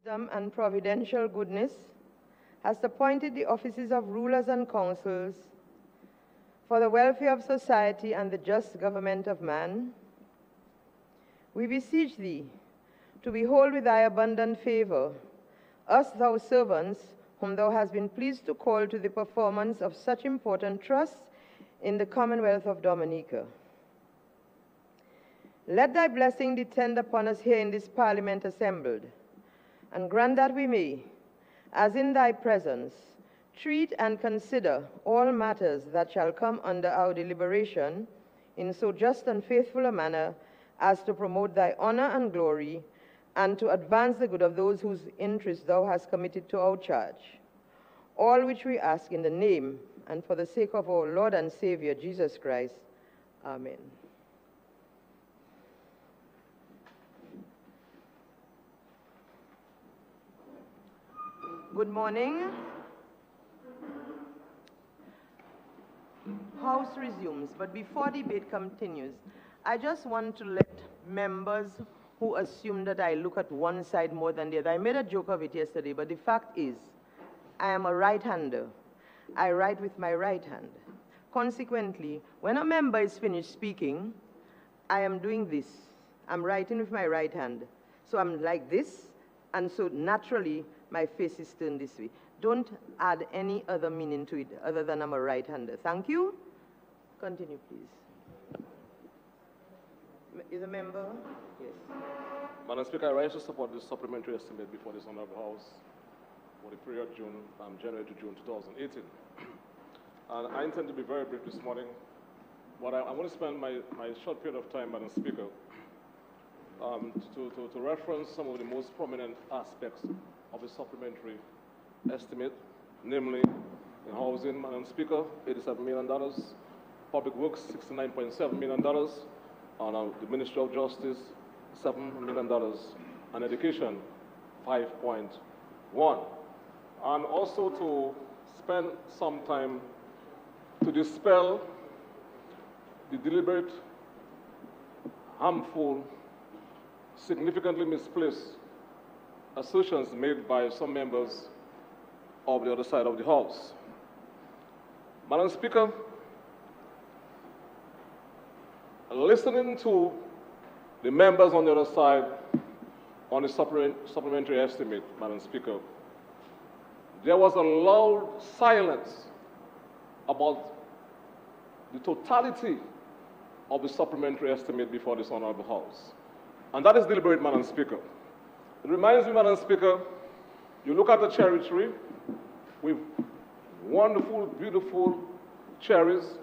wisdom and providential goodness, has appointed the offices of rulers and councils for the welfare of society and the just government of man, we beseech thee to behold with thy abundant favor us, thou servants, whom thou hast been pleased to call to the performance of such important trusts in the Commonwealth of Dominica. Let thy blessing descend upon us here in this Parliament assembled, and grant that we may, as in thy presence, treat and consider all matters that shall come under our deliberation in so just and faithful a manner as to promote thy honor and glory, and to advance the good of those whose interests thou hast committed to our charge. All which we ask in the name and for the sake of our Lord and Savior, Jesus Christ. Amen. Good morning. House resumes, but before debate continues, I just want to let members who assume that I look at one side more than the other. I made a joke of it yesterday, but the fact is, I am a right-hander. I write with my right hand. Consequently, when a member is finished speaking, I am doing this. I'm writing with my right hand. So I'm like this, and so naturally, my face is turned this way. Don't add any other meaning to it other than I'm a right-hander. Thank you. Continue, please. Is a member? Yes. Madam Speaker, I rise to support this supplementary estimate before this Honorable House for the period January to June 2018. And I intend to be very brief this morning, but I want to spend my short period of time, Madam Speaker, to reference some of the most prominent aspects of the supplementary estimate, namely in housing, Madam Speaker, $87 million, public works, $69.7 million, and the Ministry of Justice, $7 million, and education, 5.1. And also to spend some time to dispel the deliberate, harmful, significantly misplaced assertions made by some members of the other side of the House. Madam Speaker, listening to the members on the other side on the supplementary estimate, Madam Speaker, there was a loud silence about the totality of the supplementary estimate before this Honorable House. And that is deliberate, Madam Speaker. It reminds me, Madam Speaker, you look at the cherry tree with wonderful, beautiful cherries,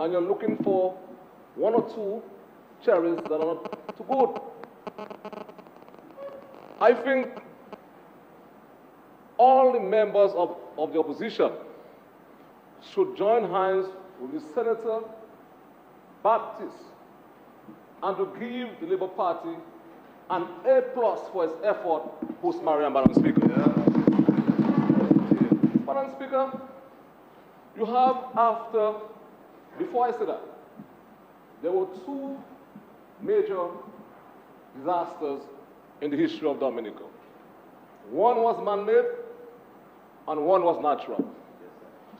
and you're looking for one or two cherries that are not too good. I think all the members of the opposition should join hands with the Senator Baptist and to give the Labour Party an A+ for its effort post-Mariam, Madam Speaker. Madam Speaker, you have before I say that, there were two major disasters in the history of Dominica. One was man-made and one was natural.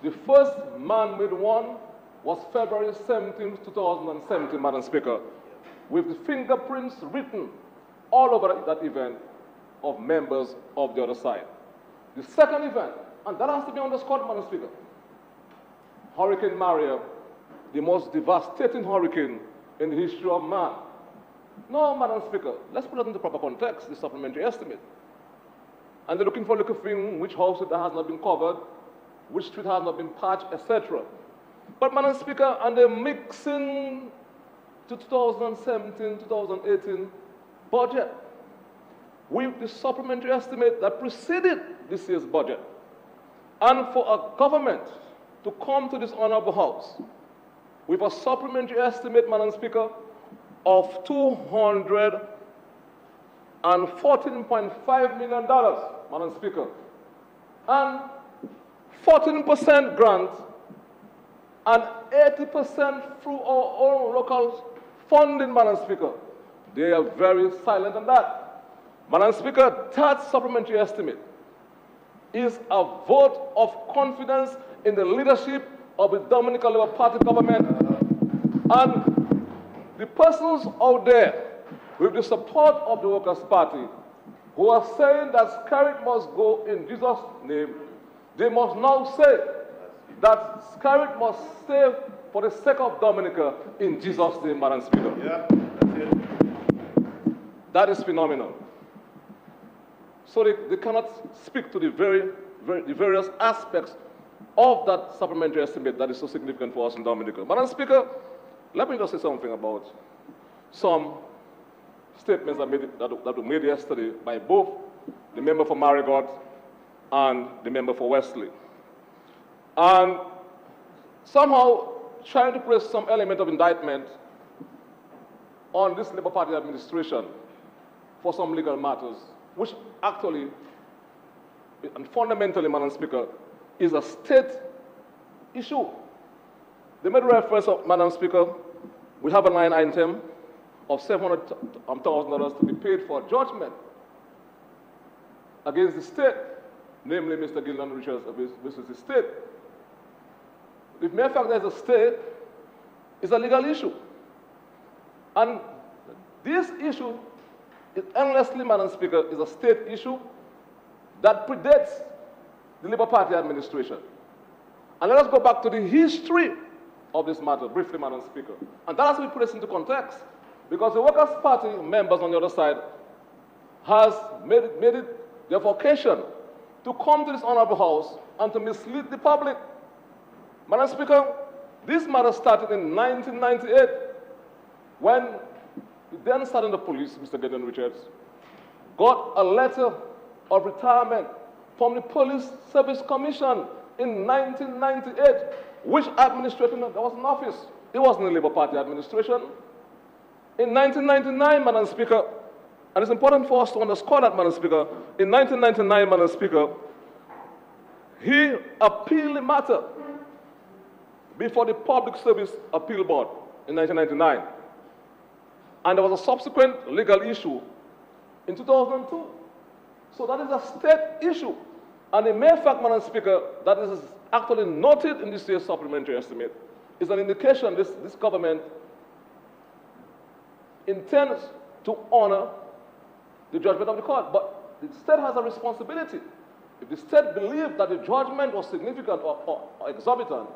The first man-made one was February 17, 2017, Madam Speaker, with the fingerprints written all over that event of members of the other side. The second event, and that has to be underscored, Madam Speaker, Hurricane Maria, the most devastating hurricane in the history of man. No, Madam Speaker, let's put it into proper context, the supplementary estimate. And they're looking for a little thing, which house that has not been covered, which street has not been patched, etc. But, Madam Speaker, and they're mixing to 2017, 2018 budget with the supplementary estimate that preceded this year's budget. And for a government to come to this Honorable House with a supplementary estimate, Madam Speaker, of $214.5 million, Madam Speaker, and 14% grant and 80% through our own local funding, Madam Speaker. They are very silent on that. Madam Speaker, that supplementary estimate is a vote of confidence in the leadership of the Dominican Labour Party government and the persons out there with the support of the Workers' Party who are saying that Scarlet must go in Jesus' name. They must now say that Scarlet must stay for the sake of Dominica in Jesus' name, Madam Speaker. Yeah, that's it. That is phenomenal. So they cannot speak to the various aspects of that supplementary estimate that is so significant for us in Dominica. Madam Speaker, let me just say something about some statements that were made yesterday by both the member for Marigot and the member for Wesley. And somehow trying to place some element of indictment on this Labour Party administration for some legal matters, which actually, and fundamentally, Madam Speaker, is a state issue. They made reference, Madam Speaker, we have a line item of $700,000 to be paid for judgment against the state, namely Mr. Gildan Richards versus the state. The mere fact that there's a state is a legal issue. And this issue, endlessly, Madam Speaker, is a state issue that predates the Labour Party administration. And let us go back to the history of this matter, briefly, Madam Speaker. And that has to be placed into context, because the Workers' Party members on the other side has made it their vocation to come to this honorable house and to mislead the public. Madam Speaker, this matter started in 1998 when the then Sergeant of Police, Mr. Gildan Richards, got a letter of retirement from the Police Service Commission in 1998, which administration that was in office. It wasn't the Labour Party administration. In 1999, Madam Speaker, and it's important for us to underscore that, Madam Speaker, in 1999, Madam Speaker, he appealed the matter before the Public Service Appeal Board in 1999. And there was a subsequent legal issue in 2002. So that is a state issue. And the mere fact, Madam Speaker, that is actually noted in this year's supplementary estimate is an indication this government intends to honor the judgment of the court. But the state has a responsibility. If the state believes that the judgment was significant or exorbitant,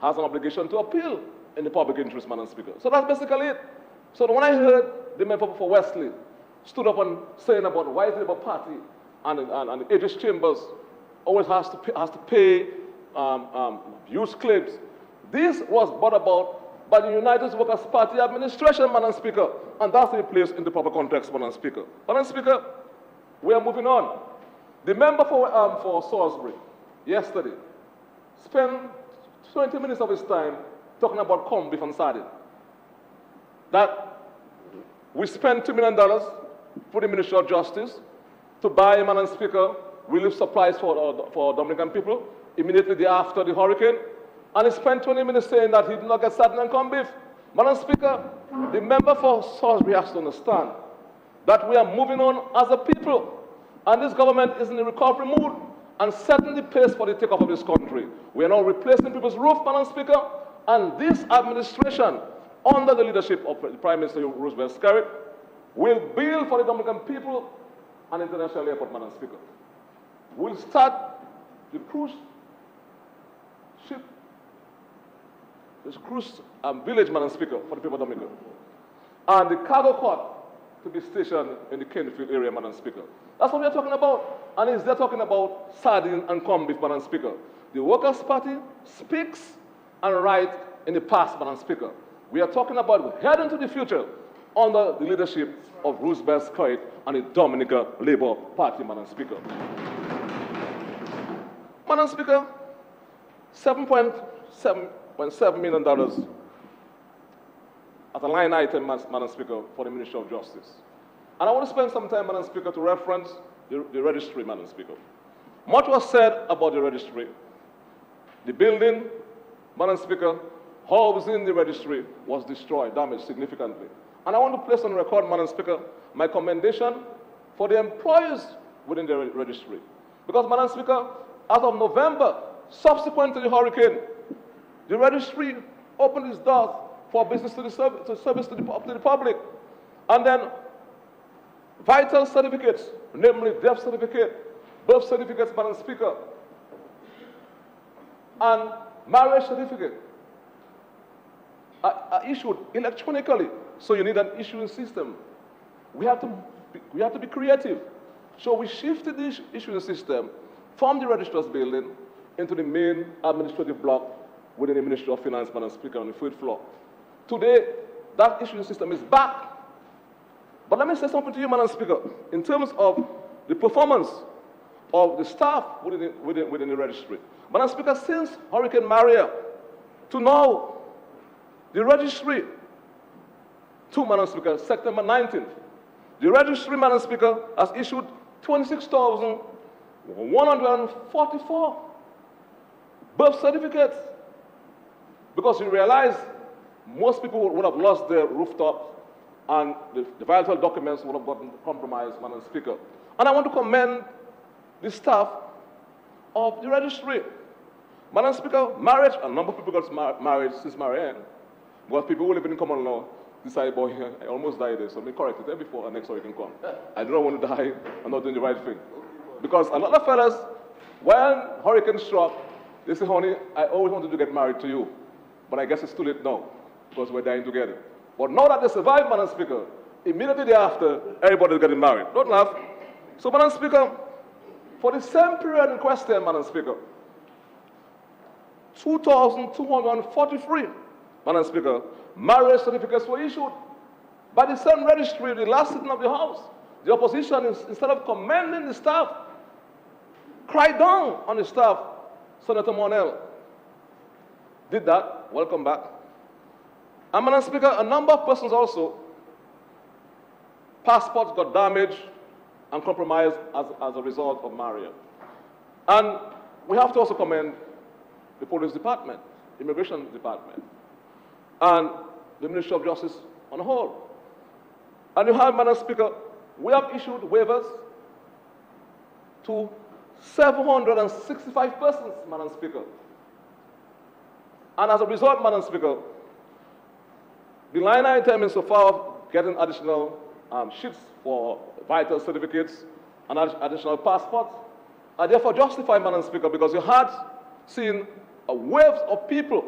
has an obligation to appeal in the public interest, Madam Speaker. So that's basically it. So when I heard the member for Wesley stood up and saying about why the Labour Party and the Aegis Chambers always has to pay use claims, this was brought about by the United Workers' Party administration, Madam Speaker, and that's to be placed in the proper context, Madam Speaker. Madam Speaker, we are moving on. The member for Salisbury yesterday spent 20 minutes of his time talking about corned beef and sardine. That we spent $2 million for the Ministry of Justice to buy, Madam Speaker, relief supplies for Dominican people immediately after the hurricane. And he spent 20 minutes saying that he did not get sardine and corned beef. Madam Speaker, the member for Salisbury has to understand that we are moving on as a people. And this government is in a recovery mood and setting the pace for the takeoff of this country. We are now replacing people's roof, Madam Speaker, and this administration, under the leadership of the Prime Minister Roosevelt Scarlett, will build for the Dominican people an international airport, Madam Speaker. We'll start the cruise ship, this cruise village, Madam Speaker, for the people of Dominica, and the cargo port to be stationed in the Kenfield area, Madam Speaker. That's what we are talking about. And they're talking about sardine and corned beef, Madam Speaker. The Workers' Party speaks and writes in the past, Madam Speaker. We are talking about heading to the future under the leadership of Roosevelt Scarlett and the Dominica Labour Party, Madam Speaker. Madam Speaker, $7.7 million as a line item, Madam Speaker, for the Ministry of Justice. And I want to spend some time, Madam Speaker, to reference the registry, Madam Speaker. Much was said about the registry. The building, Madam Speaker, housing the registry was destroyed, damaged significantly. And I want to place on record, Madam Speaker, my commendation for the employees within the registry. Because, Madam Speaker, as of November, subsequent to the hurricane, the registry opened its doors for business to the service to the public. And then vital certificates, namely death certificate, birth certificates, Madam Speaker, and marriage certificate are issued electronically. So you need an issuing system. We have to be creative. So we shifted the issuing system from the registrar's building into the main administrative block within the Ministry of Finance, Madam Speaker, on the 5th floor. Today, that issuing system is back. But let me say something to you, Madam Speaker, in terms of the performance of the staff within the registry. Madam Speaker, since Hurricane Maria to now, the registry, to Madam Speaker, September 19th, the registry, Madam Speaker, has issued 26,144 birth certificates, because you realize most people would have lost their rooftops and the vital documents would have gotten compromised, Madam Speaker. And I want to commend the staff of the registry. Madam Speaker, marriage, a number of people got married since Marianne, because people who live in common law decided, boy, I almost died there, so let me correct it before the next hurricane come. I do not want to die, I'm not doing the right thing. Because a lot of fellas, when hurricane struck, they say, honey, I always wanted to get married to you, but I guess it's too late now, because we're dying together. But now that they survived, Madam Speaker, immediately thereafter, everybody's getting married. Don't laugh. So, Madam Speaker, for the same period in question, Madam Speaker, 2,243, Madam Speaker, marriage certificates were issued by the same registry, the last sitting of the House. The opposition, instead of commending the staff, cried down on the staff. Senator Monell did that. Welcome back. And, Madam Speaker, a number of persons also, passports got damaged and compromised as a result of Maria. And we have to also commend the Police Department, Immigration Department, and the Ministry of Justice on the whole. And you have, Madam Speaker, we have issued waivers to 765 persons, Madam Speaker. And as a result, Madam Speaker, the line item insofar of getting additional sheets for vital certificates and additional passports are therefore justified, Madam Speaker, because you had seen waves of people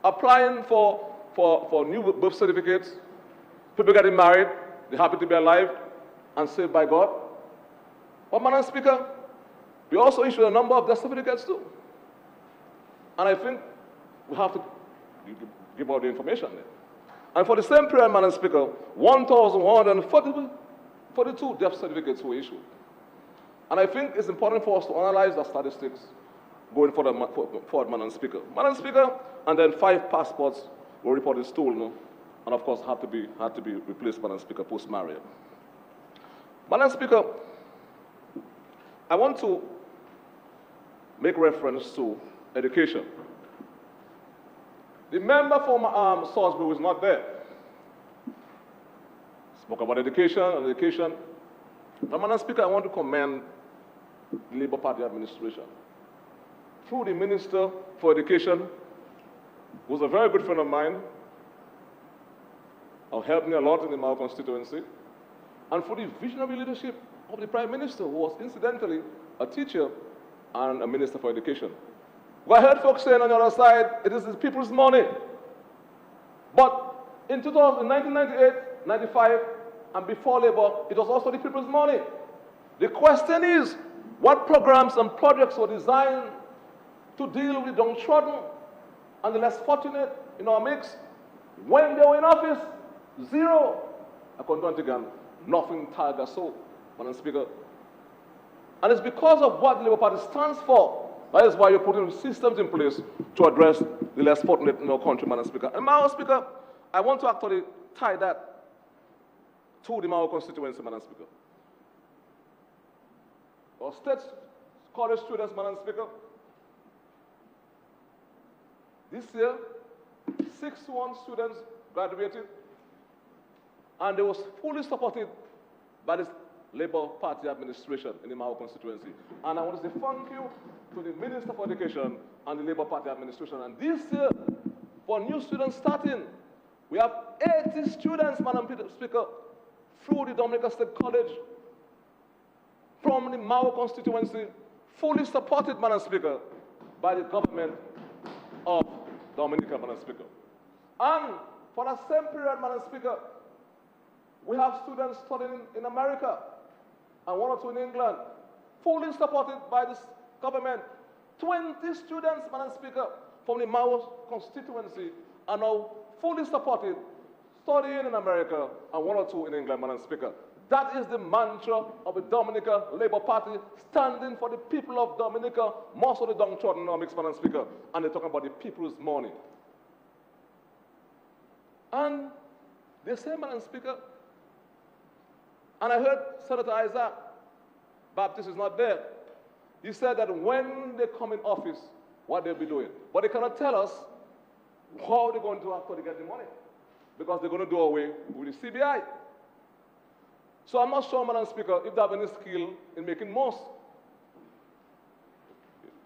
applying for new birth certificates, people getting married, they're happy to be alive and saved by God. But, Madam Speaker, we also issued a number of death certificates too. And I think we have to give out the information there. And for the same period, Madam Speaker, 1,142 death certificates were issued. And I think it's important for us to analyze the statistics going forward, Madam Speaker. Madam Speaker, and then 5 passports were reported stolen, and of course had to be replaced, Madam Speaker, post-Maria. Madam Speaker, I want to make reference to education. The member from Salisbury was not there. Spoke about education and education. But, Madam Speaker, I want to commend the Labour Party administration. Through the Minister for Education, who was a very good friend of mine, who helped me a lot in my constituency, and for the visionary leadership of the Prime Minister, who was incidentally a teacher and a Minister for Education. Well, I heard folks saying on the other side, it is the people's money. But in 1998, 95, and before Labour, it was also the people's money. The question is, what programs and projects were designed to deal with the downtrodden and the less fortunate in our mix? When they were in office, zero. I couldn't again, nothing tiger so, Madam Speaker. And it's because of what the Labour Party stands for. That is why you're putting systems in place to address the less fortunate in our country, Madam Speaker. And Mao Speaker, I want to actually tie that to the Mao constituency, Madam Speaker. Our state college students, Madam Speaker, this year, 61 students graduated, and they was fully supported by the Labour Party administration in the Mao constituency. And I want to say thank you to the Minister for Education and the Labour Party administration. And this year, for new students starting, we have 80 students, Madam Speaker, through the Dominica State College, from the Mao constituency, fully supported, Madam Speaker, by the government of Dominica, Madam Speaker. And for the same period, Madam Speaker, we have students studying in America and one or two in England, fully supported by this government. 20 students, Madam Speaker, from the Mao constituency are now fully supported, studying in America and one or two in England, Madam Speaker. That is the mantra of the Dominica Labour Party, standing for the people of Dominica, most of the downtrodden economics, Madam Speaker, and they're talking about the people's money. And they say, Madam Speaker, and I heard Senator Isaac Baptist is not there. He said that when they come in office, what they'll be doing. But they cannot tell us how they're going to actually get the money, because they're going to do away with the CBI. So I'm not sure, Madam Speaker, if they have any skill in making most.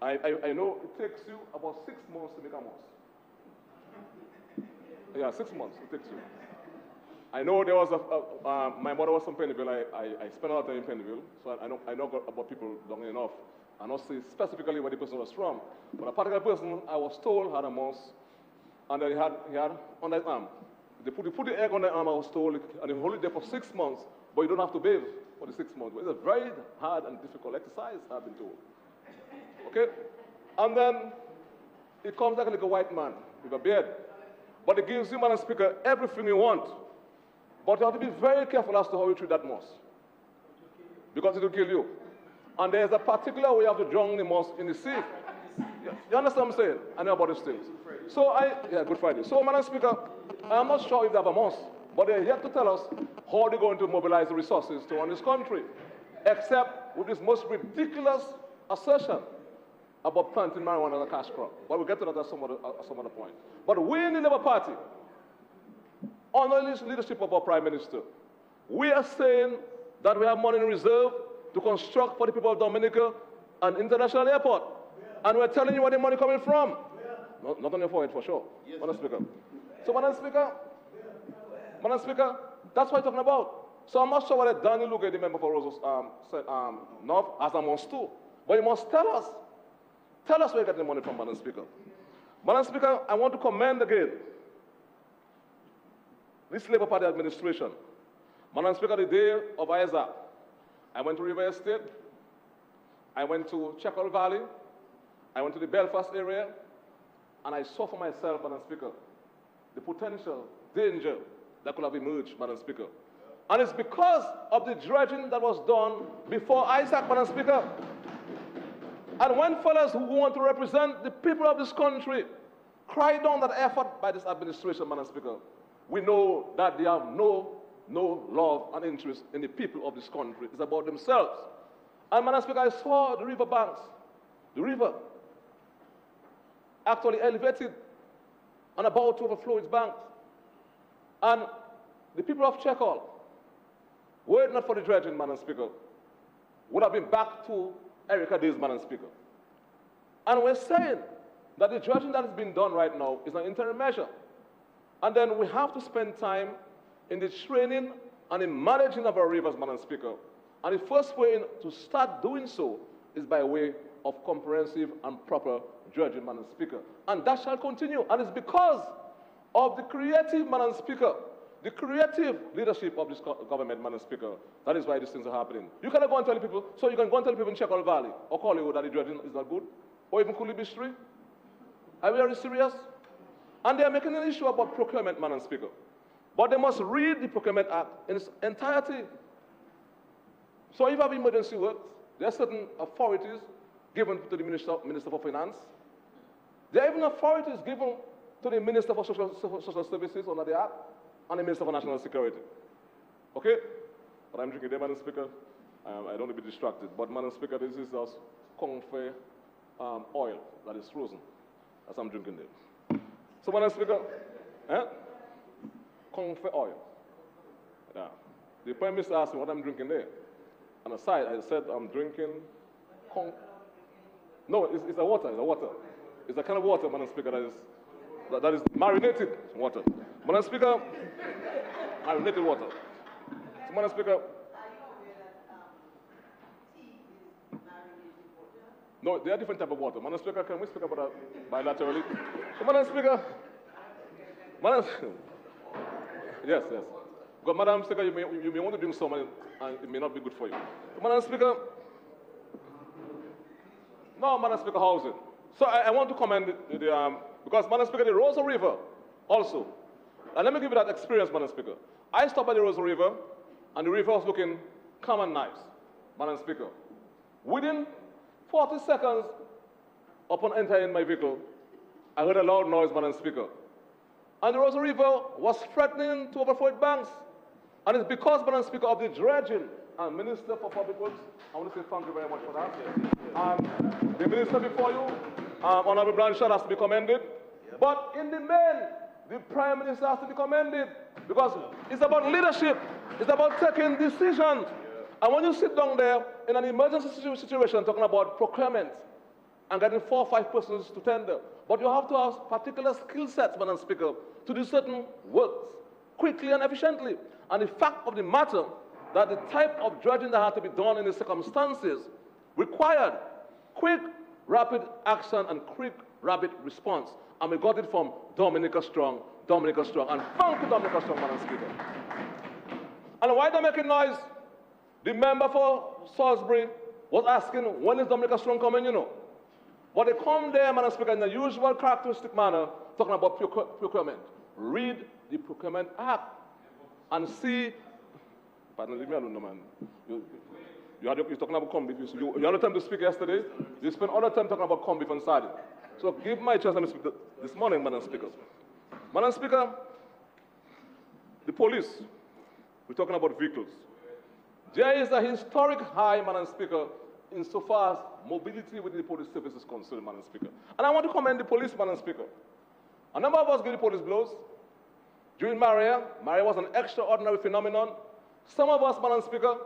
I know it takes you about 6 months to make a most. Yeah, 6 months it takes you. I know there was my mother was from Pennyville. I spent a lot of time in Pennyville, so I know about people long enough. I don't say specifically where the person was from, but a particular person I was told had a most, and then he had on that arm. They put the egg on the arm, I was told, and he hold it there for 6 months, but you don't have to bathe for the 6 months. But it's a very hard and difficult exercise, I've been told. Okay? And then it comes like a little white man with a beard. But it gives you, Madam Speaker, everything you want. But you have to be very careful as to how you treat that moss, because it will kill you. And there's a particular way you have to drown the moss in the sea. You understand what I'm saying? I know about these things. So yeah, Good Friday. So, Madam Speaker, I'm not sure if they have a moss, but they're here to tell us how they're going to mobilize the resources to run this country, except with this most ridiculous assertion about planting marijuana as a cash crop. But we'll get to that at some other point. But we in the Labour Party, under the leadership of our Prime Minister, we are saying that we have money in reserve to construct for the people of Dominica an international airport. And we're telling you where the money coming from. Not on your forehead, for sure, yes, Madam Speaker. So, Madam Speaker, that's what I'm talking about. So I'm not sure whether Daniel Luque, the member for Roses, said North, as I must too. But you must tell us where you get the money from, Madam Speaker. Madam Speaker, I want to commend again this Labour Party administration. Madam Speaker, the day of Isaac, I went to River Estate, I went to Checkall Valley, I went to the Belfast area, and I saw for myself, Madam Speaker, the potential danger that could have emerged, Madam Speaker. And it's because of the dredging that was done before Isaac, Madam Speaker. And when fellows who want to represent the people of this country cry down that effort by this administration, Madam Speaker, we know that they have no love and interest in the people of this country. It's about themselves. And, Madam Speaker, I saw the river banks, the river, actually elevated and about to overflow its banks. And the people of Checkall, were it not for the dredging, Madam Speaker, would have been back to Erica days, Madam Speaker. And we're saying that the dredging that is being done right now is an interim measure. And then we have to spend time in the training and in managing of our rivers, Madam Speaker. And the first way to start doing so is by way of comprehensive and proper dredging, Madam Speaker. And that shall continue. And it's because of the creative, Madam Speaker, the creative leadership of this government, Madam Speaker. That is why these things are happening. You cannot go and tell people, so you can go and tell people in Checkall Valley or Collywood that the dredging is not good, or even Cooley Street. Are we very serious? And they are making an issue about procurement, Madam Speaker. But they must read the Procurement Act in its entirety. So if you have emergency works, there are certain authorities given to the Minister for Finance. There are even authorities given to the Minister for Social Services under the Act and the Minister for National Security. Okay? But I'm drinking there, Madam Speaker. I don't want to be distracted. But, Madam Speaker, this is just Confe oil that is frozen. As I'm drinking there. So, Madam Speaker, Confe oil. Yeah. The Prime Minister asked me what I'm drinking there. an aside, I said I'm drinking. No, it's a water. It's a water. It's a kind of water, Madam Speaker, that is marinated water. Madam Speaker, marinated water. So, Madam Speaker. No, they are different type of water. Madam Speaker, can we speak about that bilaterally? So, Madam Speaker, yes. Because Madam Speaker, you may want to drink some and it may not be good for you. So, Madam Speaker, no, Madam Speaker, housing. So I want to commend because Madam Speaker, the Rosa River also. And let me give you that experience, Madam Speaker. I stopped by the Rosa River and the river was looking calm and nice, Madam Speaker. Within 40 seconds upon entering my vehicle, I heard a loud noise, Madam Speaker. And the Rosa River was threatening to overflow its banks. And it's because, Madam Speaker, of the dredging. And Minister for Public Works, I want to say thank you very much for that. The Minister before you, Honorable Blanchard, has to be commended. Yep. But in the main, the Prime Minister has to be commended because it's about leadership. It's about taking decisions. Yep. And when you sit down there in an emergency situation talking about procurement and getting 4 or 5 persons to tender, but you have to have particular skill sets, Madam Speaker, to do certain works quickly and efficiently. And the fact of the matter that the type of dredging that had to be done in the circumstances required quick, rapid action and quick, rapid response. And we got it from Dominica Strong. And thank you, Dominica Strong, Madam Speaker. And why they're making noise? The member for Salisbury was asking, when is Dominica Strong coming, you know? But they come there, Madam Speaker, in the usual characteristic manner, talking about procurement. Read the Procurement Act and see. Pardon, leave me alone, no, man. You're talking about corned beef. You had the time to speak yesterday. You spent all the time talking about corned beef and sardine. So give my chance to speak this morning, Madam Speaker. Madam Speaker, the police, we're talking about vehicles. There is a historic high, Madam Speaker, insofar as mobility within the police service is concerned, Madam Speaker. And I want to commend the police, Madam Speaker. A number of us gave the police blows. During Maria was an extraordinary phenomenon. Some of us, Madam Speaker,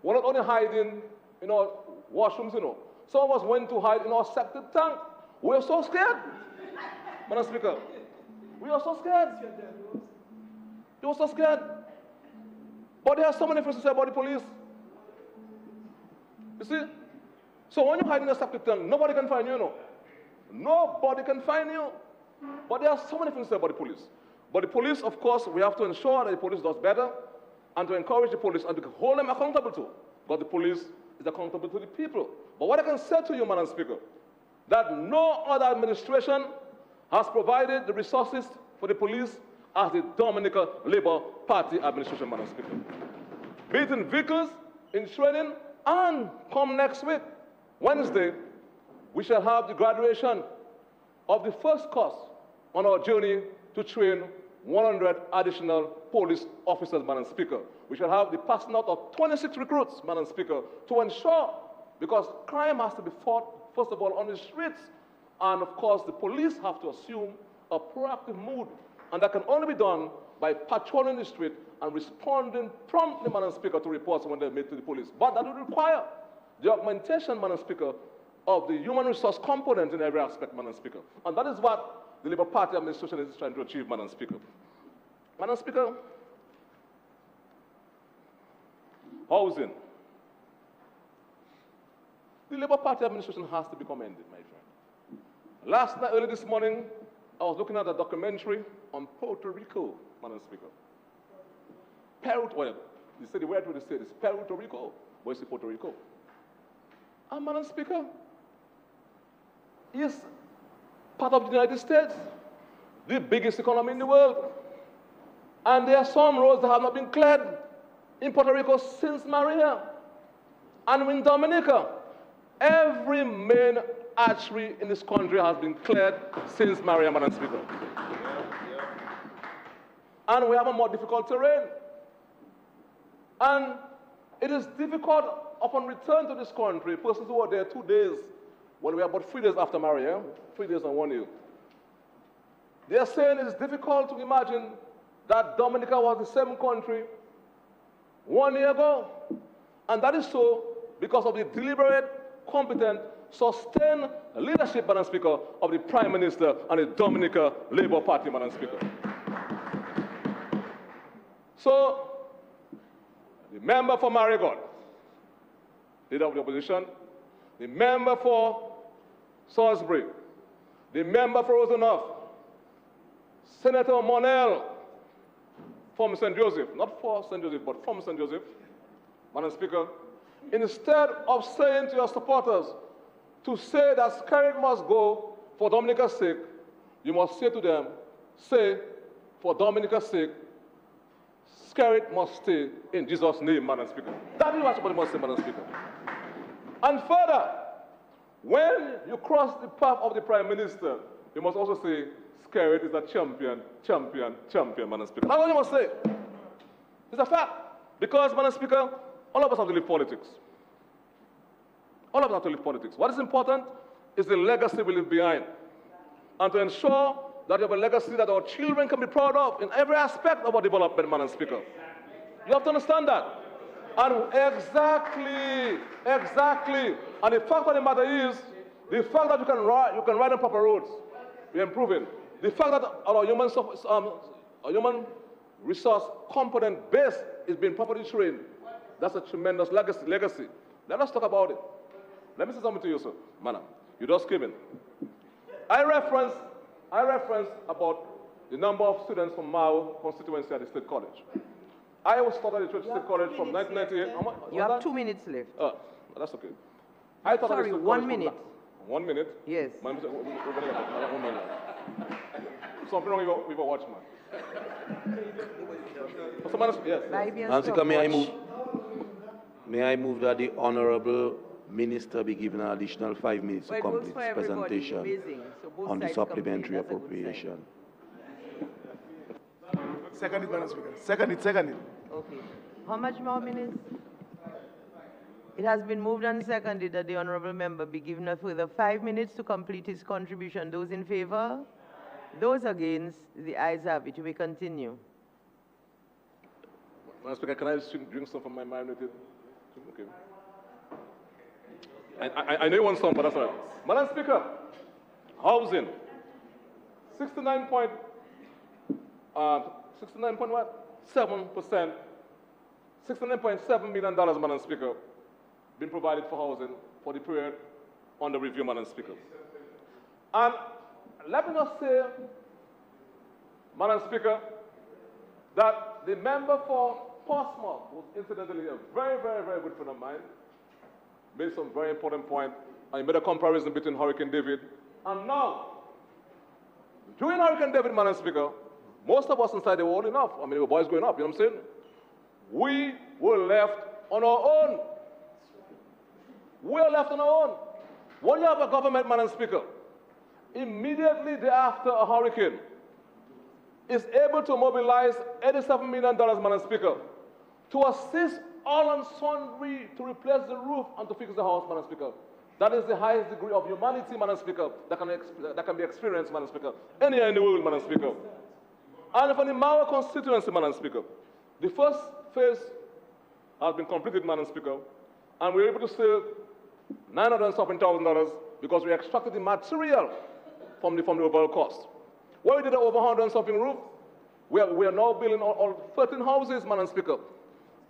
were not only hiding in our washrooms, you know. Some of us went to hide in our septic tank. We were so scared, Madam Speaker. We were so scared. We were so scared. But there are so many things to say about the police. You see? So when you hide in a septic tank, nobody can find you, you know. Nobody can find you. But there are so many things to say about the police. But the police, of course, we have to ensure that the police does better and to encourage the police and to hold them accountable to. Because the police is accountable to the people. But what I can say to you, Madam Speaker, that no other administration has provided the resources for the police as the Dominica Labour Party administration, Madam Speaker. Be it in vehicles, in training, and come next week, Wednesday, we shall have the graduation of the first course on our journey to train 100 additional police officers, Madam Speaker. We shall have the passing out of 26 recruits, Madam Speaker, to ensure, because crime has to be fought, first of all, on the streets, and of course, the police have to assume a proactive mood, and that can only be done by patrolling the street and responding promptly, Madam Speaker, to reports when they're made to the police. But that would require the augmentation, Madam Speaker, of the human resource component in every aspect, Madam Speaker. And that is what the Labour Party administration is trying to achieve, Madam Speaker. Madam Speaker, housing. The Labour Party administration has to be commended, my friend. Last night, early this morning, I was looking at a documentary on Puerto Rico, Madam Speaker. Well, you said the word they said is Puerto Rico, but it's Puerto Rico. And Madam Speaker, is part of the United States, the biggest economy in the world. And there are some roads that have not been cleared in Puerto Rico since Maria. And in Dominica, every main artery in this country has been cleared since Maria, Madam Speaker. And we have a more difficult terrain. And it is difficult upon return to this country, persons who were there 2 days, when we are about 3 days after Maria, 3 days and 1 year. They are saying it is difficult to imagine that Dominica was the same country 1 year ago. And that is so because of the deliberate, competent, sustained leadership, Madam Speaker, of the Prime Minister and the Dominica Labour Party, Madam Speaker. So, the member for Marigot, leader of the opposition, the member for Salisbury, the member for Rosenhoff, Senator Monell from St. Joseph, not for St. Joseph, but from St. Joseph, Madam Speaker, instead of saying to your supporters to say that Skerrit must go for Dominica's sake, you must say to them, say, for Dominica's sake, Skerrit must stay in Jesus' name, Madam Speaker. That is what somebody must say, Madam Speaker. And further, when you cross the path of the Prime Minister, you must also say, Skerrit is a champion, champion, champion, Madam Speaker. That's what you must say. It's a fact. Because, Madam Speaker, all of us have to live politics. All of us have to live politics. What is important is the legacy we leave behind. And to ensure that we have a legacy that our children can be proud of in every aspect of our development, Madam Speaker. You have to understand that. And exactly. And the fact of the matter is, the fact that you can ride on proper roads, we're improving. The fact that our human resource component base is being properly trained, that's a tremendous legacy. Let us talk about it. Let me say something to you, sir. Madam, you just came in. I reference about the number of students from Mao constituency at the State College. I was taught at the State College from 1998. You have 2 minutes left. That's okay. I thought Sorry, 1 minute. 1 minute? Yes. We're going to get 1 minute. Something wrong with our watchman. Yes. Madam Speaker, may I move that the Honourable Minister be given an additional 5 minutes to complete his presentation on the supplementary appropriation. Second it, Madam Speaker. Second it. Okay. How much more minutes? It has been moved and seconded that the honourable member be given a further 5 minutes to complete his contribution. Those in favour? Those against? The ayes have it. You may continue. Madam Speaker, can I drink some from my marinated? Okay. I know you want some, but that's all right. Madam Speaker, housing, 69.7%, $69.7 million, Madam Speaker, been provided for housing for the period under review, Madam Speaker. And let me just say, Madam Speaker, that the member for Portsmouth was incidentally a very, very, very good friend of mine, made some very important point, and he made a comparison between Hurricane David and now. During Hurricane David, Madam Speaker, most of us inside the world enough. I mean, the boys going up, you know what I'm saying? We were left on our own. We are left on our own. When you have a government, Madam Speaker, immediately thereafter a hurricane is able to mobilize $87 million, Madam Speaker, to assist all and sundry to replace the roof and to fix the house, Madam Speaker. That is the highest degree of humanity, Madam Speaker, that can be experienced, Madam Speaker, anywhere in the world, Madam Speaker. And for the Mao constituency, Madam Speaker, the first phase has been completed, Madam Speaker, and we were able to save $900,000 because we extracted the material from the overall cost. When we did the over 100 and something roof, we are now building all 13 houses, Madam Speaker.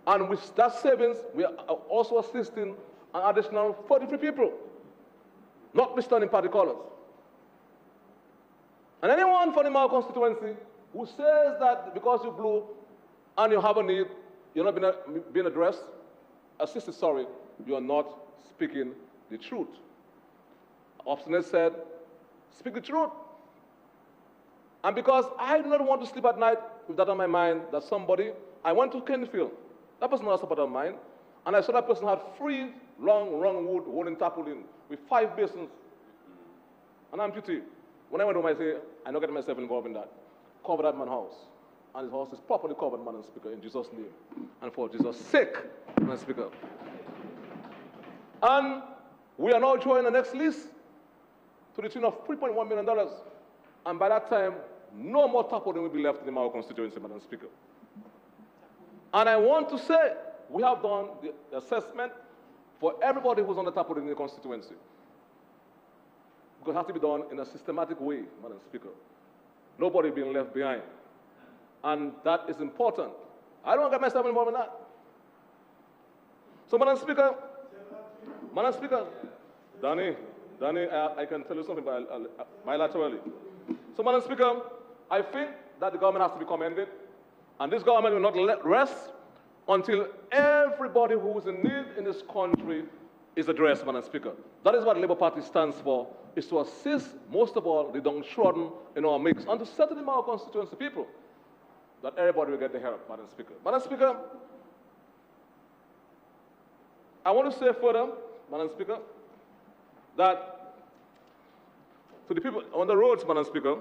And with that savings, we are also assisting an additional 43 people, notwithstanding party colors. And anyone from the Mao constituency who says that because you blue and you have a need, you're not being addressed, assist is sorry, you are not speaking the truth. Obstinate said, speak the truth. And because I do not want to sleep at night with that on my mind, that somebody, I went to Kenfield, that person was a supporter of mine, and I saw that person had 3 long wood holding tarpaulin with 5 basins. And I'm pretty. When I went home, I say, I'm not getting myself involved in that. Cover that man's house. And his house is properly covered, Madam Speaker, in Jesus' name. And for Jesus' sake, Madam Speaker. And we are now drawing the next list to the tune of $3.1 million. And by that time, no more tarpaulin will be left in the Mao constituency, Madam Speaker. And I want to say we have done the assessment for everybody who's on the top of the constituency. Because it has to be done in a systematic way, Madam Speaker. Nobody being left behind. And that is important. I don't get myself involved in that. So, Madam Speaker, Danny, I can tell you something bilaterally. So, Madam Speaker, I think that the government has to be commended, and this government will not rest until everybody who is in need in this country is addressed, Madam Speaker. That is what the Labour Party stands for, is to assist, most of all, the downtrodden in our mix, and to settle in our constituency people, that everybody will get the help, Madam Speaker. Madam Speaker, I want to say further, Madam Speaker, that to the people on the roads, Madam Speaker,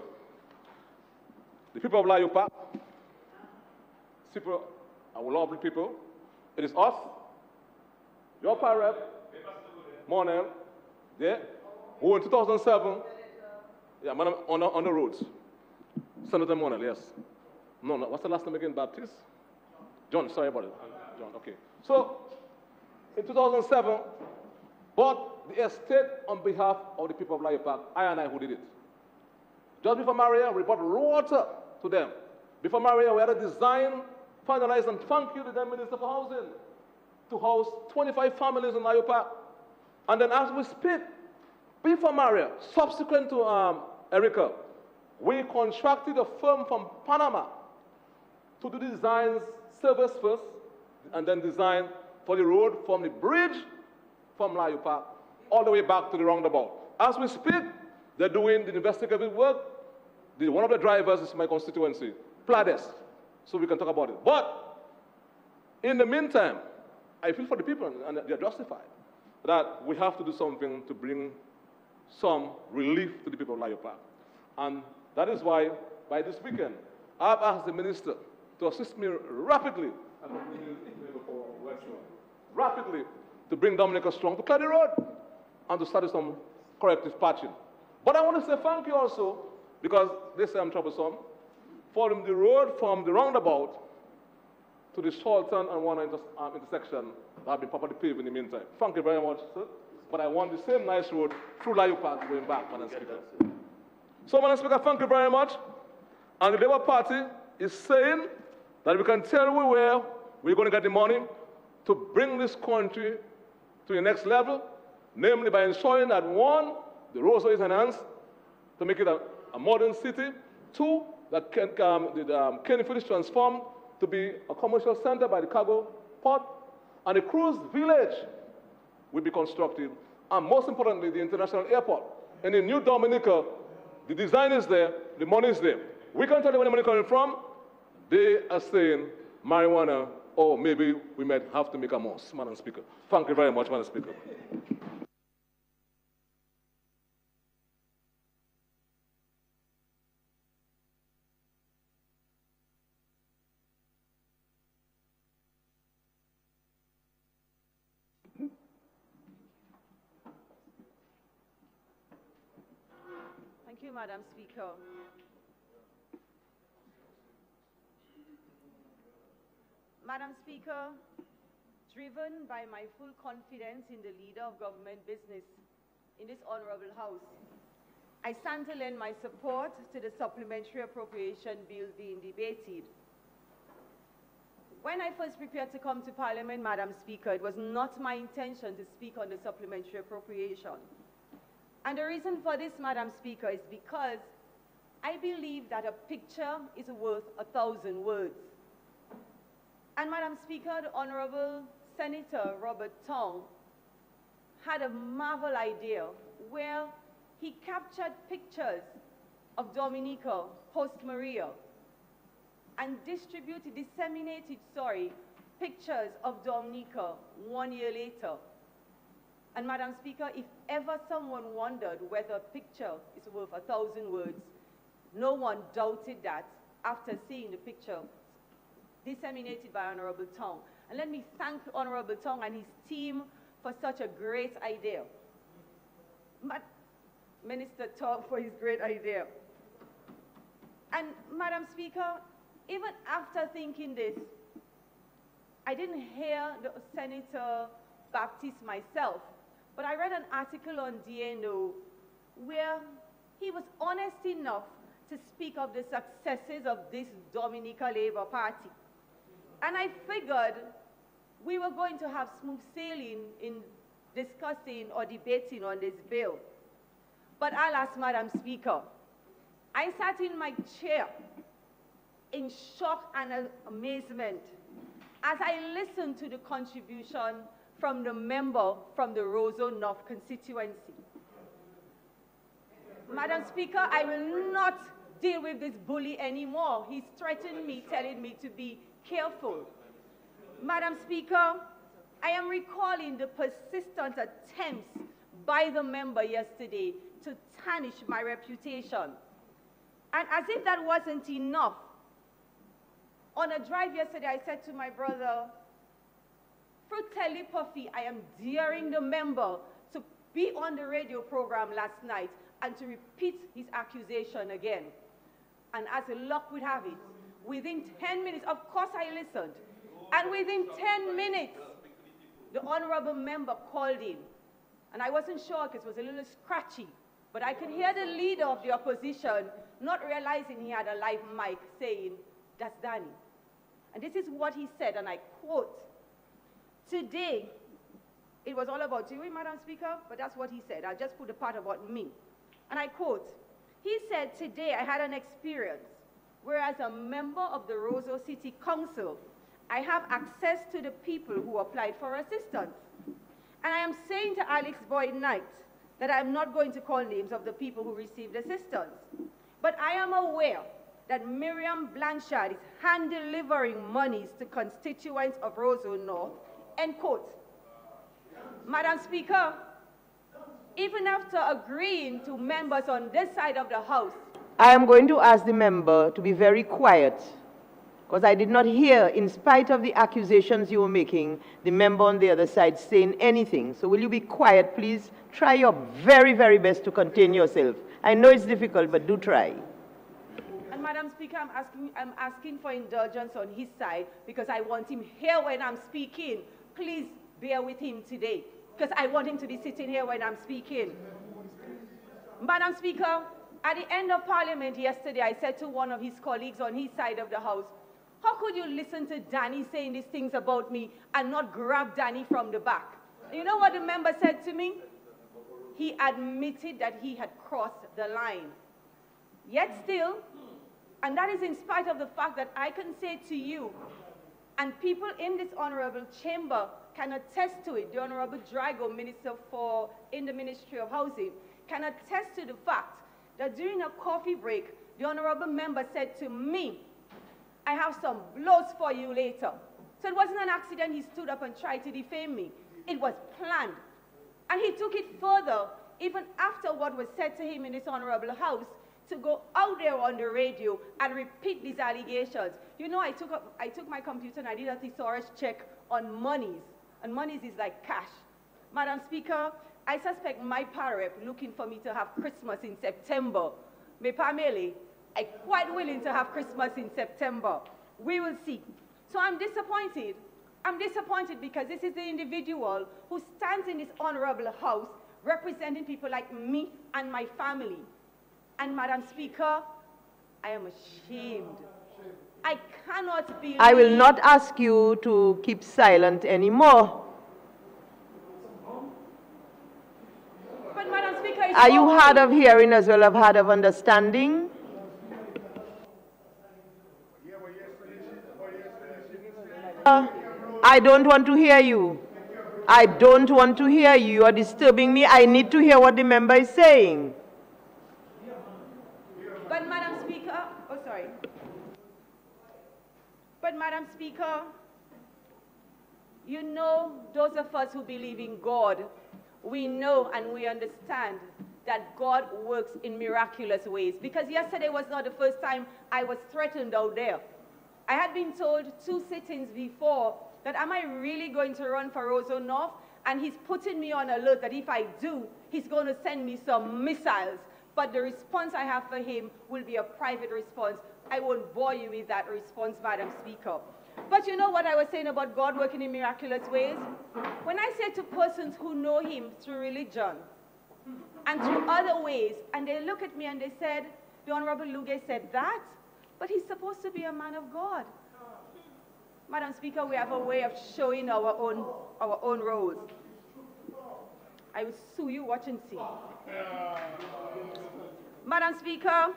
the people of Layupa, people, our lovely people, it is us, your parent, Monel, yeah, who in 2007, yeah, Madam, on the roads, Senator Monel, yes. No, what's the last name again, Baptist? John, sorry about it. John, okay. So, in 2007, bought the estate on behalf of the people of Layo Park, I who did it. Just before Maria, we bought water to them. Before Maria, we had a design finalized, and thank you to the Minister for Housing, to house 25 families in Layo Park. And then as we speak, before Maria, subsequent to Erica, we contracted a firm from Panama to do the designs, service first, and then design for the road from the bridge from Layo Park all the way back to the roundabout. As we speak, they're doing the investigative work. One of the drivers is my constituency, Plades, so we can talk about it. But in the meantime, I feel for the people, and they're justified, that we have to do something to bring some relief to the people of Layo Park. And that is why, by this weekend, I've asked the minister to assist me rapidly to bring Dominica Strong to clear the road and to start some corrective patching. But I want to say thank you also, because they say I'm troublesome, for the road from the roundabout to the Sultan and one intersection that have been properly paved in the meantime. Thank you very much, sir. But I want the same nice road through Layo Park going back, Madam Speaker. So, Madam Speaker, thank you very much. And the Labour Party is saying that we can tell you where we're going to get the money to bring this country to the next level, namely by ensuring that, one, the roads is enhanced to make it a modern city. Two, that Kennyfield is transformed to be a commercial center by the cargo port, and a cruise village will be constructed, and most importantly, the international airport. And in New Dominica, the design is there, the money is there. We can't tell you where the money is coming from. They are saying marijuana, or maybe we might have to make a mosque, Madam Speaker. Thank you very much, Madam Speaker. Thank you, Madam Speaker. Madam Speaker, driven by my full confidence in the leader of government business in this honorable House, I stand to lend my support to the supplementary appropriation bill being debated. When I first prepared to come to Parliament, Madam Speaker, it was not my intention to speak on the supplementary appropriation. And the reason for this, Madam Speaker, is because I believe that a picture is worth 1,000 words. And Madam Speaker, the Honorable Senator Robert Tong had a marvel idea where he captured pictures of Dominica post-Maria and disseminated, pictures of Dominica 1 year later. And Madam Speaker, if ever someone wondered whether a picture is worth 1,000 words, no one doubted that after seeing the picture disseminated by Honorable Tong. And let me thank Honorable Tong and his team for such a great idea. Minister Tong for his great idea. And Madam Speaker, even after thinking this, I didn't hear the Senator Baptiste myself, but I read an article on DNO where he was honest enough to speak of the successes of this Dominica Labour Party. And I figured we were going to have smooth sailing in discussing or debating on this bill. But alas, Madam Speaker, I sat in my chair in shock and amazement as I listened to the contribution from the member from the Roseau North constituency. Madam Speaker, I will not deal with this bully anymore. He's threatened me, telling me to be careful. Madam Speaker, I am recalling the persistent attempts by the member yesterday to tarnish my reputation. And as if that wasn't enough, on a drive yesterday, I said to my brother, through telepathy, I am daring the member to be on the radio program last night and to repeat his accusation again. And as luck would have it, within 10 minutes, of course I listened, and within 10 minutes, the honorable member called in. And I wasn't sure because it was a little scratchy, but I could hear the leader of the opposition not realizing he had a live mic saying, "That's Danny." And this is what he said, and I quote, "Today, it was all about you, Madam Speaker, but that's what he said. I'll just put the part about me." And I quote, he said, "Today I had an experience where as a member of the Roseau City Council, I have access to the people who applied for assistance. And I am saying to Alex Boyd Knight that I am not going to call names of the people who received assistance. But I am aware that Miriam Blanchard is hand-delivering monies to constituents of Roseau North," end quote. Madam Speaker, even after agreeing to members on this side of the House, I am going to ask the member to be very quiet, because I did not hear, in spite of the accusations you were making, the member on the other side saying anything. So will you be quiet, please? Try your very, very best to contain yourself. I know it's difficult, but do try. And Madam Speaker, I'm asking for indulgence on his side because I want him here when I'm speaking. Please bear with him today, because I want him to be sitting here when I'm speaking. Madam Speaker, at the end of Parliament yesterday, I said to one of his colleagues on his side of the House, "How could you listen to Danny saying these things about me and not grab Danny from the back?" You know what the member said to me? He admitted that he had crossed the line. Yet still, and that is in spite of the fact that I can say to you, and people in this honorable chamber can attest to it, the Honorable Drago, Minister in the Ministry of Housing, can attest to the fact that during a coffee break, the honorable member said to me, "I have some blows for you later." So it wasn't an accident he stood up and tried to defame me. It was planned. And he took it further, even after what was said to him in this honorable House, to go out there on the radio and repeat these allegations. You know, I took my computer and I did a thesaurus check on monies. And monies is like cash. Madam Speaker, I suspect my parrot looking for me to have Christmas in September. Me Pamela, I'm quite willing to have Christmas in September. We will see. So I'm disappointed. I'm disappointed because this is the individual who stands in this honorable House representing people like me and my family. And Madam Speaker, I am ashamed. I cannot believe... I will not ask you to keep silent anymore. But Madam Speaker, are you hard of hearing as well as hard of understanding? I don't want to hear you. I don't want to hear you. You are disturbing me. I need to hear what the member is saying. But Madam Speaker, oh sorry. But Madam Speaker, you know, those of us who believe in God, we know and we understand that God works in miraculous ways. Because yesterday was not the first time I was threatened out there. I had been told 2 sittings before that am I really going to run for Roseau North? And he's putting me on alert that if I do, he's going to send me some missiles. But the response I have for him will be a private response. I won't bore you with that response, Madam Speaker. But you know what I was saying about God working in miraculous ways? When I say to persons who know him through religion and through other ways, and they look at me and they said, the Honorable Luge said that, but he's supposed to be a man of God. Madam Speaker, we have a way of showing our own roles. I will sue you, watch and see. Madam Speaker,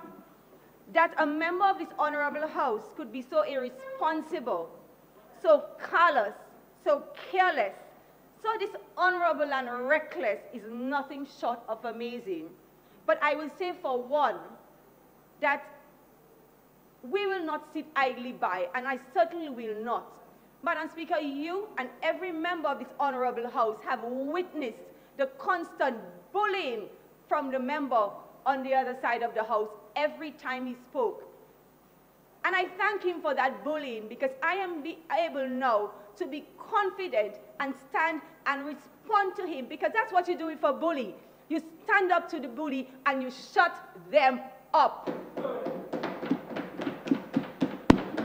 that a member of this honorable house could be so irresponsible, so callous, so careless, so dishonorable and reckless is nothing short of amazing. But I will say for one, that we will not sit idly by, and I certainly will not. Madam Speaker, you and every member of this honorable house have witnessed the constant bullying from the member on the other side of the house every time he spoke. And I thank him for that bullying, because I am able now to be confident and stand and respond to him, because that's what you do with a bully. You stand up to the bully and you shut them up.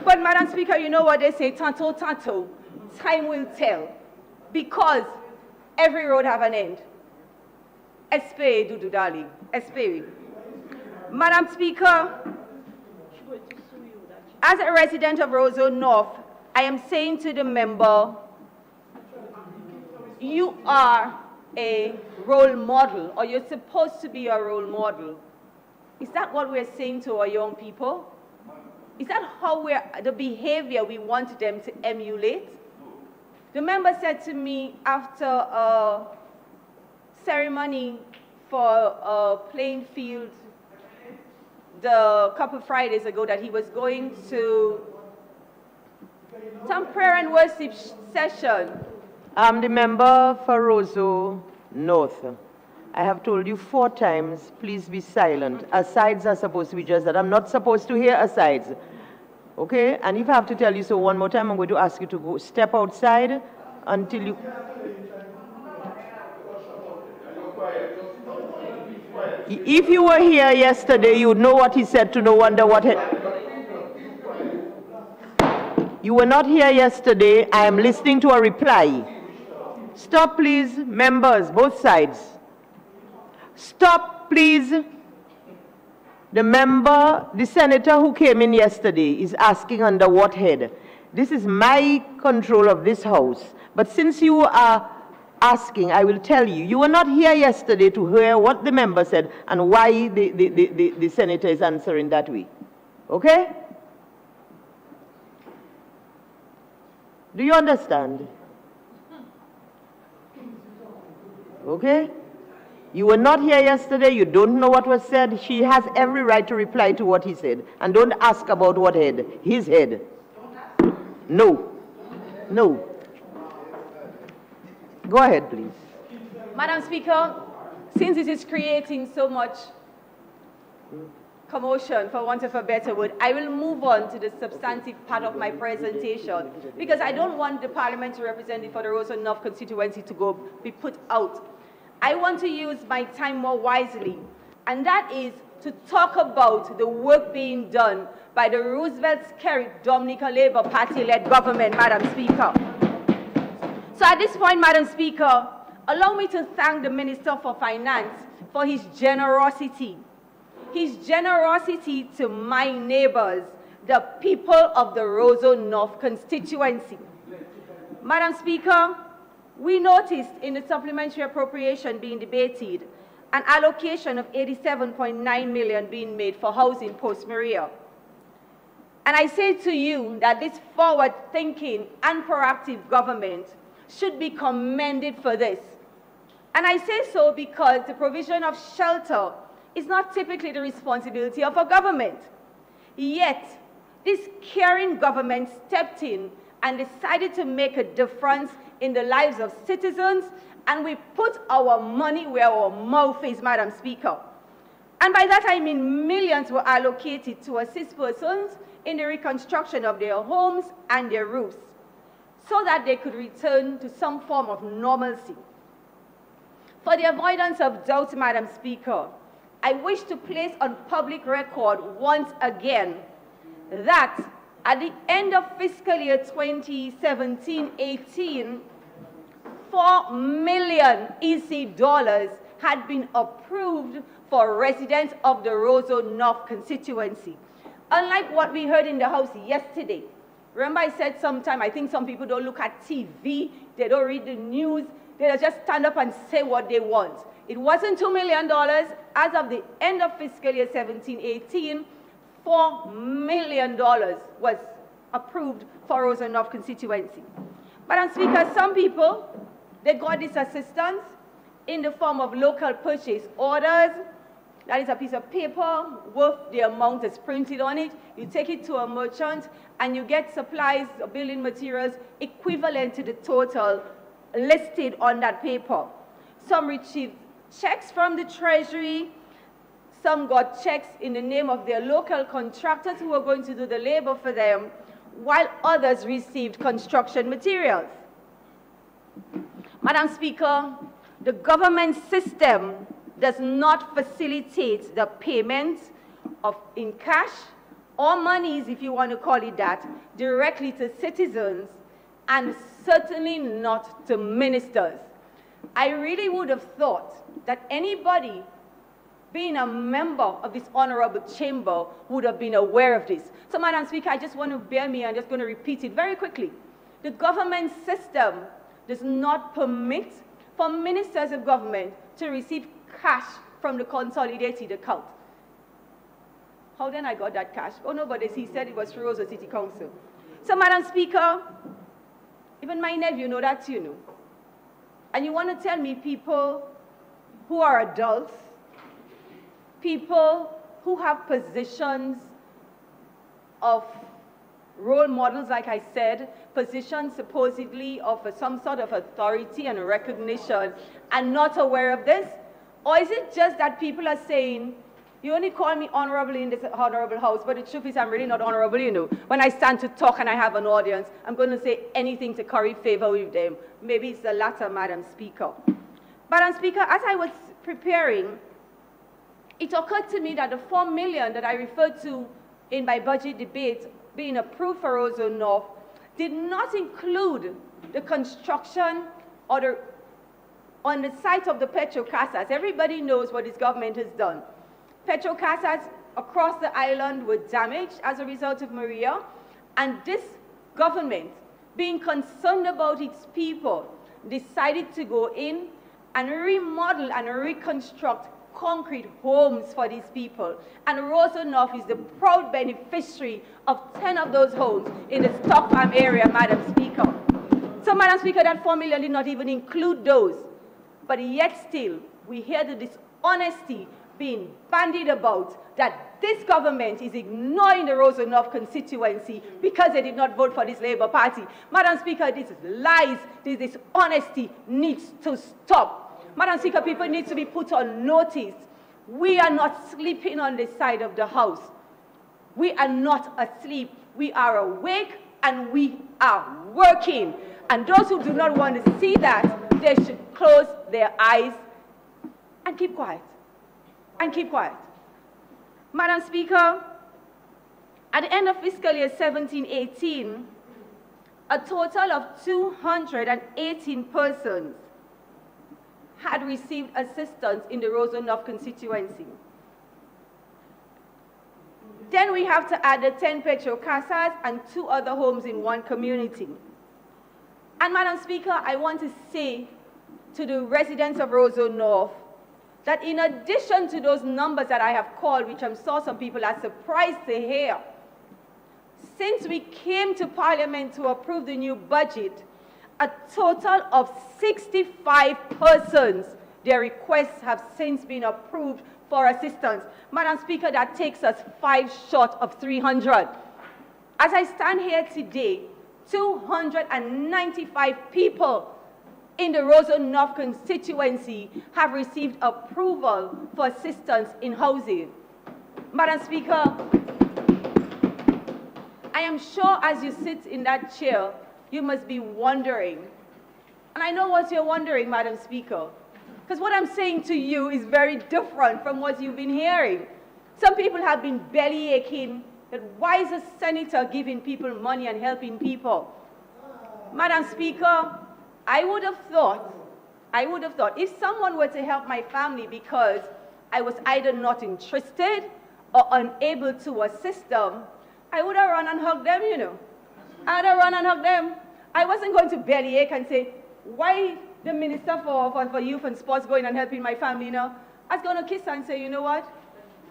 But Madam Speaker, you know what they say, tanto, tanto, time will tell, because every road have an end. Espere, Dudu darling, espere. Madam Speaker, as a resident of Roseau North, I am saying to the member, you are a role model, or you're supposed to be a role model. Is that what we're saying to our young people? Is that how the behavior we want them to emulate? The member said to me after a ceremony for Plainfield a couple Fridays ago that he was going to some prayer and worship session. I'm the member for Roseau North. I have told you 4 times, please be silent. Asides are supposed to be just that. I'm not supposed to hear asides. Okay? And if I have to tell you so one more time, I'm going to ask you to go step outside until you... If you were here yesterday, you would know what he said to no wonder what... You were not here yesterday. I am listening to a reply. Stop, please, members, both sides. Stop, please. The senator who came in yesterday is asking under what head. This is my control of this house. But since you are asking, I will tell you. You were not here yesterday to hear what the member said and why the senator is answering that way. Okay? Do you understand? Okay? You were not here yesterday. You don't know what was said. She has every right to reply to what he said. And don't ask about what head. His head. No. No. Go ahead, please. Madam Speaker, since it is creating so much commotion, for want of a better word, I will move on to the substantive part of my presentation, because I don't want the parliamentary representative for the Roseau North constituency to be put out. I want to use my time more wisely, and that is to talk about the work being done by the Roosevelt-Skerrit Dominica Labour Party-led government, Madam Speaker. So at this point, Madam Speaker, allow me to thank the Minister for Finance for his generosity to my neighbors, the people of the Roseau North constituency. Madam Speaker, we noticed in the supplementary appropriation being debated an allocation of 87.9 million being made for housing post-Maria. And I say to you that this forward-thinking and proactive government should be commended for this. And I say so because the provision of shelter is not typically the responsibility of a government. Yet, this caring government stepped in and decided to make a difference in the lives of citizens, and we put our money where our mouth is, Madam Speaker. And by that I mean millions were allocated to assist persons in the reconstruction of their homes and their roofs, so that they could return to some form of normalcy. For the avoidance of doubt, Madam Speaker, I wish to place on public record once again that At the end of fiscal year 2017-18, $4 million EC dollars had been approved for residents of the Roseau North constituency. Unlike what we heard in the House yesterday, remember I said sometime, I think some people don't look at TV, they don't read the news, they just stand up and say what they want. It wasn't $2 million. As of the end of fiscal year 17-18, $4 million was approved for Roseau North constituency. Madam Speaker, some people, they got this assistance in the form of local purchase orders. That is a piece of paper worth the amount that's printed on it. You take it to a merchant and you get supplies, building materials equivalent to the total listed on that paper. Some received checks from the Treasury. Some got checks in the name of their local contractors who were going to do the labor for them, while others received construction materials. Madam Speaker, the government system does not facilitate the payment of in cash or monies, if you want to call it that, directly to citizens, and certainly not to ministers. I really would have thought that anybody being a member of this honorable chamber would have been aware of this. So, Madam Speaker, I just want to bear me, I'm just going to repeat it very quickly. The government system does not permit for ministers of government to receive cash from the consolidated account. How then I got that cash? Oh no, but he said it was through Roseau City Council. So, Madam Speaker, even my nephew know that, you know. And you want to tell me people who are adults, people who have positions of role models, like I said, positions supposedly of some sort of authority and recognition, and not aware of this? Or is it just that people are saying, you only call me honorable in this honorable house, but the truth is I'm really not honorable, you know. When I stand to talk and I have an audience, I'm going to say anything to curry favor with them. Maybe it's the latter, Madam Speaker. Madam Speaker, as I was preparing, it occurred to me that the $4 million that I referred to in my budget debate being approved for Roseau North did not include the construction or on the site of the petrol casas. Everybody knows what this government has done. Petrol casas across the island were damaged as a result of Maria, and this government, being concerned about its people, decided to go in and remodel and reconstruct concrete homes for these people. And Roseau North is the proud beneficiary of 10 of those homes in the Stock Farm area, Madam Speaker. So, Madam Speaker, that $4 million did not even include those. But yet still, we hear the dishonesty being bandied about that this government is ignoring the Roseau North constituency because they did not vote for this Labour Party. Madam Speaker, this is lies, this dishonesty needs to stop. Madam Speaker, people need to be put on notice. We are not sleeping on this side of the house. We are not asleep. We are awake and we are working. And those who do not want to see that, they should close their eyes and keep quiet. And keep quiet. Madam Speaker, at the end of fiscal year 17-18, a total of 218 persons had received assistance in the Roseau North constituency. Then we have to add the 10 petrol casas and 2 other homes in one community. And Madam Speaker, I want to say to the residents of Roseau North that in addition to those numbers that I have called, which I'm sure some people are surprised to hear, since we came to Parliament to approve the new budget, a total of 65 persons, their requests have since been approved for assistance. Madam Speaker, that takes us 5 short of 300. As I stand here today, 295 people in the Roseau North constituency have received approval for assistance in housing. Madam Speaker, I am sure as you sit in that chair, you must be wondering. And I know what you're wondering, Madam Speaker, because what I'm saying to you is very different from what you've been hearing. Some people have been belly aching that why is a senator giving people money and helping people? Madam Speaker, I would have thought, if someone were to help my family because I was either not interested or unable to assist them, I would have run and hugged them, you know. I would have run and hugged them. I wasn't going to bellyache and say, why the Minister for Youth and Sports going and helping my family, you know? I was going to kiss her and say, you know what?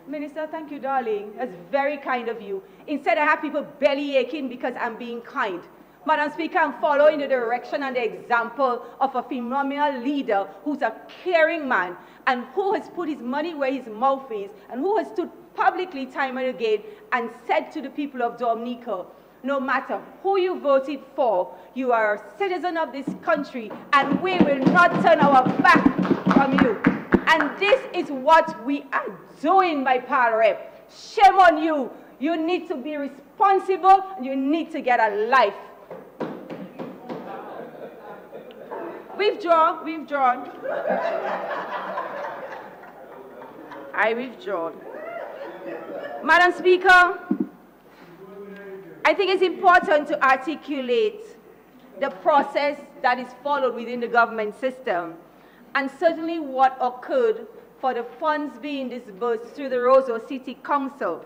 Minister, thank you, darling. That's very kind of you. Instead, I have people belly aching because I'm being kind. Madam Speaker, I'm following the direction and the example of a phenomenal leader who's a caring man and who has put his money where his mouth is and who has stood publicly time and again and said to the people of Dominica, no matter who you voted for, you are a citizen of this country and we will not turn our back from you. And this is what we are doing, my pal rep. Shame on you. You need to be responsible and you need to get a life. Withdrawn. I withdraw. Madam Speaker, I think it's important to articulate the process that is followed within the government system and certainly what occurred for the funds being disbursed through the Roseau City Council.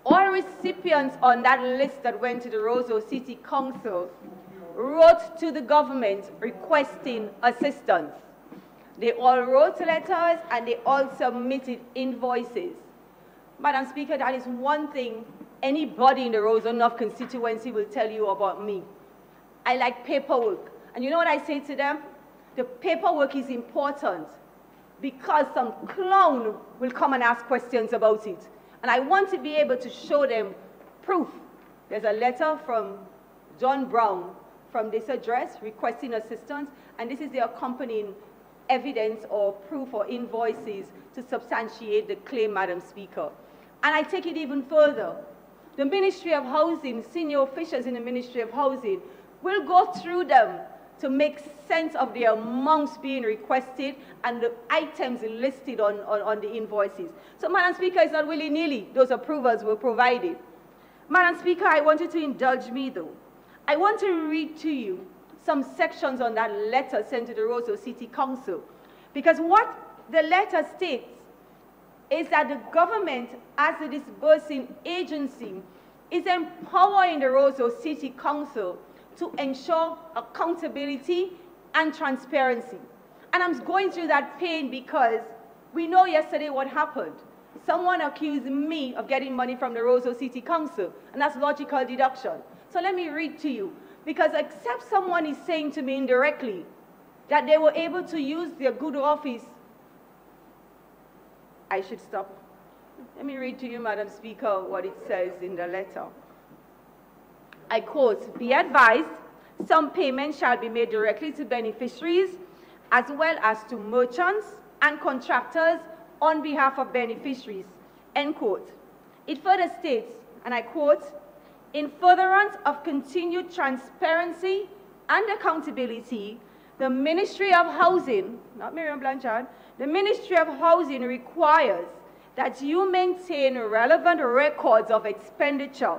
All recipients on that list that went to the Roseau City Council wrote to the government requesting assistance. They all wrote letters and they all submitted invoices. Madam Speaker, that is one thing anybody in the Roseau North constituency will tell you about me. I like paperwork. And you know what I say to them? The paperwork is important because some clown will come and ask questions about it. And I want to be able to show them proof. There's a letter from John Brown from this address requesting assistance, and this is the accompanying evidence or proof or invoices to substantiate the claim, Madam Speaker. And I take it even further. The Ministry of Housing, senior officials in the Ministry of Housing, will go through them to make sense of the amounts being requested and the items listed on the invoices. So, Madam Speaker, it's not willy-nilly. Those approvals were provided. Madam Speaker, I want you to indulge me, though. I want to read to you some sections on that letter sent to the Roseau City Council, because what the letter states is that the government, as a disbursing agency, is empowering the Roseau City Council to ensure accountability and transparency. And I'm going through that pain because we know yesterday what happened. Someone accused me of getting money from the Roseau City Council, and that's logical deduction. So let me read to you, because except someone is saying to me indirectly that they were able to use their good office, I should stop. Let me read to you, Madam Speaker, what it says in the letter. I quote, "Be advised, some payments shall be made directly to beneficiaries as well as to merchants and contractors on behalf of beneficiaries," end quote. It further states, and I quote, "In furtherance of continued transparency and accountability, the Ministry of Housing," not Miriam Blanchard, "the Ministry of Housing requires that you maintain relevant records of expenditure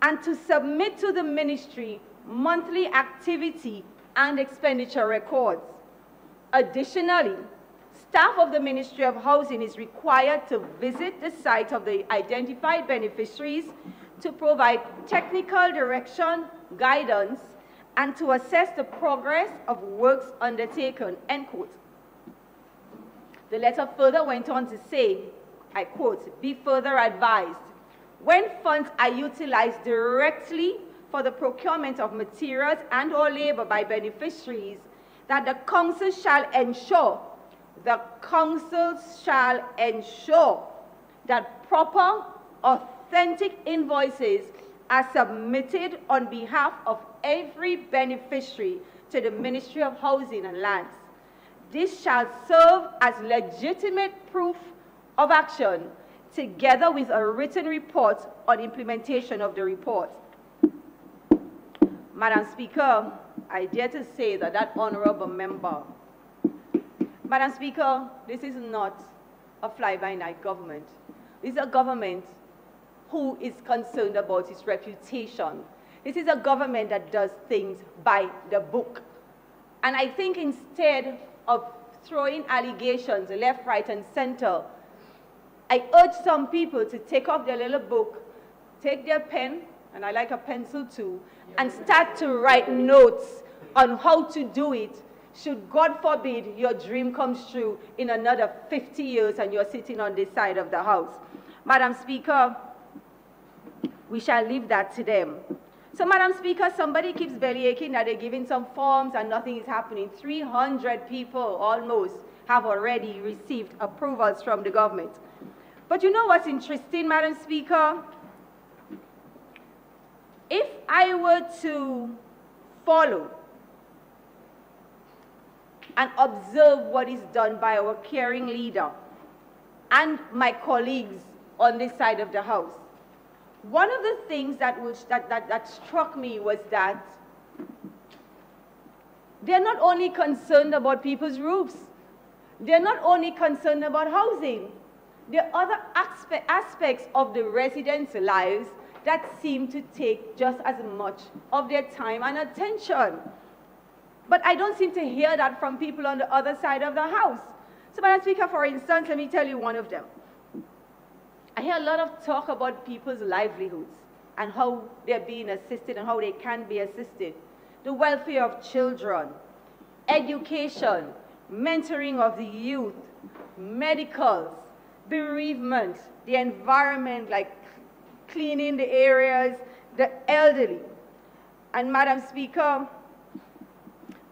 and to submit to the Ministry monthly activity and expenditure records. Additionally, staff of the Ministry of Housing is required to visit the site of the identified beneficiaries to provide technical direction, guidance, and to assess the progress of works undertaken," end quote. The letter further went on to say, I quote, "Be further advised, when funds are utilized directly for the procurement of materials and or labor by beneficiaries, that the council shall ensure that proper, authentic invoices are submitted on behalf of every beneficiary to the Ministry of Housing and Lands. This shall serve as legitimate proof of action, together with a written report on implementation of the report." Madam Speaker, I dare to say that that honorable member, Madam Speaker, this is not a fly-by-night government. This is a government who is concerned about its reputation. This is a government that does things by the book. And I think instead of throwing allegations left, right, and center, I urge some people to take off their little book, take their pen, and I like a pencil too, and start to write notes on how to do it, should, God forbid, your dream comes true in another 50 years and you're sitting on this side of the house. Madam Speaker, we shall leave that to them. So, Madam Speaker, somebody keeps bellyaching that they're giving some forms and nothing is happening. 300 people almost have already received approvals from the government. But you know what's interesting, Madam Speaker? If I were to follow and observe what is done by our caring leader and my colleagues on this side of the house, one of the things that struck me was that they're not only concerned about people's roofs, they're not only concerned about housing, there are other aspects of the residents' lives that seem to take just as much of their time and attention. But I don't seem to hear that from people on the other side of the house. So, Madam Speaker, for instance, let me tell you one of them. I hear a lot of talk about people's livelihoods and how they're being assisted and how they can be assisted. The welfare of children, education, mentoring of the youth, medicals, bereavement, the environment, like cleaning the areas, the elderly. And Madam Speaker,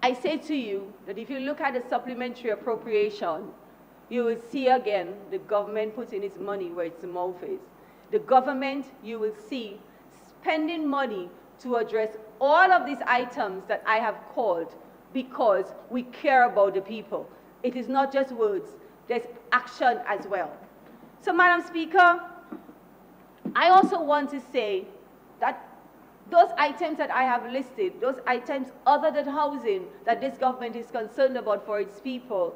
I say to you that if you look at the supplementary appropriation, you will see again the government putting its money where its mouth is. The government, you will see, spending money to address all of these items that I have called because we care about the people. It is not just words, there's action as well. So, Madam Speaker, I also want to say that those items that I have listed, those items other than housing that this government is concerned about for its people,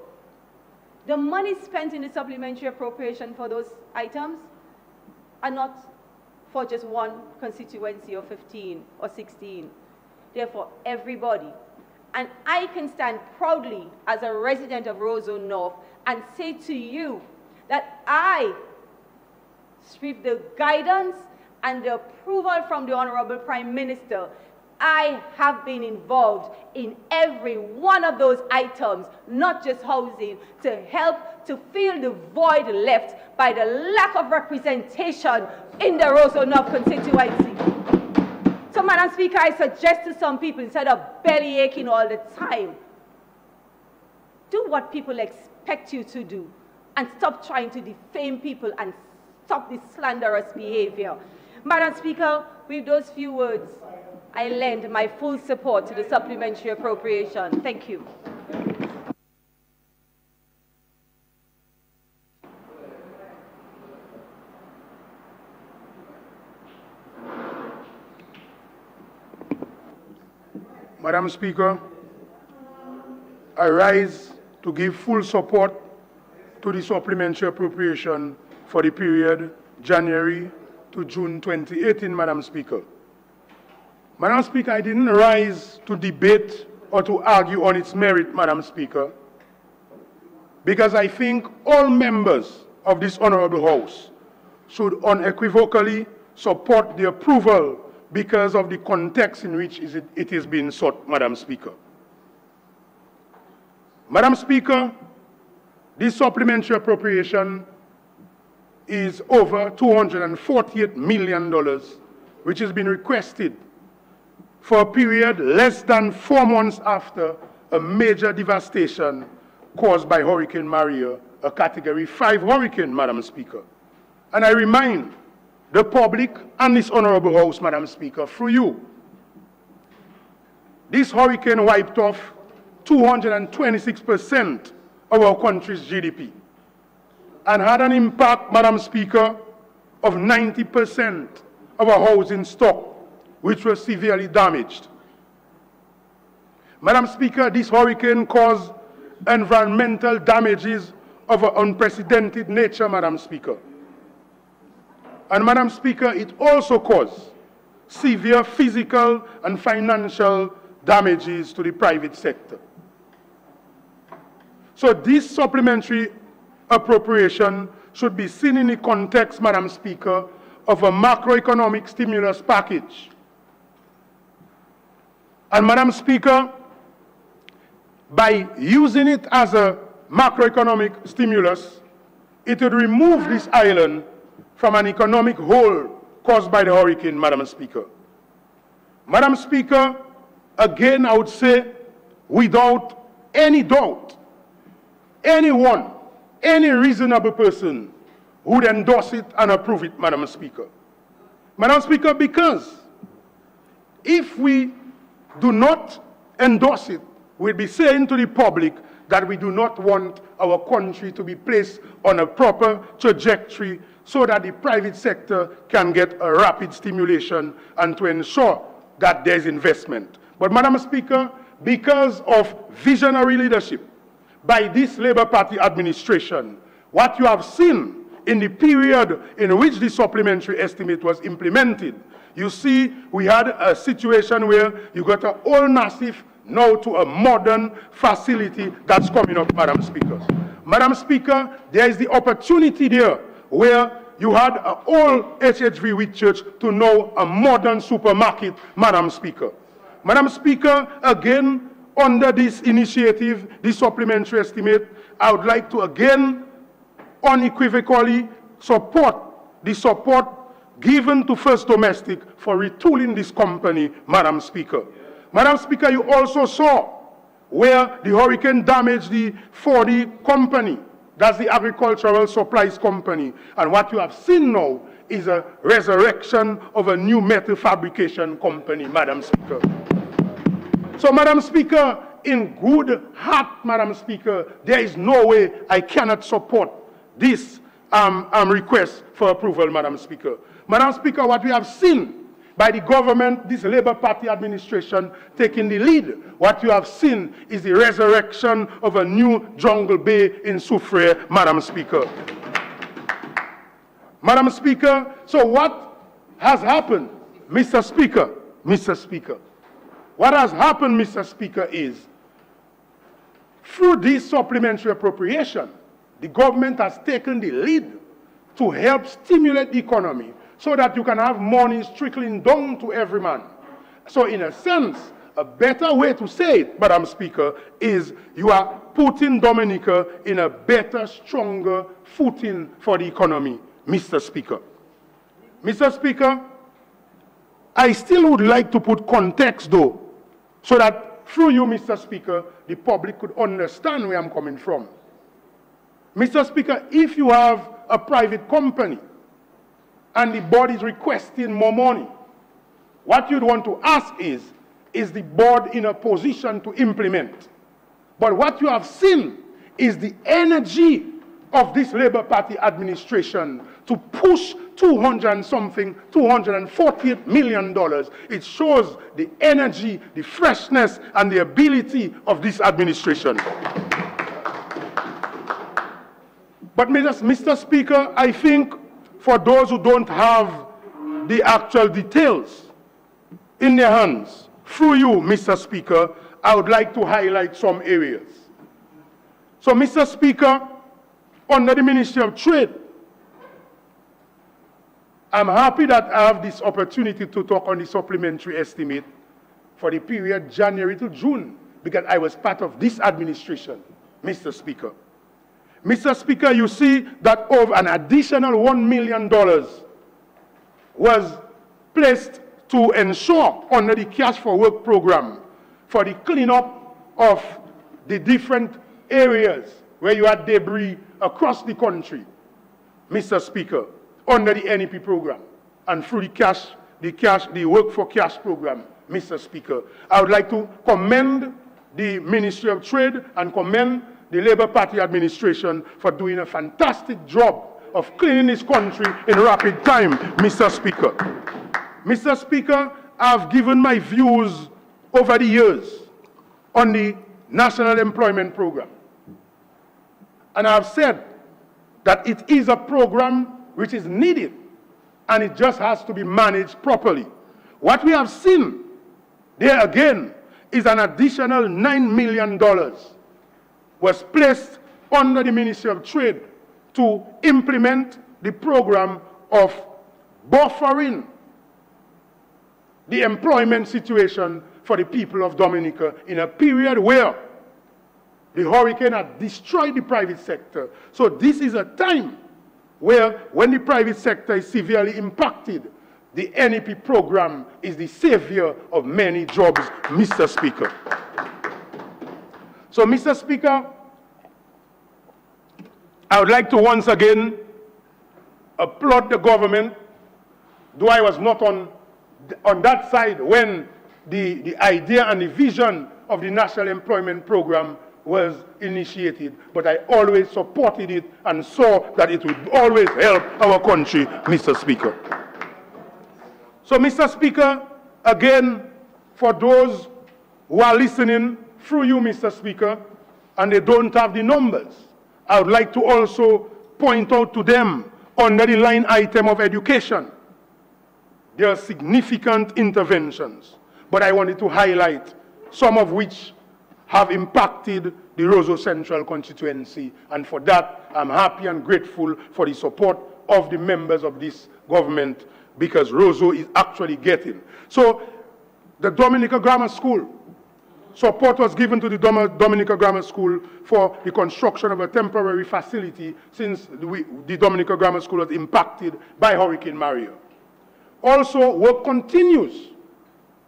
the money spent in the supplementary appropriation for those items are not for just one constituency or 15 or 16. They're for everybody. And I can stand proudly as a resident of Roseau North and say to you that I, with the guidance and the approval from the Honorable Prime Minister, I have been involved in every one of those items, not just housing, to help to fill the void left by the lack of representation in the Roseau North constituency. So, Madam Speaker, I suggest to some people, instead of bellyaching all the time, do what people expect you to do and stop trying to defame people and stop this slanderous behavior. Madam Speaker, with those few words, I lend my full support to the supplementary appropriation. Thank you. Madam Speaker, I rise to give full support to the supplementary appropriation for the period January to June 2018, Madam Speaker. Madam Speaker, I didn't rise to debate or to argue on its merit, Madam Speaker, because I think all members of this Honorable House should unequivocally support the approval because of the context in which it is being sought, Madam Speaker. Madam Speaker, this supplementary appropriation is over $248 million, which has been requested for a period less than 4 months after a major devastation caused by Hurricane Maria, a Category 5 hurricane, Madam Speaker. And I remind the public and this Honorable House, Madam Speaker, through you, this hurricane wiped off 226% of our country's GDP and had an impact, Madam Speaker, of 90% of our housing stock, which was severely damaged. Madam Speaker, this hurricane caused environmental damages of an unprecedented nature, Madam Speaker. And Madam Speaker, it also caused severe physical and financial damages to the private sector. So this supplementary appropriation should be seen in the context, Madam Speaker, of a macroeconomic stimulus package. And Madam Speaker, by using it as a macroeconomic stimulus, it would remove this island from an economic hole caused by the hurricane, Madam Speaker. Madam Speaker, again, I would say, without any doubt, anyone, any reasonable person would endorse it and approve it, Madam Speaker. Madam Speaker, because if we do not endorse it, we'll be saying to the public that we do not want our country to be placed on a proper trajectory so that the private sector can get a rapid stimulation and to ensure that there's investment. But Madam Speaker, because of visionary leadership by this Labour Party administration, what you have seen in the period in which the supplementary estimate was implemented, you see we had a situation where you got an old massive now to a modern facility that's coming up, Madam Speaker. Madam Speaker, there is the opportunity there where you had an old HHV Whitchurch to now a modern supermarket, Madam Speaker. Madam Speaker, again, under this initiative, this supplementary estimate, I would like to again unequivocally support the support given to First Domestic for retooling this company, Madam Speaker. Madam Speaker, you also saw where the hurricane damaged the 4D company, that's the agricultural supplies company. And what you have seen now is a resurrection of a new metal fabrication company, Madam Speaker. So, Madam Speaker, in good heart, Madam Speaker, there is no way I cannot support this request for approval, Madam Speaker. Madam Speaker, what we have seen by the government, this Labour Party administration taking the lead, what you have seen is the resurrection of a new jungle bay in Soufrière, Madam Speaker. Madam Speaker, so what has happened, Mr. Speaker, what has happened, Mr. Speaker, is through this supplementary appropriation, the government has taken the lead to help stimulate the economy so that you can have money trickling down to every man. So in a sense, a better way to say it, Madam Speaker, is you are putting Dominica in a better, stronger footing for the economy, Mr. Speaker. Mr. Speaker, I still would like to put context, though, so that through you, Mr. Speaker, the public could understand where I'm coming from. Mr. Speaker, if you have a private company and the board is requesting more money, what you'd want to ask is the board in a position to implement? But what you have seen is the energy of this Labour Party administration to push $248 million. It shows the energy, the freshness, and the ability of this administration. But Mr. Speaker, I think for those who don't have the actual details in their hands, through you, Mr. Speaker, I would like to highlight some areas. So, Mr. Speaker, under the Ministry of Trade, I'm happy that I have this opportunity to talk on the supplementary estimate for the period January to June, because I was part of this administration, Mr. Speaker. Mr. Speaker, you see that over an additional $1 million was placed to ensure under the Cash for Work program for the cleanup of the different areas where you had debris across the country, Mr. Speaker, under the NEP program and through the Work for Cash program, Mr. Speaker. I would like to commend the Ministry of Trade and commend the Labour Party administration for doing a fantastic job of cleaning this country in rapid time, Mr. Speaker. Mr. Speaker, I've given my views over the years on the National Employment Program. And I've said that it is a program which is needed and it just has to be managed properly. What we have seen there again is an additional $9 million was placed under the Ministry of Trade to implement the program of buffering the employment situation for the people of Dominica in a period where the hurricane had destroyed the private sector. So this is a time where when the private sector is severely impacted, the NEP program is the savior of many jobs, Mr. Speaker. So, Mr. Speaker, I would like to once again applaud the government, though I was not on that side when the idea and the vision of the National Employment Program was initiated, but I always supported it and saw that it would always help our country, Mr. Speaker. So, Mr. Speaker, again, for those who are listening through you, Mr. Speaker, and they don't have the numbers, I would like to also point out to them under the line item of education, there are significant interventions, but I wanted to highlight some of which have impacted the Roseau Central constituency, and for that, I'm happy and grateful for the support of the members of this government, because Roseau is actually getting. So, the Dominica Grammar School, support was given to the Dominica Grammar School for the construction of a temporary facility since the Dominica Grammar School was impacted by Hurricane Maria. Also, work continues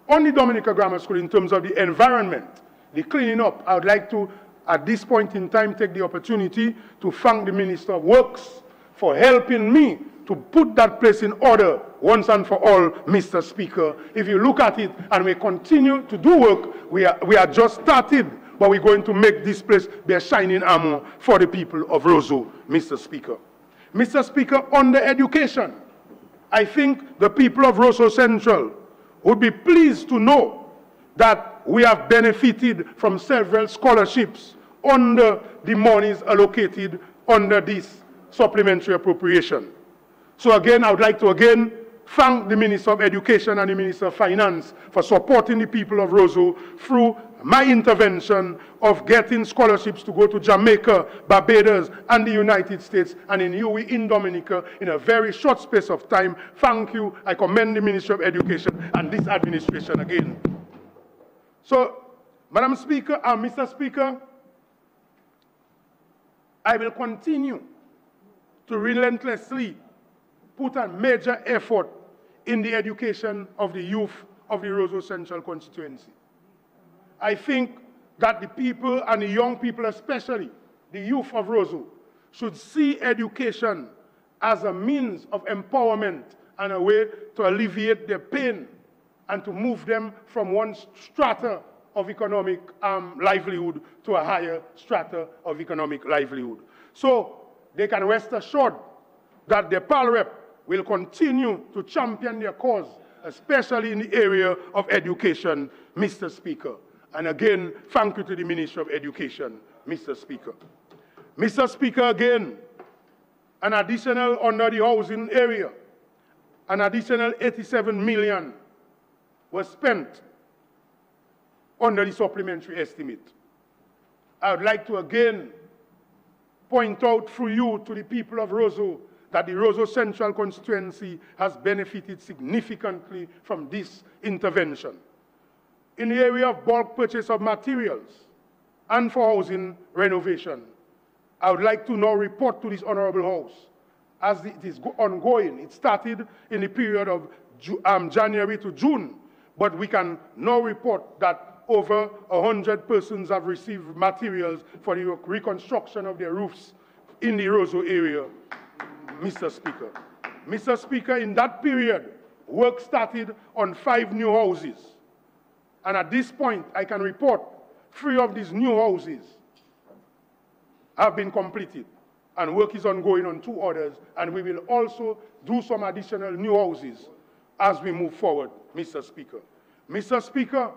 on the Dominica Grammar School in terms of the environment, the cleaning up. I would like to, at this point in time, take the opportunity to thank the Minister of Works for helping me to put that place in order once and for all, Mr. Speaker. If you look at it and we continue to do work, we are just started, but we're going to make this place be a shining armor for the people of Roseau, Mr. Speaker. Mr. Speaker, on the education, I think the people of Roseau Central would be pleased to know that we have benefited from several scholarships under the monies allocated under this supplementary appropriation. So again, I would like to again thank the Minister of Education and the Minister of Finance for supporting the people of Roseau through my intervention of getting scholarships to go to Jamaica, Barbados, and the United States, and in UWI in Dominica in a very short space of time. Thank you. I commend the Ministry of Education and this administration again. So, Madam Speaker and Mr. Speaker, I will continue to relentlessly put a major effort in the education of the youth of the Roseau Central constituency. I think that the people and the young people, especially the youth of Roseau, should see education as a means of empowerment and a way to alleviate their pain and to move them from one strata of economic livelihood to a higher strata of economic livelihood. So they can rest assured that the PALREP will continue to champion their cause, especially in the area of education, Mr. Speaker. And again, thank you to the Ministry of Education, Mr. Speaker. Mr. Speaker, again, an additional under the housing area, an additional $87 million was spent under the supplementary estimate. I would like to again point out through you to the people of Roseau that the Roseau Central constituency has benefited significantly from this intervention. In the area of bulk purchase of materials and for housing renovation, I would like to now report to this Honorable House as it is ongoing. It started in the period of January to June, but we can now report that over 100 persons have received materials for the reconstruction of their roofs in the Roseau area, Mr. Speaker. Mr. Speaker, in that period, work started on 5 new houses. And at this point, I can report 3 of these new houses have been completed. And work is ongoing on 2 others. And we will also do some additional new houses as we move forward, Mr. Speaker. Mr. Speaker,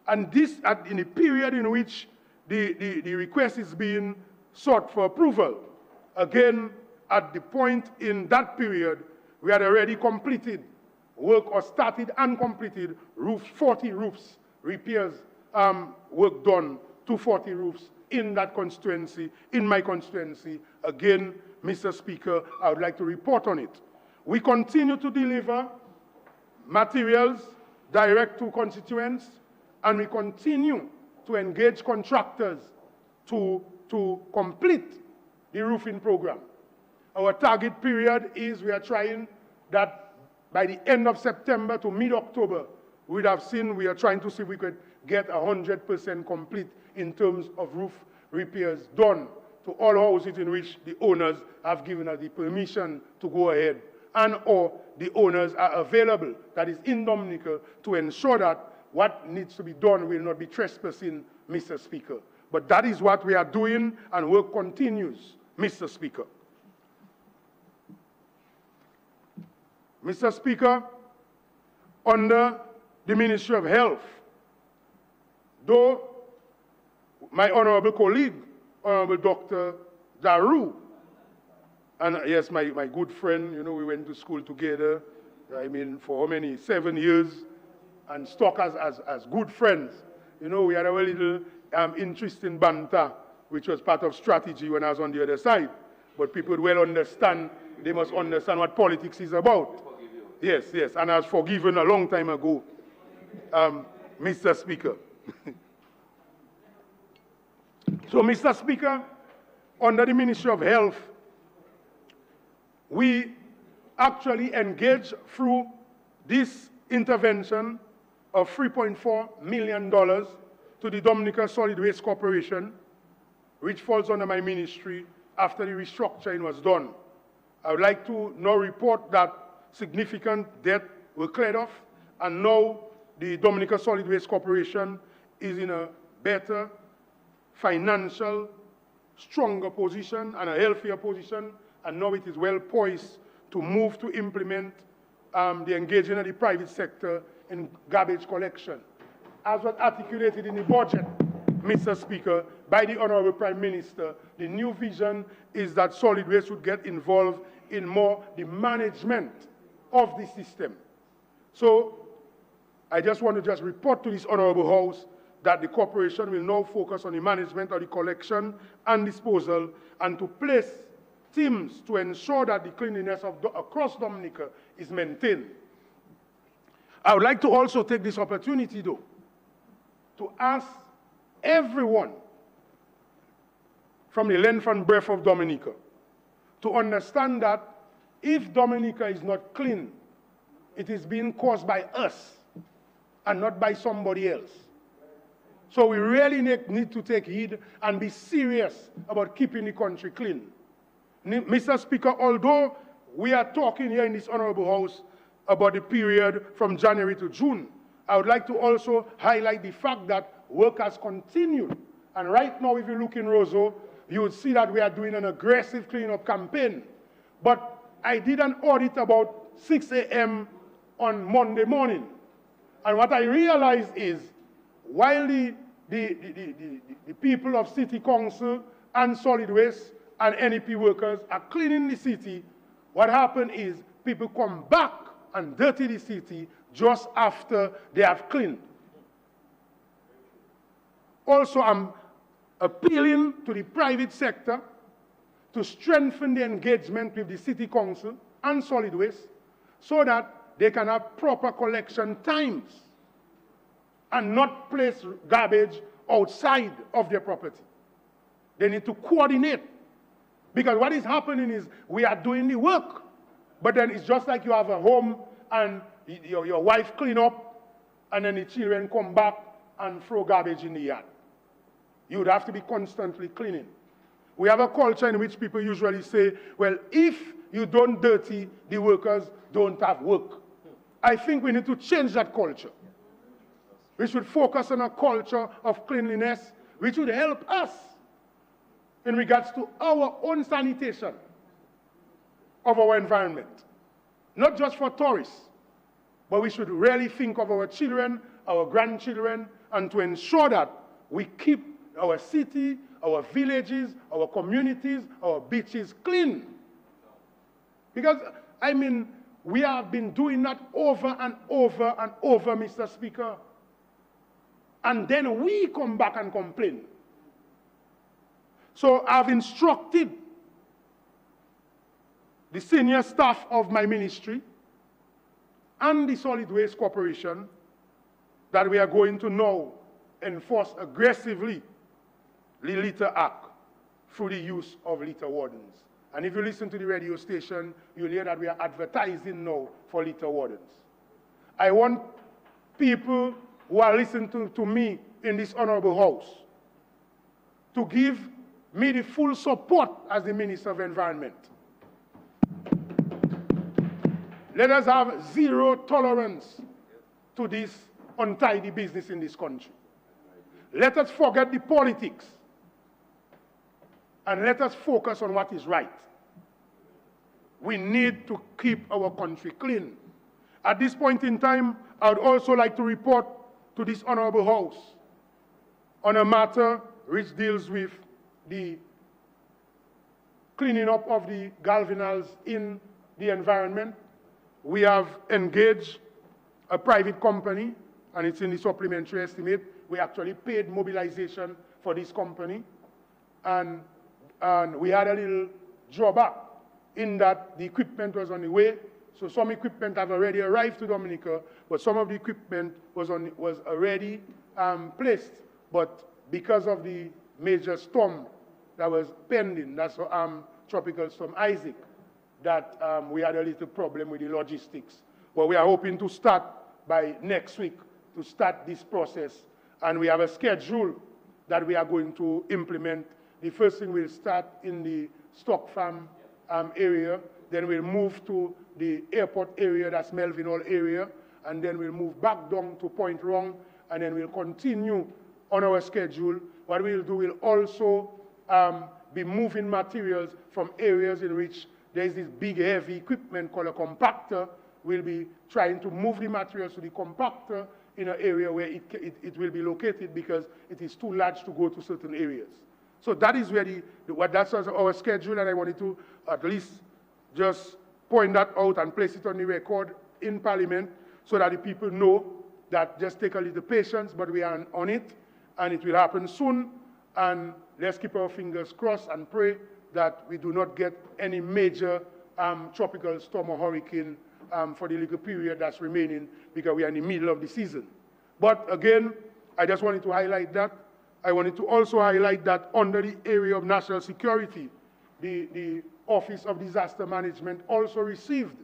and this in the period in which the request is being sought for approval, again, at the point in that period, we had already completed work or started and completed 40 roofs, repairs, work done, 240 roofs in that constituency, in my constituency. Again, Mr. Speaker, I would like to report on it. We continue to deliver materials direct to constituents, and we continue to engage contractors to complete the roofing program. Our target period is we are trying that by the end of September to mid-October, we are trying to see if we could get 100% complete in terms of roof repairs done to all houses in which the owners have given us the permission to go ahead, and or the owners are available, that is in Dominica, to ensure that what needs to be done will not be trespassing, Mr. Speaker. But that is what we are doing, and work continues, Mr. Speaker. Mr. Speaker, under the Ministry of Health, though my honorable colleague, Honorable Dr. Daru, and yes, my good friend, you know, we went to school together, I mean, for how many? 7 years, and stuck as good friends. You know, we had a little interesting banter, which was part of strategy when I was on the other side. But people would well understand, they must understand what politics is about. Yes, yes, and I was forgiven a long time ago, Mr. Speaker. So, Mr. Speaker, under the Ministry of Health, we actually engaged through this intervention of $3.4 million to the Dominica Solid Waste Corporation, which falls under my ministry after the restructuring was done. I would like to now report that significant debt were cleared off, and now the Dominica Solid Waste Corporation is in a better financial, stronger position and a healthier position, and now it is well poised to move to implement the engagement of the private sector in garbage collection. As was articulated in the budget, Mr. Speaker, by the Honorable Prime Minister, the new vision is that solid waste would get involved in more the management of the system. So I just want to report to this Honorable House that the corporation will now focus on the management of the collection and disposal, and to place teams to ensure that the cleanliness across Dominica is maintained. I would like to also take this opportunity, though, to ask everyone from the length and breadth of Dominica to understand that if Dominica is not clean, it is being caused by us and not by somebody else. So we really need to take heed and be serious about keeping the country clean. Mr. Speaker, although we are talking here in this Honorable House about the period from January to June, I would like to also highlight the fact that work has continued. And right now, if you look in Roseau, you would see that we are doing an aggressive cleanup campaign. But I did an audit about 6 a.m. on Monday morning. And what I realized is, while the people of City Council and Solid Waste and NEP workers are cleaning the city, what happened is people come back and dirty the city just after they have cleaned. Also, I'm appealing to the private sector to strengthen the engagement with the City Council and Solid Waste so that they can have proper collection times and not place garbage outside of their property. They need to coordinate. Because what is happening is we are doing the work, but then it's just like you have a home and your wife clean up, and then the children come back and throw garbage in the yard. You would have to be constantly cleaning. We have a culture in which people usually say, well, if you don't dirty, the workers don't have work. I think we need to change that culture. We should focus on a culture of cleanliness, which would help us in regards to our own sanitation of our environment. Not just for tourists, but we should really think of our children, our grandchildren, and to ensure that we keep our city, our villages, our communities, our beaches clean. Because, I mean, we have been doing that over and over and over, Mr. Speaker. And then we come back and complain. So I've instructed the senior staff of my ministry and the Solid Waste Corporation that we are going to now enforce aggressively the Litter Act through the use of litter wardens. And if you listen to the radio station, you'll hear that we are advertising now for litter wardens. I want people who are listening to me in this honorable house to give me the full support as the Minister of Environment. Let us have zero tolerance to this untidy business in this country. Let us forget the politics and let us focus on what is right. We need to keep our country clean. At this point in time, I would also like to report to this honorable house on a matter which deals with the cleaning up of the galvanized in the environment. We have engaged a private company, and it's in the supplementary estimate. We actually paid mobilization for this company, and we had a little drawback in that the equipment was on the way. So some equipment have already arrived to Dominica, but some of the equipment was already placed. But because of the major storm that was pending, that's Tropical Storm Isaac, that we had a little problem with the logistics. But we are hoping to start by next week to start this process. And we have a schedule that we are going to implement. The first thing we'll start in the stock farm area, then we'll move to the airport area, that's Melvin Hall area, and then we'll move back down to Point Rong, and then we'll continue on our schedule. What we'll do, we'll also be moving materials from areas in which there's this big heavy equipment called a compactor. We'll be trying to move the materials to the compactor in an area where it will be located because it is too large to go to certain areas. So that is where that's our schedule, and I wanted to at least just point that out and place it on the record in Parliament so that the people know that just take a little patience, but we are on it, and it will happen soon. And let's keep our fingers crossed and pray that we do not get any major tropical storm or hurricane for the little period that's remaining, because we are in the middle of the season. But again, I just wanted to highlight that. I wanted to also highlight that under the area of national security, the Office of Disaster Management also received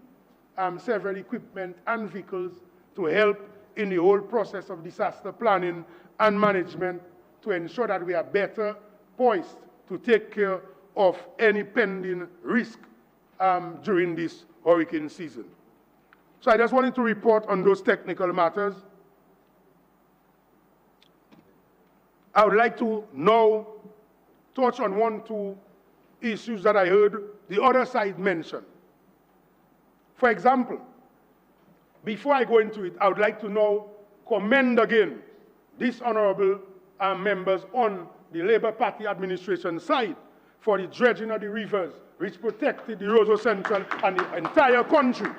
several equipment and vehicles to help in the whole process of disaster planning and management to ensure that we are better poised to take care of any pending risk during this hurricane season. So I just wanted to report on those technical matters. I would like to now touch on 1 or 2 issues that I heard the other side mention. For example, before I go into it, I would like to now commend again these honorable members on the Labour Party administration side for the dredging of the rivers, which protected the Roseau Central and the entire country.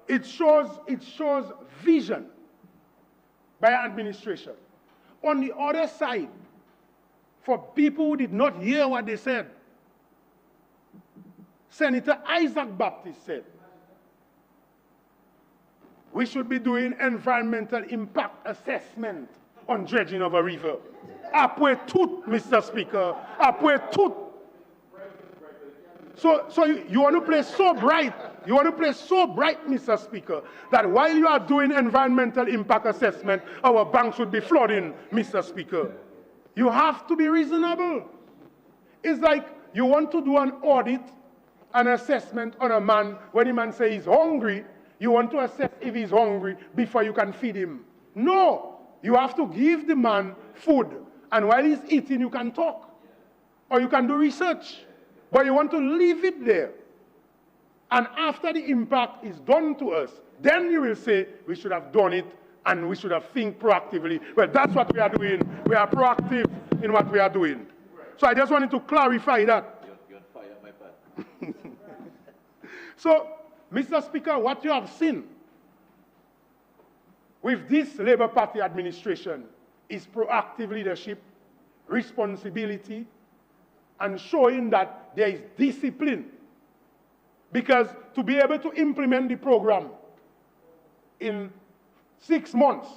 It shows vision by administration. On the other side, for people who did not hear what they said, Senator Isaac Baptist said, we should be doing environmental impact assessment on dredging of a river. Après tout, Mr. Speaker, après tout. So you want to play so bright, Mr. Speaker, that while you are doing environmental impact assessment, our banks would be flooding, Mr. Speaker. You have to be reasonable. It's like you want to do an audit, an assessment on a man. When the man says he's hungry, you want to assess if he's hungry before you can feed him. No, you have to give the man food. And while he's eating, you can talk. Or you can do research. But you want to leave it there. And after the impact is done to us, then you will say, we should have done it and we should have think proactively. Well, that's what we are doing. We are proactive in what we are doing. So I just wanted to clarify that. You're on fire, my man. So, Mr. Speaker, what you have seen with this Labour Party administration is proactive leadership, responsibility, and showing that there is discipline. Because to be able to implement the program in 6 months,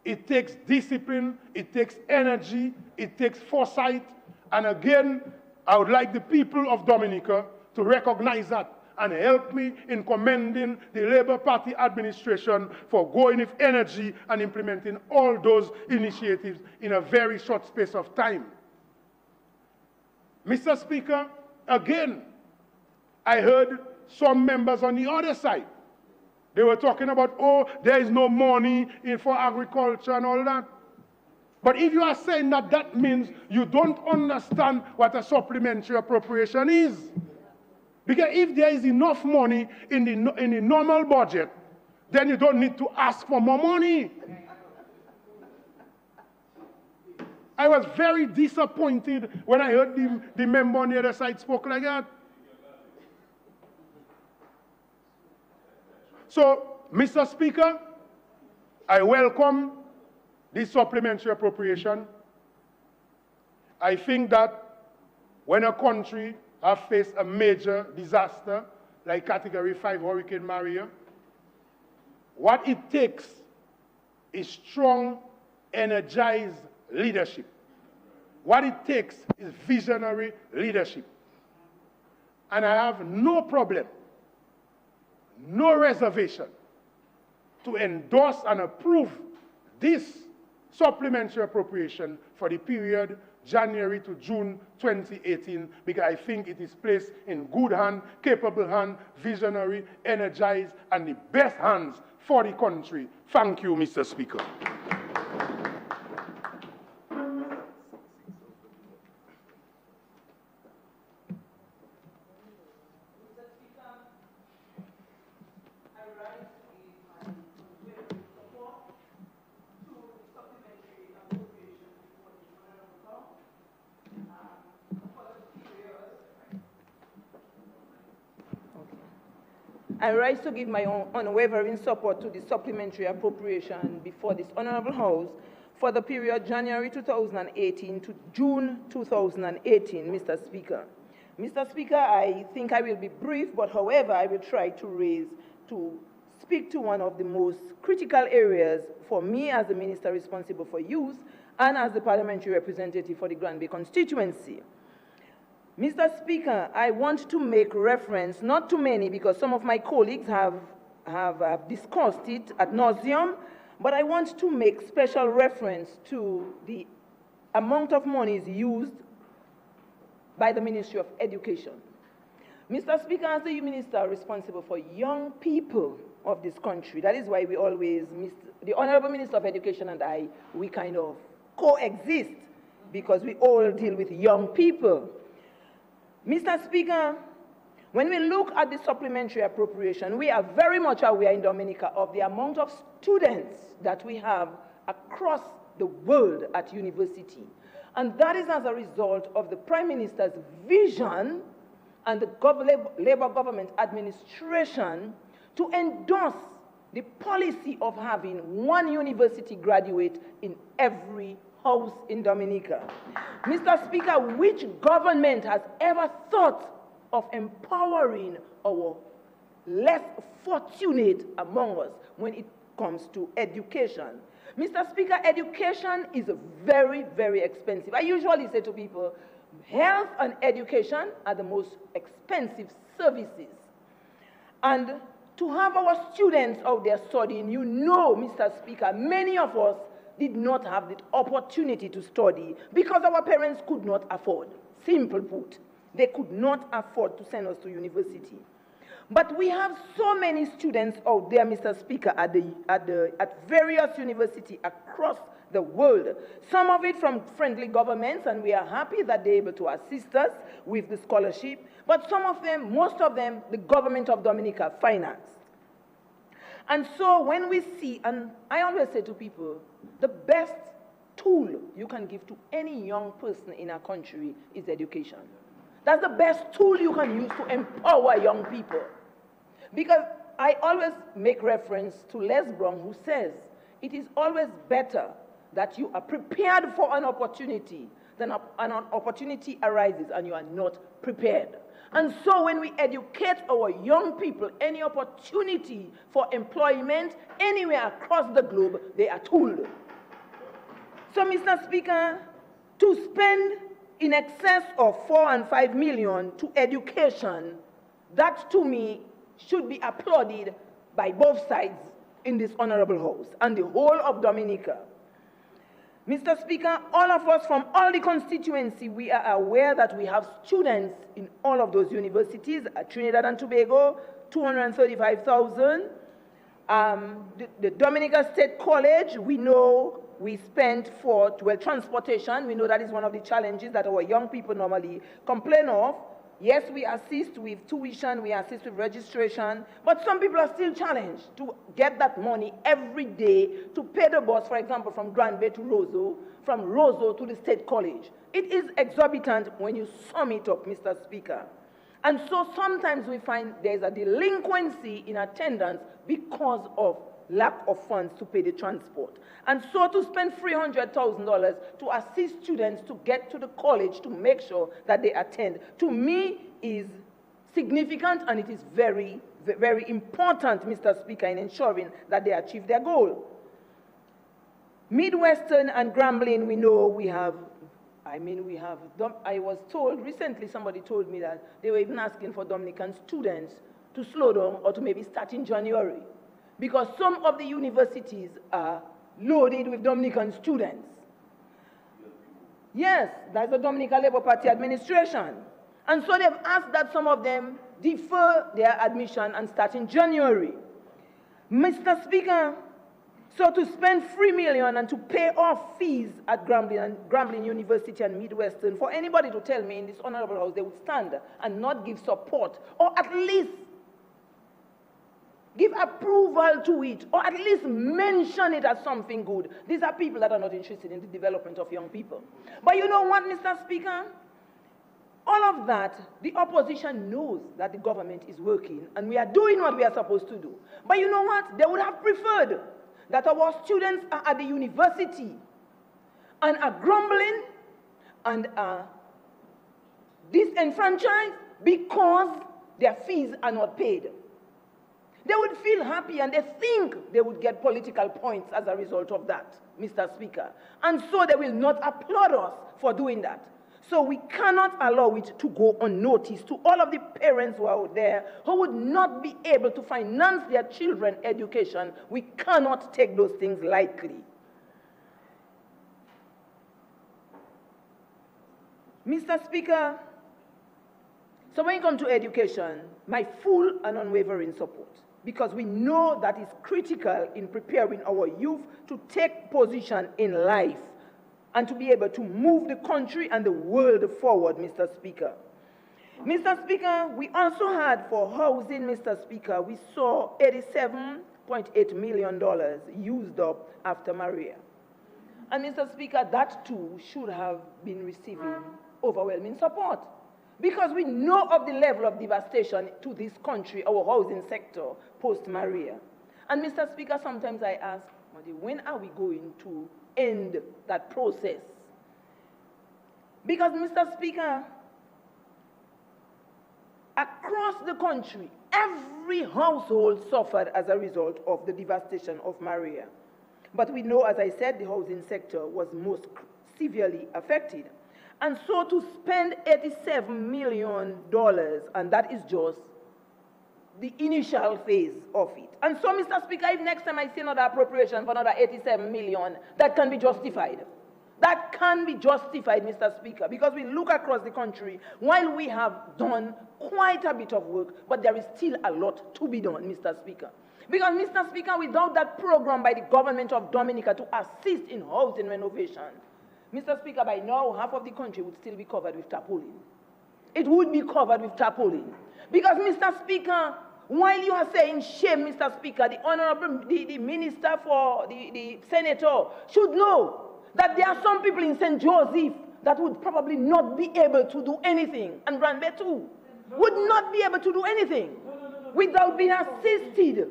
it takes discipline, it takes energy, it takes foresight. And again, I would like the people of Dominica to recognize that and help me in commending the Labour Party administration for going with energy and implementing all those initiatives in a very short space of time. Mr. Speaker, again, I heard some members on the other side. They were talking about, oh, there is no money for agriculture and all that. But if you are saying that, that means you don't understand what a supplementary appropriation is. Because if there is enough money in the normal budget, then you don't need to ask for more money. I was very disappointed when I heard the member on the other side spoke like that. So, Mr. Speaker, I welcome this supplementary appropriation. I think that when a country has faced a major disaster like Category 5 Hurricane Maria, what it takes is strong, energized leadership. What it takes is visionary leadership. And I have no problem, no reservation to endorse and approve this supplementary appropriation for the period January to June 2018, because I think it is placed in good hands, capable hands, visionary, energized, and the best hands for the country. Thank you, Mr. Speaker. I rise to give my unwavering support to the supplementary appropriation before this Honorable House for the period January 2018 to June 2018, Mr. Speaker. Mr. Speaker, I think I will be brief, but however, I will try to speak to one of the most critical areas for me as the Minister responsible for youth and as the parliamentary representative for the Grand Bay constituency. Mr. Speaker, I want to make reference, not to many, because some of my colleagues have discussed it ad nauseum, but I want to make special reference to the amount of monies used by the Ministry of Education. Mr. Speaker, as the Minister responsible for young people of this country, that is why we always, the Honorable Minister of Education and I, we kind of coexist, because we all deal with young people. Mr. Speaker, when we look at the supplementary appropriation, we are very much aware in Dominica of the amount of students that we have across the world at university. And that is as a result of the Prime Minister's vision and the Labour government administration to endorse the policy of having one university graduate in every house in Dominica. Mr. Speaker, which government has ever thought of empowering our less fortunate among us when it comes to education? Mr. Speaker, education is very, very expensive. I usually say to people, health and education are the most expensive services. And to have our students out there studying, you know, Mr. Speaker, many of us did not have the opportunity to study because our parents could not afford. Simple put, they could not afford to send us to university. But we have so many students out there, Mr. Speaker, at various universities across the world. Some of it from friendly governments, and we are happy that they're able to assist us with the scholarship. But some of them, most of them, the government of Dominica financed. And so when we see, and I always say to people, the best tool you can give to any young person in our country is education. That's the best tool you can use to empower young people. Because I always make reference to Les Brown, who says, it is always better that you are prepared for an opportunity than an opportunity arises and you are not prepared. And so when we educate our young people, any opportunity for employment anywhere across the globe, they are told. So, Mr. Speaker, to spend in excess of 4 and 5 million to education, that to me should be applauded by both sides in this honorable house and the whole of Dominica. Mr. Speaker, all of us from all the constituency, we are aware that we have students in all of those universities. At Trinidad and Tobago, 235,000. The Dominica State College, we know we spent for transportation. We know that is one of the challenges that our young people normally complain of. Yes, we assist with tuition, we assist with registration, but some people are still challenged to get that money every day to pay the bus, for example, from Grand Bay to Roseau, from Roseau to the State College. It is exorbitant when you sum it up, Mr. Speaker. And so sometimes we find there's a delinquency in attendance because of lack of funds to pay the transport. And so to spend $300,000 to assist students to get to the college to make sure that they attend, to me is significant, and it is very, very important, Mr. Speaker, in ensuring that they achieve their goal. Midwestern and Grambling, we know we have, I was told, recently somebody told me that they were even asking for Dominican students to slow down or to maybe start in January, because some of the universities are loaded with Dominican students. Yes, that's the Dominican Labour Party administration. And so they've asked that some of them defer their admission and start in January. Mr. Speaker, so to spend $3 million and to pay off fees at Grambling University and Midwestern, for anybody to tell me in this honorable house they would stand and not give support, or at least give approval to it, or at least mention it as something good. These are people that are not interested in the development of young people. But you know what, Mr. Speaker? All of that, the opposition knows that the government is working, and we are doing what we are supposed to do. But you know what? They would have preferred that our students are at the university and are grumbling and are disenfranchised because their fees are not paid. They would feel happy, and they think they would get political points as a result of that, Mr. Speaker. And so they will not applaud us for doing that. So we cannot allow it to go unnoticed. To all of the parents who are out there who would not be able to finance their children's education, we cannot take those things lightly. Mr. Speaker, so when it comes to education, my full and unwavering support, because we know that is critical in preparing our youth to take position in life and to be able to move the country and the world forward, Mr. Speaker. Mr. Speaker, we also had for housing, Mr. Speaker, we saw $87.8 million used up after Maria. And Mr. Speaker, that too should have been receiving overwhelming support, because we know of the level of devastation to this country, our housing sector, post-Maria. And Mr. Speaker, sometimes I ask, when are we going to end that process? Because, Mr. Speaker, across the country, every household suffered as a result of the devastation of Maria. But we know, as I said, the housing sector was most severely affected. And so to spend $87 million, and that is just the initial phase of it. And so, Mr. Speaker, if next time I see another appropriation for another $87 million, that can be justified. That can be justified, Mr. Speaker, because we look across the country, while we have done quite a bit of work, but there is still a lot to be done, Mr. Speaker. Because, Mr. Speaker, without that program by the government of Dominica to assist in housing renovation, Mr. Speaker, by now, half of the country would still be covered with tarpaulin. It would be covered with tarpaulin. Because, Mr. Speaker, while you are saying shame, Mr. Speaker, the honorable, the minister for the senator should know that there are some people in St. Joseph that would probably not be able to do anything. And Grand Bay too would not be able to do anything. without being assisted.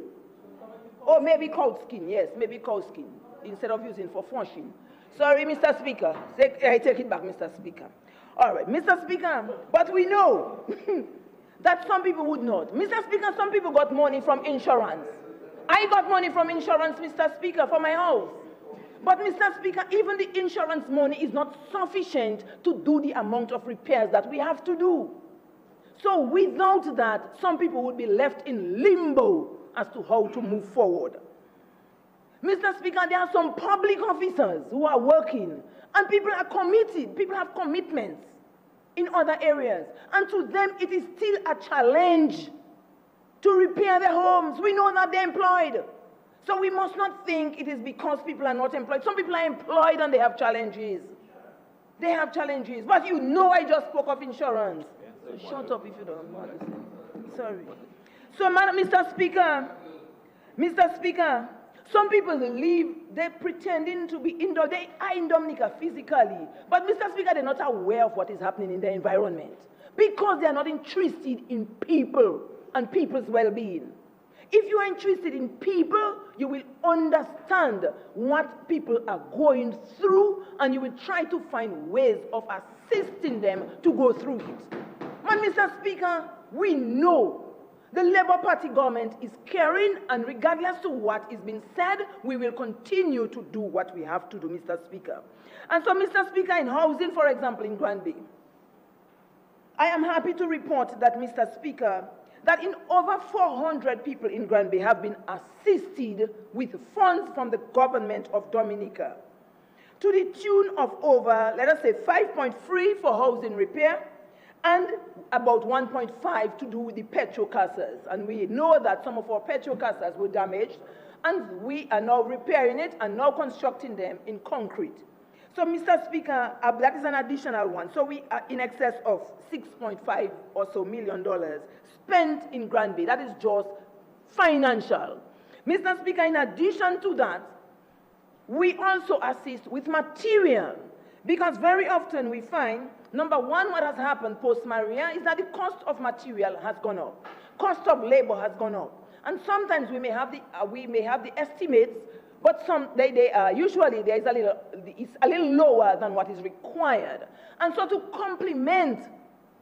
Or maybe cow skin, yes, maybe cow skin, instead of using for washing. Sorry, Mr. Speaker. I take it back, Mr. Speaker. All right, Mr. Speaker, but we know that some people would not. Mr. Speaker, some people got money from insurance. I got money from insurance, Mr. Speaker, for my house. But, Mr. Speaker, even the insurance money is not sufficient to do the amount of repairs that we have to do. So without that, some people would be left in limbo as to how to move forward. Mr. Speaker, there are some public officers who are working, and people are committed, people have commitments in other areas, and to them it is still a challenge to repair their homes. We know that they're employed. So we must not think it is because people are not employed. Some people are employed and they have challenges. They have challenges. But you know I just spoke of insurance. So shut up if you don't want to say. Sorry. So, Mr. Speaker, some people leave, they're pretending to be indoor. They are in Dominica physically. But, Mr. Speaker, they're not aware of what is happening in their environment because they are not interested in people and people's well-being. If you are interested in people, you will understand what people are going through, and you will try to find ways of assisting them to go through it. But, Mr. Speaker, we know the Labour Party government is caring, and regardless of what is being said, we will continue to do what we have to do, Mr. Speaker. And so, Mr. Speaker, in housing, for example, in Granby, I am happy to report that, Mr. Speaker, that in over 400 people in Granby have been assisted with funds from the government of Dominica to the tune of over, let us say, 5.3 for housing repair, and about 1.5 to do with the petrol casas. And we know that some of our petrol casas were damaged, and we are now repairing it and now constructing them in concrete. So, Mr. Speaker, that is an additional one. So we are in excess of $6.5 or so million spent in Granby. That is just financial. Mr. Speaker, in addition to that, we also assist with material, because very often we find, number one, what has happened post-Maria is that the cost of material has gone up. Cost of labor has gone up. And sometimes we may have the estimates, but usually it's a little lower than what is required. And so to complement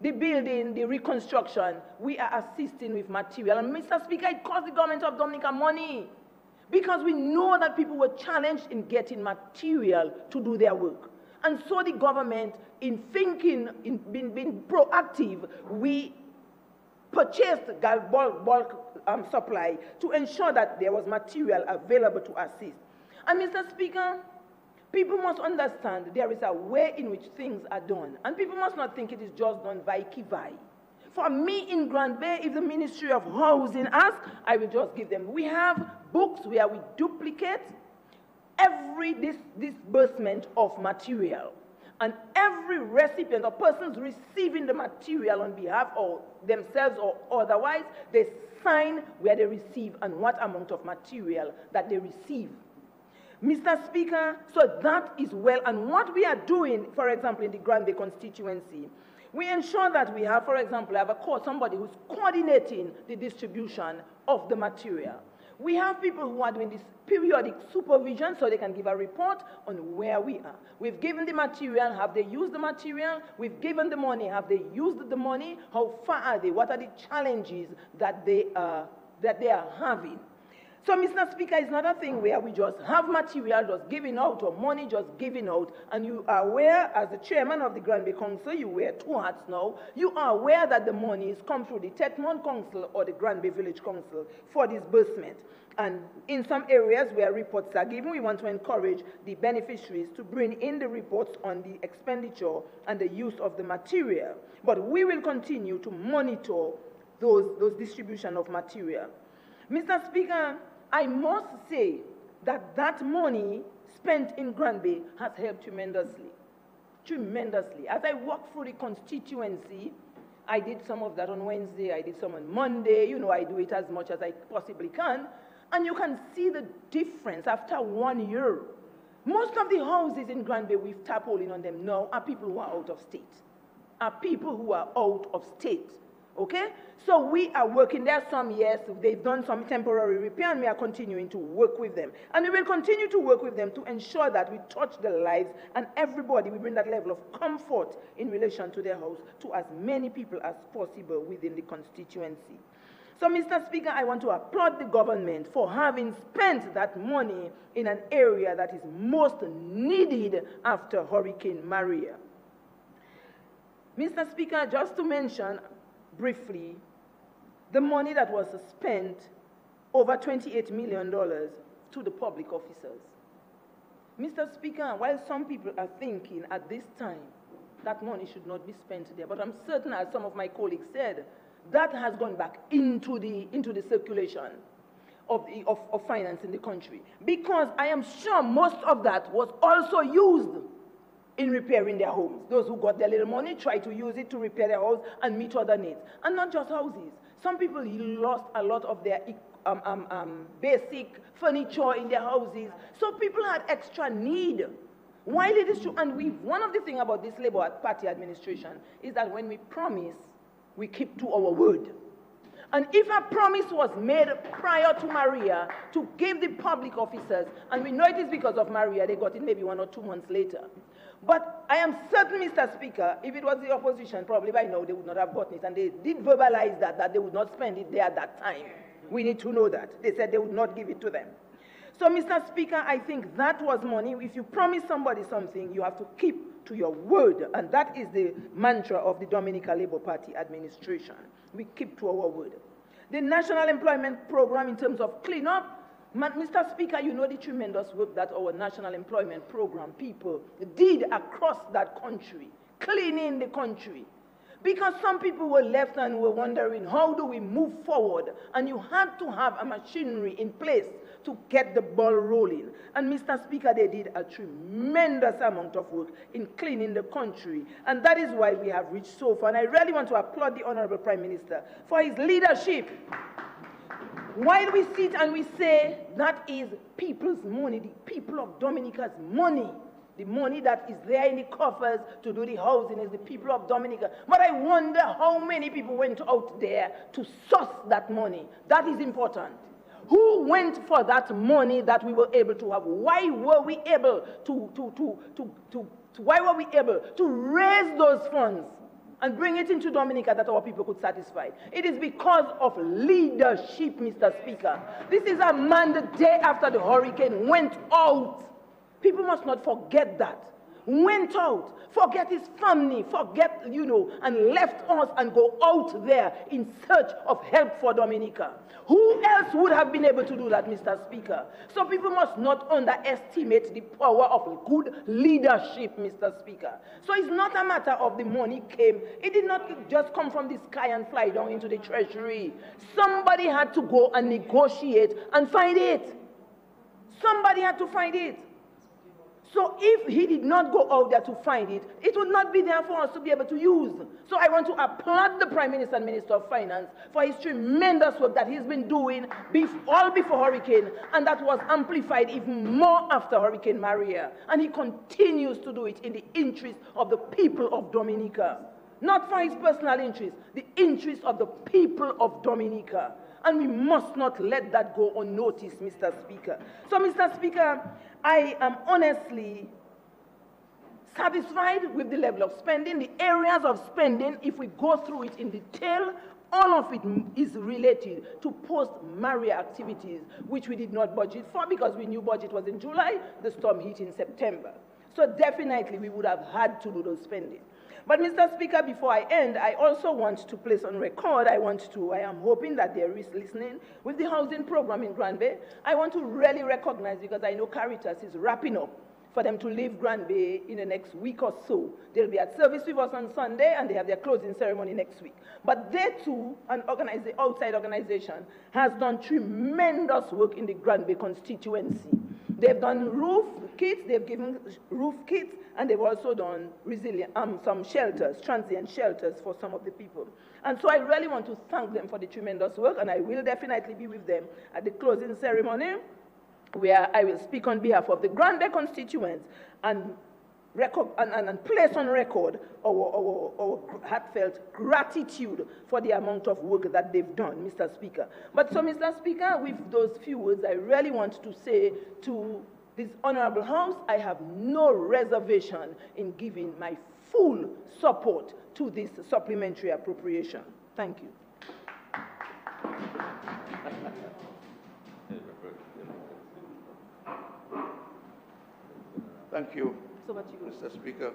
the building, the reconstruction, we are assisting with material. And Mr. Speaker, it cost the government of Dominica money, because we know that people were challenged in getting material to do their work. And so the government, in thinking, in being proactive, we purchased bulk supply to ensure that there was material available to assist. And Mr. Speaker, people must understand there is a way in which things are done. And people must not think it is just done vai. For me in Granby, if the Ministry of Housing asks, I will just give them. We have books where we duplicate every disbursement of material. And every recipient or persons receiving the material on behalf of themselves or otherwise, they sign where they receive and what amount of material that they receive. Mr. Speaker, so that is well. And what we are doing, for example, in the Granby constituency, we ensure that we have, for example, somebody who's coordinating the distribution of the material. We have people who are doing this periodic supervision so they can give a report on where we are. We've given the material, have they used the material? We've given the money, have they used the money? How far are they? What are the challenges that they are having? So, Mr. Speaker, it's not a thing where we just have material just giving out or money just giving out. And you are aware, as the chairman of the Granby Council, you wear two hats now, you are aware that the money is come through the Tetmon Council or the Granby Village Council for disbursement. And in some areas where reports are given, we want to encourage the beneficiaries to bring in the reports on the expenditure and the use of the material. But we will continue to monitor those distribution of material. Mr. Speaker, I must say that that money spent in Granby has helped tremendously. Tremendously. As I walked through the constituency, I did some of that on Wednesday, I did some on Monday. You know, I do it as much as I possibly can. And you can see the difference after 1 year. Most of the houses in Granby with tarpaulin on them now are people who are out of state. Are people who are out of state. Okay? So we are working there some years. They've done some temporary repair, and we are continuing to work with them. And we will continue to work with them to ensure that we touch the lives and everybody, we bring that level of comfort in relation to their house to as many people as possible within the constituency. So, Mr. Speaker, I want to applaud the government for having spent that money in an area that is most needed after Hurricane Maria. Mr. Speaker, just to mention briefly, the money that was spent, over $28 million, to the public officers. Mr. Speaker, while some people are thinking at this time that money should not be spent there, but I'm certain, as some of my colleagues said, that has gone back into the circulation of finance in the country. Because I am sure most of that was also used in repairing their homes. Those who got their little money tried to use it to repair their house and meet other needs. And not just houses. Some people lost a lot of their basic furniture in their houses. So people had extra need. While it is true, and one of the things about this Labour Party administration is that when we promise, we keep to our word. And if a promise was made prior to Maria to give the public officers, and we know it is because of Maria, they got it maybe 1 or 2 months later. But I am certain, Mr. Speaker, if it was the opposition, probably by now they would not have gotten it. And they did verbalize that they would not spend it there at that time. We need to know that. They said they would not give it to them. So, Mr. Speaker, I think that was money. If you promise somebody something, you have to keep to your word. And that is the mantra of the Dominica Labour Party administration. We keep to our word. The National Employment Program in terms of cleanup, Mr. Speaker, you know the tremendous work that our National Employment Program people did across that country, cleaning the country. Because some people were left and were wondering, how do we move forward? And you had to have a machinery in place to get the ball rolling. And Mr. Speaker, they did a tremendous amount of work in cleaning the country. And that is why we have reached so far. And I really want to applaud the Honorable Prime Minister for his leadership. While we sit and we say that is people's money, the people of Dominica's money, the money that is there in the coffers to do the housing is the people of Dominica. But I wonder how many people went out there to source that money. That is important. Who went for that money that we were able to have? Why were we able to raise those funds and bring it into Dominica that our people could satisfy? It is because of leadership, Mr. Speaker. This is a man the day after the hurricane went out. People must not forget that. Went out, forget his family, and left us and go out there in search of help for Dominica. Who else would have been able to do that, Mr. Speaker? So people must not underestimate the power of good leadership, Mr. Speaker. So it's not a matter of the money came. It did not just come from the sky and fly down into the treasury. Somebody had to go and negotiate and find it. Somebody had to find it. So if he did not go out there to find it, it would not be there for us to be able to use. So I want to applaud the Prime Minister and Minister of Finance for his tremendous work that he's been doing all before Hurricane, and that was amplified even more after Hurricane Maria. And he continues to do it in the interest of the people of Dominica. Not for his personal interest, the interest of the people of Dominica. And we must not let that go unnoticed, Mr. Speaker. So, Mr. Speaker, I am honestly satisfied with the level of spending. The areas of spending, if we go through it in detail, all of it is related to post-Maria activities, which we did not budget for because we knew budget was in July, the storm hit in September. So definitely we would have had to do those spending. But, Mr. Speaker, before I end, I also want to place on record, I am hoping that there is listening with the housing program in Grand Bay. I want to really recognize, because I know Caritas is wrapping up for them to leave Grand Bay in the next week or so. They'll be at service with us on Sunday, and they have their closing ceremony next week. But they too, the outside organization, has done tremendous work in the Grand Bay constituency. They've done roof kits, they've given roof kits, and they've also done some shelters, transient shelters for some of the people. And so I really want to thank them for the tremendous work, and I will definitely be with them at the closing ceremony, where I will speak on behalf of the Grand Bay constituents and and place on record our heartfelt gratitude for the amount of work that they've done, Mr. Speaker. But so, Mr. Speaker, with those few words, I really want to say to this Honorable House, I have no reservation in giving my full support to this supplementary appropriation. Thank you. Thank you, Mr. Speaker.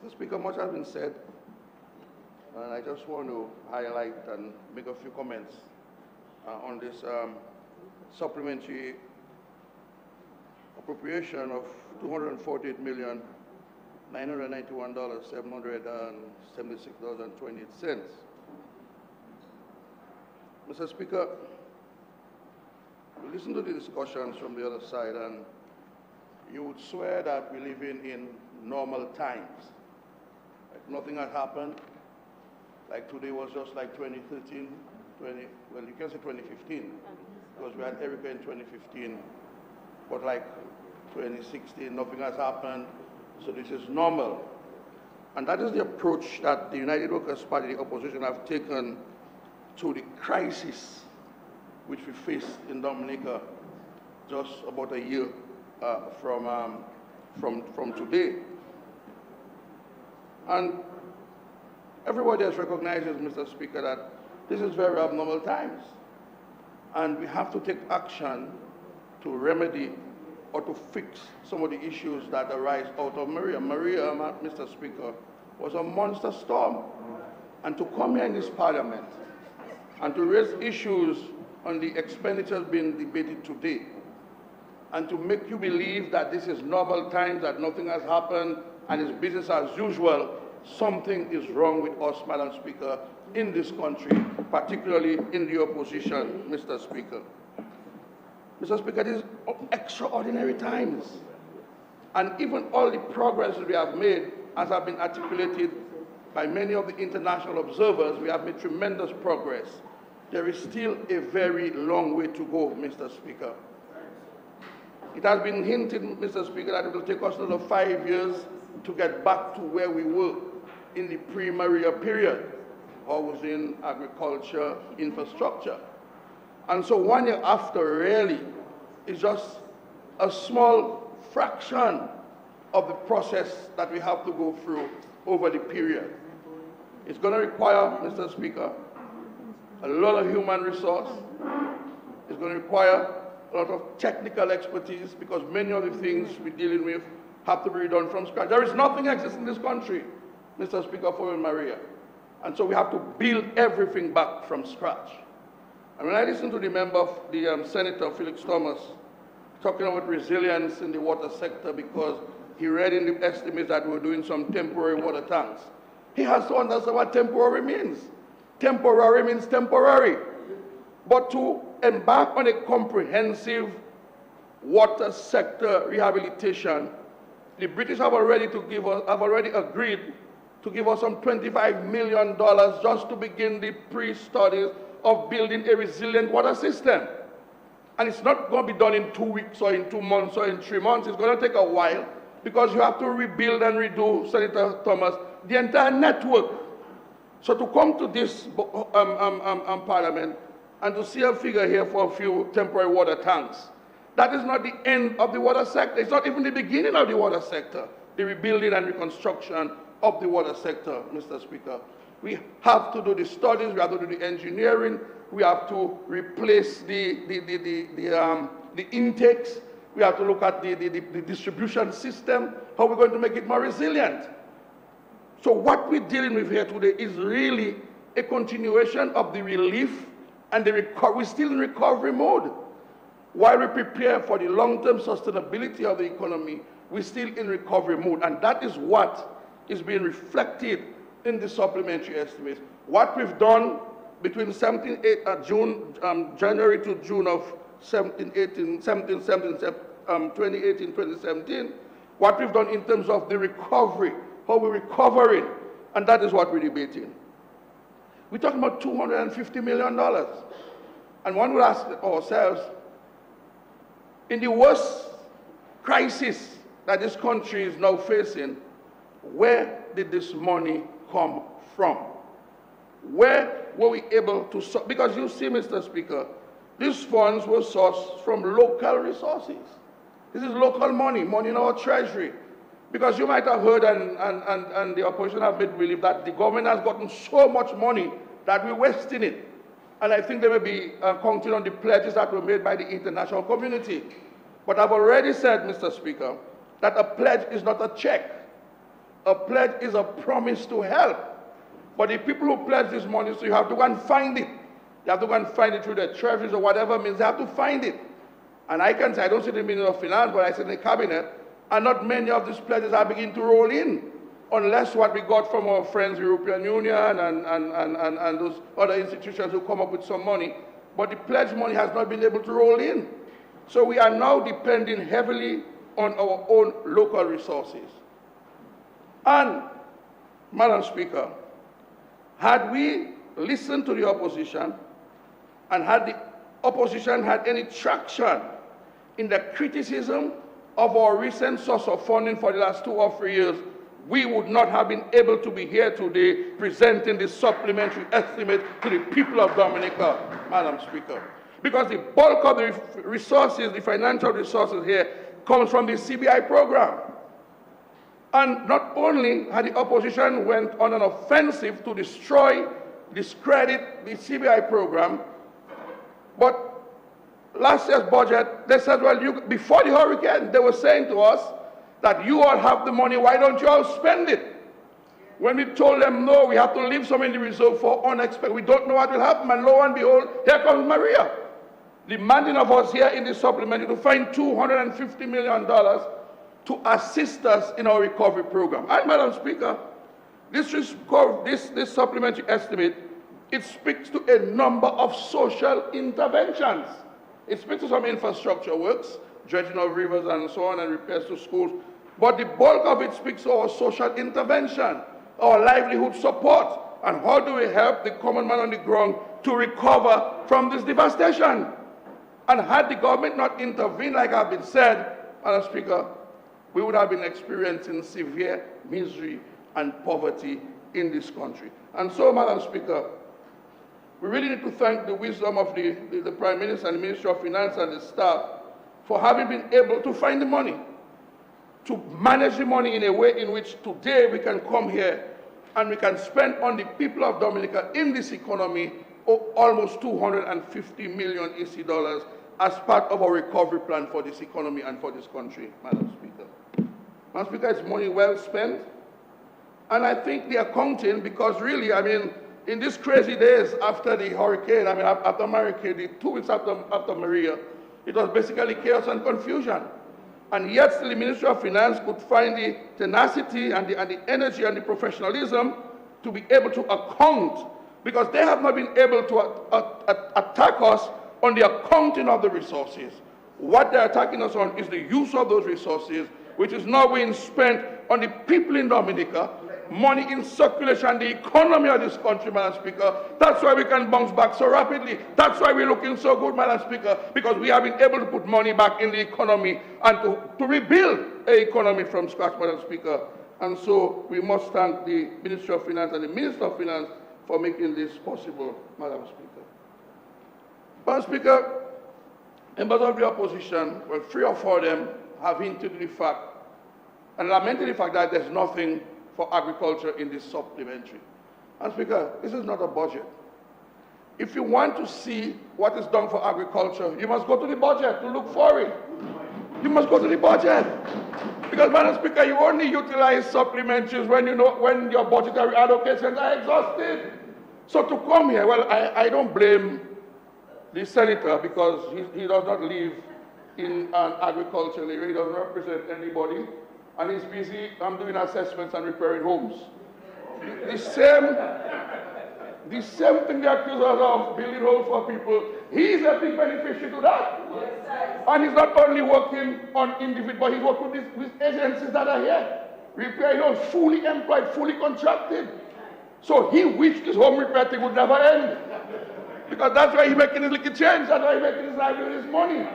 Mr. Speaker, much has been said, and I just want to highlight and make a few comments on this supplementary appropriation of $248,991,776.28. Mr. Speaker, we listened to the discussions from the other side, and you would swear that we're living in normal times. Like nothing had happened. Like today was just like 2013, well, you can say 2015, because we had Erica in 2015. But like 2016, nothing has happened. So this is normal. And that is the approach that the United Workers' Party, the opposition, have taken to the crisis which we faced in Dominica just about a year from today. And everybody else recognizes, Mr. Speaker, that this is very abnormal times. And we have to take action to remedy or to fix some of the issues that arise out of Maria. Maria, Mr. Speaker, was a monster storm. And to come here in this parliament and to raise issues on the expenditures being debated today, and to make you believe that this is normal times, that nothing has happened, and it's business as usual, something is wrong with us, Madam Speaker, in this country, particularly in the opposition, Mr. Speaker. Mr. Speaker, these are extraordinary times. And even all the progress we have made, as have been articulated by many of the international observers, we have made tremendous progress. There is still a very long way to go, Mr. Speaker. It has been hinted, Mr. Speaker, that it will take us another 5 years to get back to where we were in the pre-Maria period, housing, agriculture, infrastructure. And so 1 year after really is just a small fraction of the process that we have to go through over the period. It's going to require, Mr. Speaker, a lot of human resource. It's going to require a lot of technical expertise, because many of the things we're dealing with have to be done from scratch. There is nothing exists in this country, Mr. Speaker, for Maria. And so we have to build everything back from scratch. And when I listen to the member, the Senator Felix Thomas, talking about resilience in the water sector, because he read in the estimates that we're doing some temporary water tanks, he has to understand what temporary means. Temporary means temporary. But to embark on a comprehensive water sector rehabilitation, the British have already agreed to give us some $25 million just to begin the pre-studies of building a resilient water system. And it's not going to be done in 2 weeks or in 2 months or in 3 months. It's going to take a while, because you have to rebuild and redo, Senator Thomas, the entire network. So to come to this parliament and to see a figure here for a few temporary water tanks, that is not the end of the water sector. It's not even the beginning of the water sector, the rebuilding and reconstruction of the water sector, Mr. Speaker. We have to do the studies, we have to do the engineering, we have to replace the intakes, we have to look at the distribution system, how we're going to make it more resilient. So what we're dealing with here today is really a continuation of the relief and the recovery. We're still in recovery mode. While we prepare for the long-term sustainability of the economy, we're still in recovery mode. And that is what is being reflected in the supplementary estimates. What we've done between January to June of 2018-2017, what we've done in terms of the recovery, how we're recovering, and that is what we're debating. We're talking about $250 million. And one would ask ourselves, in the worst crisis that this country is now facing, where did this money come from? Where were we able to, because you see, Mr. Speaker, these funds were sourced from local resources. This is local money, money in our treasury. Because you might have heard, and the opposition have made believe that the government has gotten so much money that we're wasting it. And I think they may be counting on the pledges that were made by the international community. But I've already said, Mr. Speaker, that a pledge is not a check. A pledge is a promise to help. But the people who pledge this money, so you have to go and find it. You have to go and find it through their treasuries or whatever means. They have to find it. And I can say, I don't see the Minister of Finance, but I sit in the cabinet, and not many of these pledges are beginning to roll in, unless what we got from our friends, European Union and those other institutions who come up with some money. But the pledge money has not been able to roll in. So we are now depending heavily on our own local resources. And, Madam Speaker, had we listened to the opposition, and had the opposition had any traction in the criticism of our recent source of funding for the last 2 or 3 years, we would not have been able to be here today presenting this supplementary estimate to the people of Dominica, Madam Speaker. Because the bulk of the resources, the financial resources here, comes from the CBI program. And not only had the opposition went on an offensive to destroy, discredit the CBI program, but last year's budget, they said, well, before the hurricane, they were saying to us that you all have the money, why don't you all spend it? When we told them, no, we have to leave some in the reserve for unexpected, we don't know what will happen, and lo and behold, here comes Maria, demanding of us here in the supplementary to find $250 million to assist us in our recovery program. And, Madam Speaker, this supplementary estimate, it speaks to a number of social interventions. It speaks to some infrastructure works, dredging of rivers and so on, and repairs to schools. But the bulk of it speaks to our social intervention, our livelihood support, and how do we help the common man on the ground to recover from this devastation. And had the government not intervened, like I've been said, Madam Speaker, we would have been experiencing severe misery and poverty in this country. And so, Madam Speaker, we really need to thank the wisdom of the Prime Minister and the Ministry of Finance and the staff for having been able to find the money, to manage the money in a way in which today we can come here and we can spend on the people of Dominica in this economy almost $250 million EC dollars as part of our recovery plan for this economy and for this country, Madam Speaker. Madam Speaker, it's money well spent. And I think the accounting, because really, I mean, in these crazy days after the hurricane, I mean, after Maria, the 2 weeks after Maria, it was basically chaos and confusion. And yet still the Ministry of Finance could find the tenacity and the energy and the professionalism to be able to account, because they have not been able to attack us on the accounting of the resources. What they're attacking us on is the use of those resources, which is now being spent on the people in Dominica, money in circulation, the economy of this country, Madam Speaker. That's why we can bounce back so rapidly. That's why we're looking so good, Madam Speaker, because we have been able to put money back in the economy and to rebuild an economy from scratch, Madam Speaker. And so we must thank the Ministry of Finance and the Minister of Finance for making this possible, Madam Speaker. Madam Speaker, members of the opposition, well, 3 or 4 of them have hinted the fact and lamented the fact that there's nothing for agriculture in this supplementary. And Speaker, this is not a budget. If you want to see what is done for agriculture, you must go to the budget to look for it. You must go to the budget. Because, Madam Speaker, you only utilize supplementaries when you know when your budgetary allocations are exhausted. So to come here, well, I don't blame the senator because he does not live in an agricultural area. He doesn't represent anybody. And he's busy doing assessments and repairing homes. The same thing they accuse us of, building homes for people. He's a big beneficiary to that. And he's not only working on individuals, but he's working with agencies that are here. Repairing homes, fully employed, fully contracted. So he wished his home repair thing would never end. Because that's why he's making his little change, that's why he's making his livelihood, his money.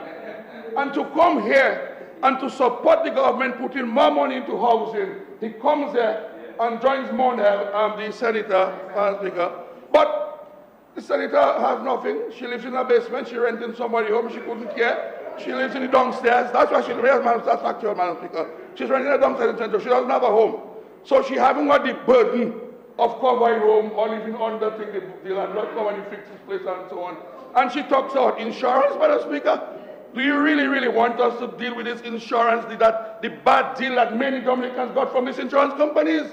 And to come here and to support the government putting more money into housing, he comes there and joins Monel, the senator, Speaker. But the senator has nothing. She lives in a basement. She renting somebody home. She couldn't care. She lives in the downstairs. That's why she lives, that's factual, Madam Speaker. She's renting a downstairs in Central. She doesn't have a home. So she haven't got the burden of covering home or living under the landlord come and fix his place and so on. And she talks about insurance, Madam Speaker. Do you really, really want us to deal with this insurance, the bad deal that many Dominicans got from these insurance companies?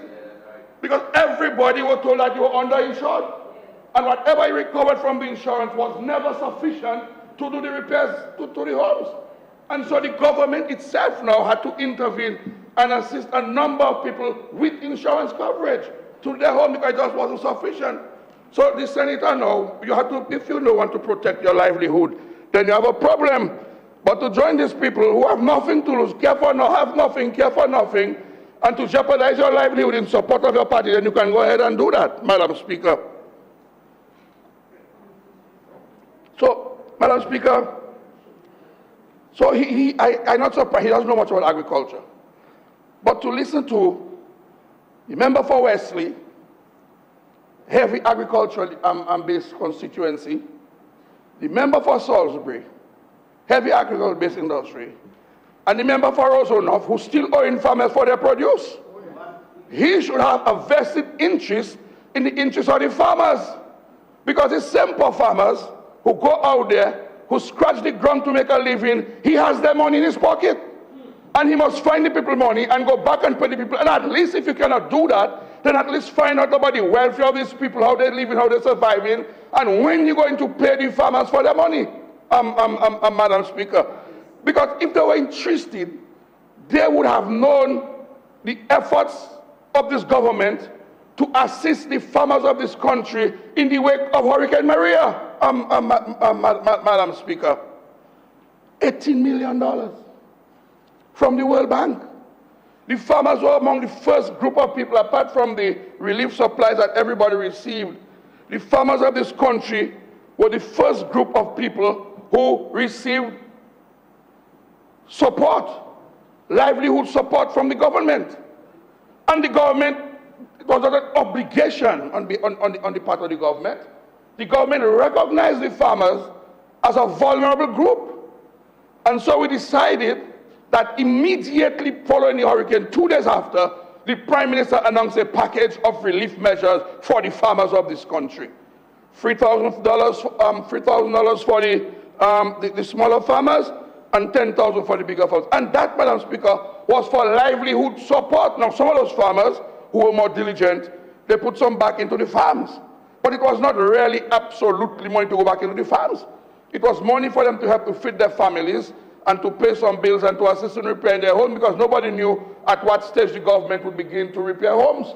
Because everybody was told that you were underinsured. And whatever you recovered from the insurance was never sufficient to do the repairs to the homes. And so the government itself now had to intervene and assist a number of people with insurance coverage to their home because it just wasn't sufficient. So the senator now, you have to, if you don't want to protect your livelihood, then you have a problem. But to join these people who have nothing to lose, care for nothing, and to jeopardize your livelihood in support of your party, then you can go ahead and do that, Madam Speaker. So, Madam Speaker, so I'm not surprised, he doesn't know much about agriculture. But to listen to the member for Wesley, heavy agricultural-based constituency, the member for Salisbury, heavy agriculture-based industry, and the member for Roseau, who's still owing farmers for their produce. He should have a vested interest in the interest of the farmers, because the simple farmers who go out there, who scratch the ground to make a living, he has their money in his pocket. And he must find the people money and go back and pay the people. And at least if you cannot do that, then at least find out about the welfare of these people, how they're living, how they're surviving, and when you're going to pay the farmers for their money, Madam Speaker. Because if they were interested, they would have known the efforts of this government to assist the farmers of this country in the wake of Hurricane Maria, Madam Speaker. $18 million from the World Bank. The farmers were among the first group of people, apart from the relief supplies that everybody received. The farmers of this country were the first group of people who received support, livelihood support from the government. And the government, it was an obligation on the part of the government. The government recognized the farmers as a vulnerable group. And so we decided that immediately following the hurricane, 2 days after, the Prime Minister announced a package of relief measures for the farmers of this country. $3,000 for the smaller farmers and $10,000 for the bigger farmers. And that, Madam Speaker, was for livelihood support. Now, some of those farmers who were more diligent, they put some back into the farms. But it was not really absolutely money to go back into the farms. It was money for them to help to feed their families and to pay some bills and to assist in repairing their home, because nobody knew at what stage the government would begin to repair homes.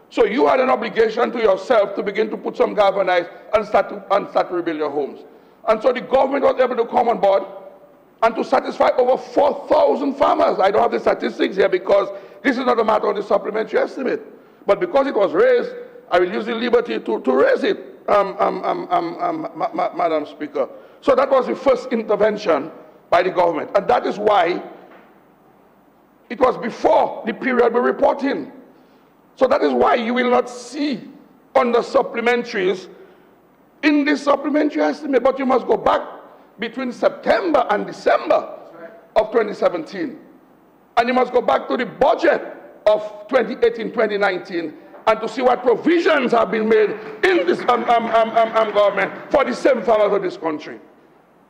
So you had an obligation to yourself to begin to put some galvanize and start to rebuild your homes. And so the government was able to come on board and to satisfy over 4,000 farmers. I don't have the statistics here because this is not a matter of the supplementary estimate. But because it was raised, I will use the liberty to raise it, Madam Speaker. So that was the first intervention by the government. And that is why it was before the period we're reporting. So that is why you will not see on the supplementaries in this supplementary estimate, but you must go back between September and December of 2017. And you must go back to the budget of 2018-2019 and to see what provisions have been made in this government for the same farmers of this country.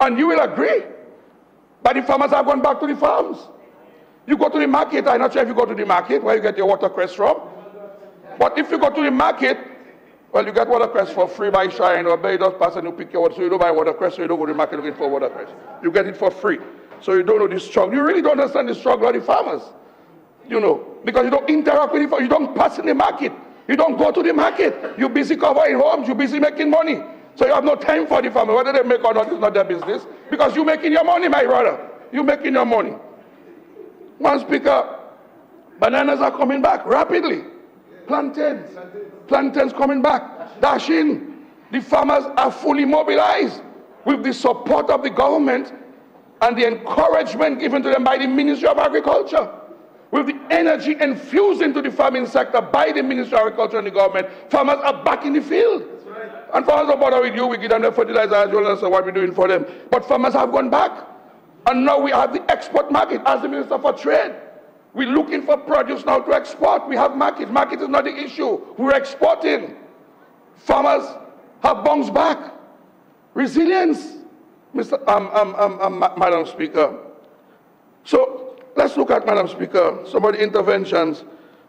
And you will agree that the farmers have gone back to the farms. You go to the market, I'm not sure if you go to the market where you get your watercress from, but if you go to the market, well, you get watercress for free by Shine or by those person who pick your water, so you don't buy watercress, so you don't go to the market looking for watercress. You get it for free. So you don't know the struggle. You really don't understand the struggle of the farmers, you know, because you don't interact with the farmers, you don't pass in the market, you don't go to the market, you're busy covering homes, you're busy making money. So you have no time for the farmers. Whether they make or not is not their business, because you're making your money, my brother. You're making your money. One Speaker, bananas are coming back rapidly. Plantains coming back, dashing. The farmers are fully mobilized with the support of the government. and the encouragement given to them by the Ministry of Agriculture, with the energy infused into the farming sector by the Ministry of Agriculture and the government, farmers are back in the field. Right. And farmers don't bother with you, we give them the fertilizer as well as what we're doing for them. But farmers have gone back. And now we have the export market. As the Minister for Trade, we're looking for produce now to export. We have market. Market is not the issue. We're exporting. Farmers have bounced back. Resilience, Madam Speaker. So let's look at, Madam Speaker, some of the interventions.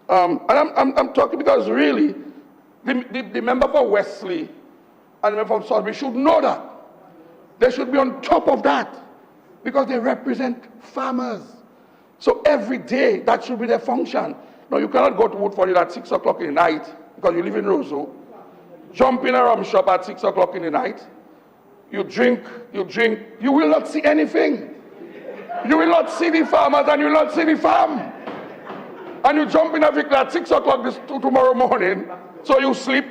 And I'm talking because really, the member for Wesley and the member from Salisbury should know that. They should be on top of that because they represent farmers. So every day, that should be their function. No, you cannot go to Woodford at 6 o'clock in the night because you live in Roseau. Jump in a rum shop at 6 o'clock in the night. You drink, you will not see anything. You will not see the farmers and you will not see the farm. And you jump in a vehicle at 6 o'clock tomorrow morning, so you sleep.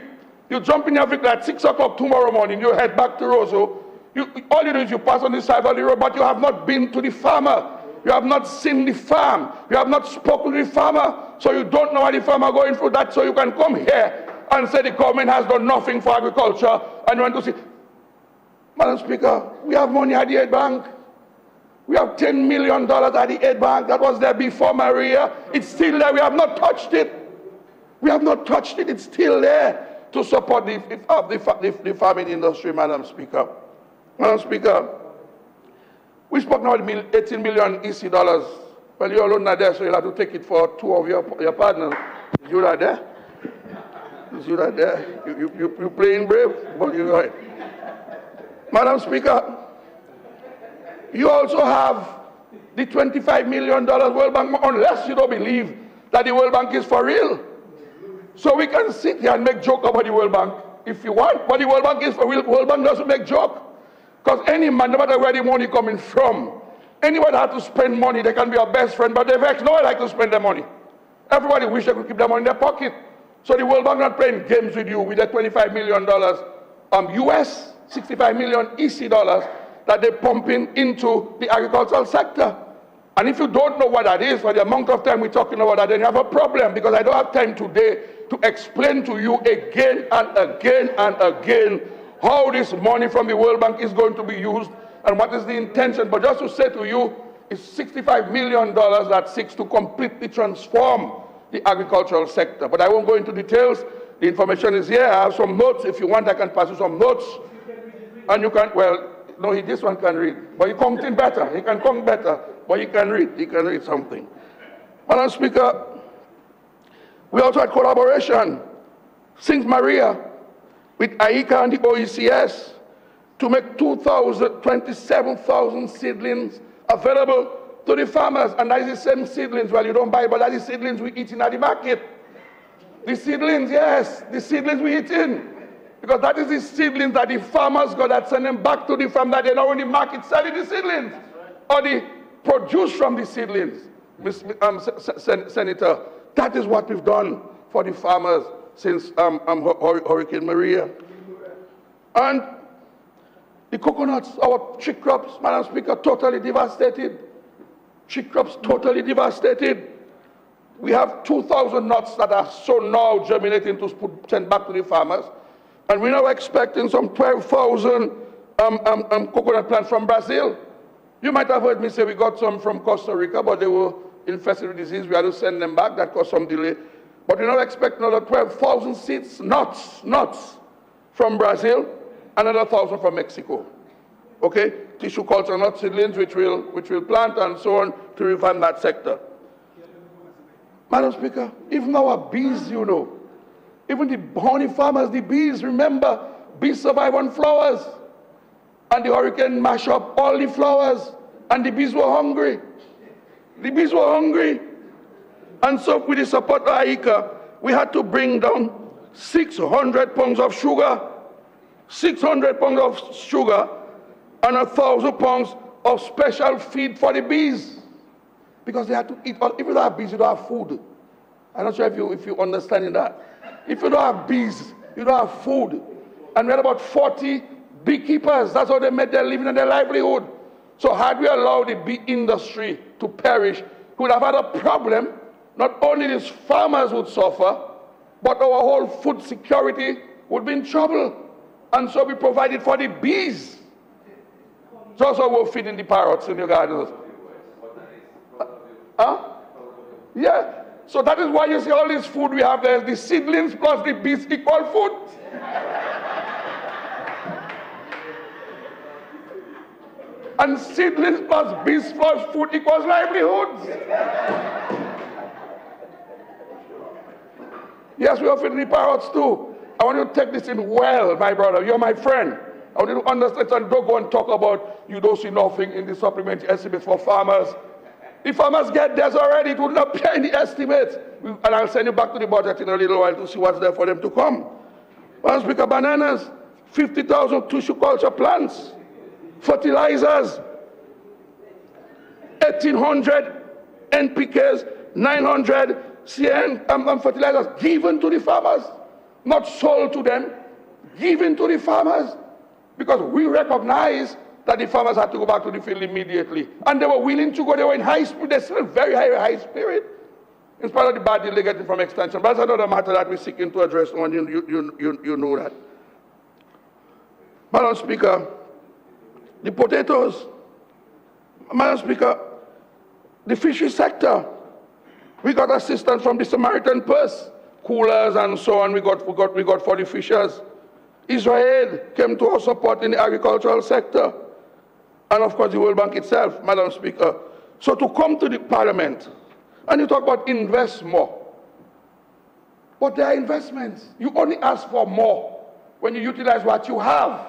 You jump in a vehicle at 6 o'clock tomorrow morning, you head back to Roseau. All you do is you pass on the side of the road, but you have not been to the farmer. You have not seen the farm. You have not spoken to the farmer, so you don't know what the farmer going through that, so you can come here and say the government has done nothing for agriculture, and you want to see. Madam Speaker, we have money at the Aid Bank. We have $10 million at the Aid Bank. That was there before Maria. It's still there. We have not touched it. We have not touched it. It's still there to support the farming industry, Madam Speaker. Madam Speaker, we spoke now about 18 million EC dollars. Well, you're alone not there, so you'll have to take it for two of your partners. Is you not there? Is you not there? You playing brave, but you're right. Madam Speaker, you also have the $25 million World Bank, unless you don't believe that the World Bank is for real. So we can sit here and make joke about the World Bank if you want, but the World Bank is for real. World Bank doesn't make joke. Because any man, no matter where the money coming from, anyone that has to spend money, they can be your best friend, but they vex. No one like to spend their money. Everybody wish they could keep their money in their pocket. So the World Bank not playing games with you with the $25 million US, 65 million EC dollars that they're pumping into the agricultural sector. And if you don't know what that is, for the amount of time we're talking about that, then you have a problem, because I don't have time today to explain to you again and again and again how this money from the World Bank is going to be used and what is the intention. But just to say to you, it's $65 million that seeks to completely transform the agricultural sector. But I won't go into details. The information is here. I have some notes. If you want, I can pass you some notes. And you can, well, no, this one can read. But he comes in better. He can come better. But he can read. He can read something. Madam Speaker, we also had collaboration since Maria with AICA and the OECS to make 27,000 seedlings available to the farmers. And that is the same seedlings, well, you don't buy, but that is seedlings we eating at the market. The seedlings, yes, the seedlings we eating. Because that is the seedlings that the farmers got that send them back to the farm, that they know in the market selling the seedlings. Or the produce from the seedlings. Senator, that is what we've done for the farmers since Hurricane Maria. And the coconuts, our tree crops, Madam Speaker, totally devastated. Tree crops totally devastated. We have 2,000 nuts that are sown now germinating to send back to the farmers. And we're now expecting some 12,000 coconut plants from Brazil. You might have heard me say we got some from Costa Rica, but they were infested with disease. We had to send them back. That caused some delay. But we're now expecting another 12,000 seeds, nuts from Brazil, another 1,000 from Mexico. Okay? Tissue culture nut seedlings, which will plant and so on to revamp that sector. Madam Speaker, even our bees, you know, even the honey farmers, the bees, remember, bees survive on flowers. And the hurricane mashed up all the flowers, and the bees were hungry. The bees were hungry. And so with the support of AICA, we had to bring down 600 pounds of sugar, 600 pounds of sugar, and 1,000 pounds of special feed for the bees. Because they had to eat, if you don't have bees, you don't have food. I'm not sure if you understand that. If you don't have bees, you don't have food. And we had about 40 beekeepers. That's how they made their living and their livelihood. So had we allowed the bee industry to perish, we would have had a problem. Not only these farmers would suffer, but our whole food security would be in trouble. And so we provided for the bees. Just so we're feeding the parrots in your gardens. Yeah. So that is why you see all this food we have there. The seedlings plus the bees equal food. And seedlings plus bees plus food equals livelihoods. Yes, we are feeding the parrots too. I want you to take this in well, my brother. You're my friend. I want you to understand and don't go and talk about you don't see nothing in the supplementary estimates for farmers. The farmers get theirs already. It will not appear in the estimates. And I'll send you back to the budget in a little while to see what's there for them to come. Madam Speaker, bananas, 50,000 tissue culture plants, fertilizers, 1,800 NPKs, 900 CN fertilizers given to the farmers, not sold to them, given to the farmers, because we recognize that the farmers had to go back to the field immediately. And they were willing to go. They were in high spirit. They're still very high spirit, in spite of the bad deal they're getting from extension. But that's another matter that we're seeking to address, and you know that. Madam Speaker, the potatoes, Madam Speaker, the fishery sector, we got assistance from the Samaritan Purse, coolers and so on, we got for the fishers. Israel came to our support in the agricultural sector. And of course the World Bank itself, Madam Speaker. So to come to the Parliament, and you talk about invest more. But there are investments. You only ask for more when you utilize what you have.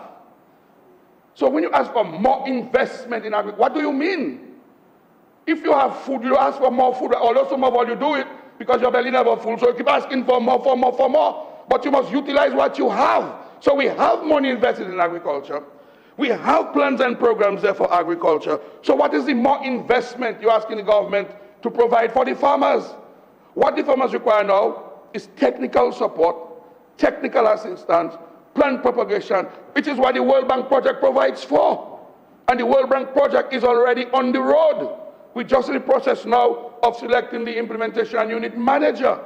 So when you ask for more investment in agriculture, what do you mean? If you have food, you ask for more food, although some of all you do it because your belly never full, so you keep asking for more. But you must utilize what you have. So we have money invested in agriculture. We have plans and programs there for agriculture. So what is the more investment you're asking the government to provide for the farmers? What the farmers require now is technical support, technical assistance, plant propagation, which is what the World Bank project provides for. And the World Bank project is already on the road. We're just in the process now of selecting the implementation unit manager,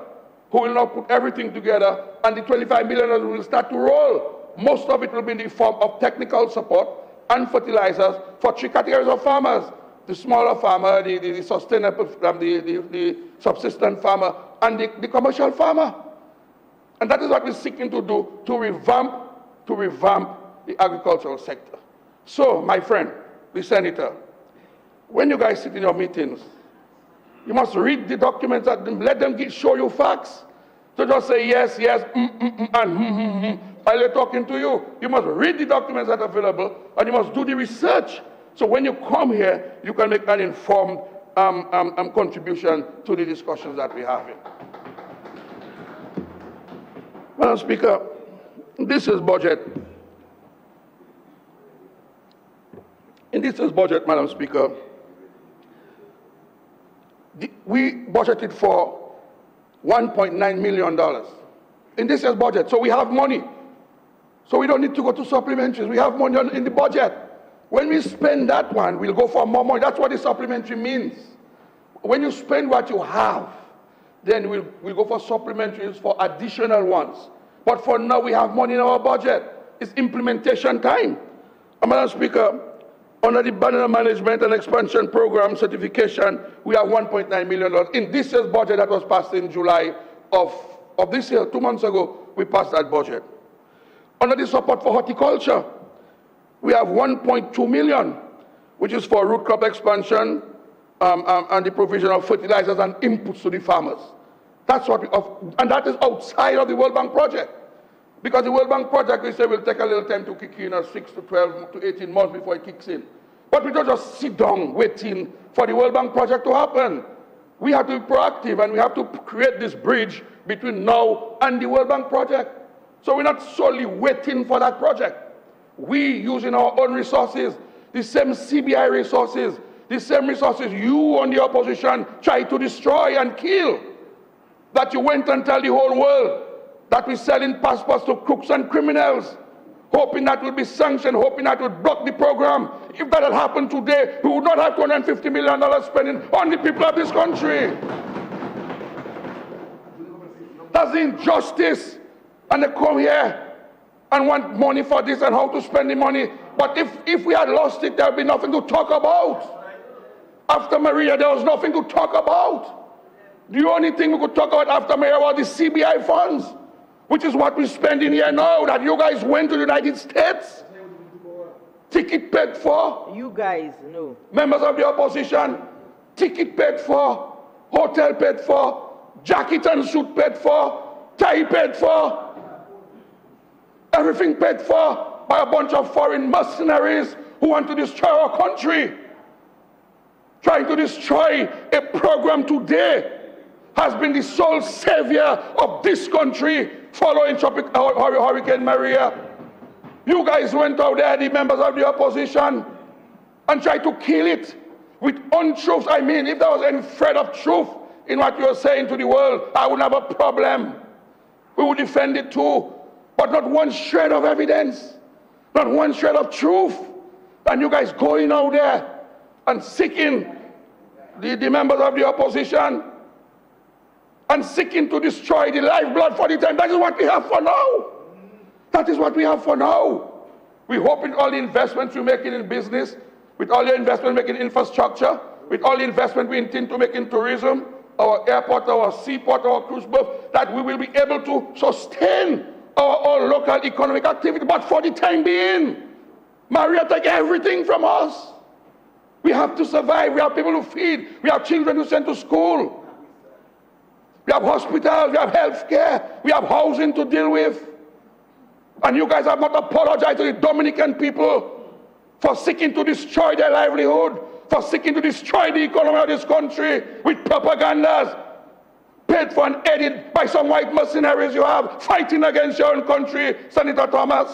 who will now put everything together, and the 25 million will start to roll. Most of it will be in the form of technical support and fertilizers for 3 categories of farmers: the smaller farmer, the sustainable, the subsistent farmer, and the commercial farmer. And that is what we're seeking to do, to revamp the agricultural sector. So, my friend, the senator, when you guys sit in your meetings, you must read the documents and let them show you facts. So just say yes, and while they're talking to you. You must read the documents that are available, and you must do the research. So when you come here, you can make an informed contribution to the discussions that we're having. Madam Speaker, this is budget. In this year's budget, Madam Speaker, we budgeted for $1.9 million in this year's budget. So we have money. So we don't need to go to supplementaries. We have money in the budget. When we spend that one, we'll go for more money. That's what the supplementary means. When you spend what you have, then we'll go for supplementaries for additional ones. But for now, we have money in our budget. It's implementation time. Madam Speaker, under the banana management and expansion program certification, we have $1.9 million. In this year's budget that was passed in July of this year, 2 months ago, we passed that budget. Under the support for horticulture, we have $1.2 million, which is for root crop expansion and the provision of fertilizers and inputs to the farmers. That's what and that is outside of the World Bank project. Because the World Bank project, we say, will take a little time to kick in, 6 to 12 to 18 months before it kicks in. But we don't just sit down waiting for the World Bank project to happen. We have to be proactive, and we have to create this bridge between now and the World Bank project. So we're not solely waiting for that project. We, using our own resources, the same CBI resources, the same resources you on the opposition try to destroy and kill, that you went and tell the whole world that we're selling passports to crooks and criminals hoping that will be sanctioned, hoping that will block the program. If that had happened today, we would not have $250 million spending on the people of this country. That's the injustice. And they come here and want money for this and how to spend the money. But if we had lost it, there would be nothing to talk about. After Maria, there was nothing to talk about. The only thing we could talk about after Maria was the CBI funds, which is what we're spending here now, that you guys went to the United States. Ticket paid for. You guys, no. Members of the opposition, ticket paid for, hotel paid for, jacket and suit paid for, tie paid for. Everything paid for by a bunch of foreign mercenaries who want to destroy our country. Trying to destroy a program today has been the sole savior of this country following Hurricane Maria. You guys went out there, the members of the opposition, and tried to kill it with untruths. I mean, if there was any thread of truth in what you're saying to the world, I wouldn't have a problem. We would defend it too. But not one shred of evidence, not one shred of truth. And you guys going out there and seeking the members of the opposition and seeking to destroy the lifeblood for the time. That is what we have for now. That is what we have for now. We hope in all the investments we make in business, with all the investment we make in infrastructure, with all the investment we intend to make in tourism, our airport, our seaport, our cruise berth, that we will be able to sustain our local economic activity. But for the time being, Maria take everything from us. We have to survive. We have people to feed. We have children to send to school. We have hospitals. We have health care. We have housing to deal with. And you guys have not apologized to the Dominican people for seeking to destroy their livelihood, for seeking to destroy the economy of this country with propagandas paid for and aided by some white mercenaries you have fighting against your own country, Senator Thomas.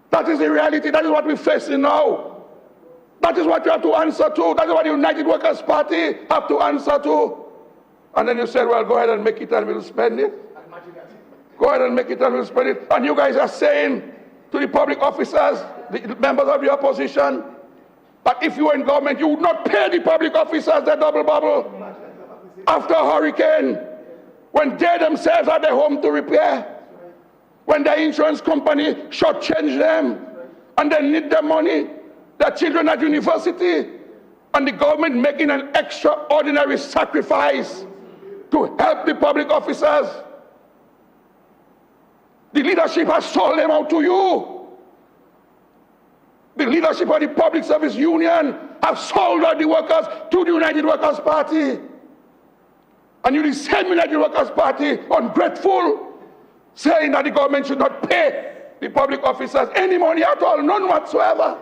That is the reality. That is what we're facing now. That is what you have to answer to. That is what the United Workers' Party have to answer to. And then you said, well, go ahead and make it and we'll spend it. Go ahead and make it and we'll spend it. And you guys are saying to the public officers, the members of the opposition, that if you were in government, you would not pay the public officers their double bubble. After a hurricane, when they themselves are their home to repair, when their insurance company shortchange them, and they need their money, their children at university, and the government making an extraordinary sacrifice to help the public officers. The leadership has sold them out to you. The leadership of the Public Service Union have sold out the workers to the United Workers' Party. And you, the same United Workers' Party, ungrateful, saying that the government should not pay the public officers any money at all, none whatsoever,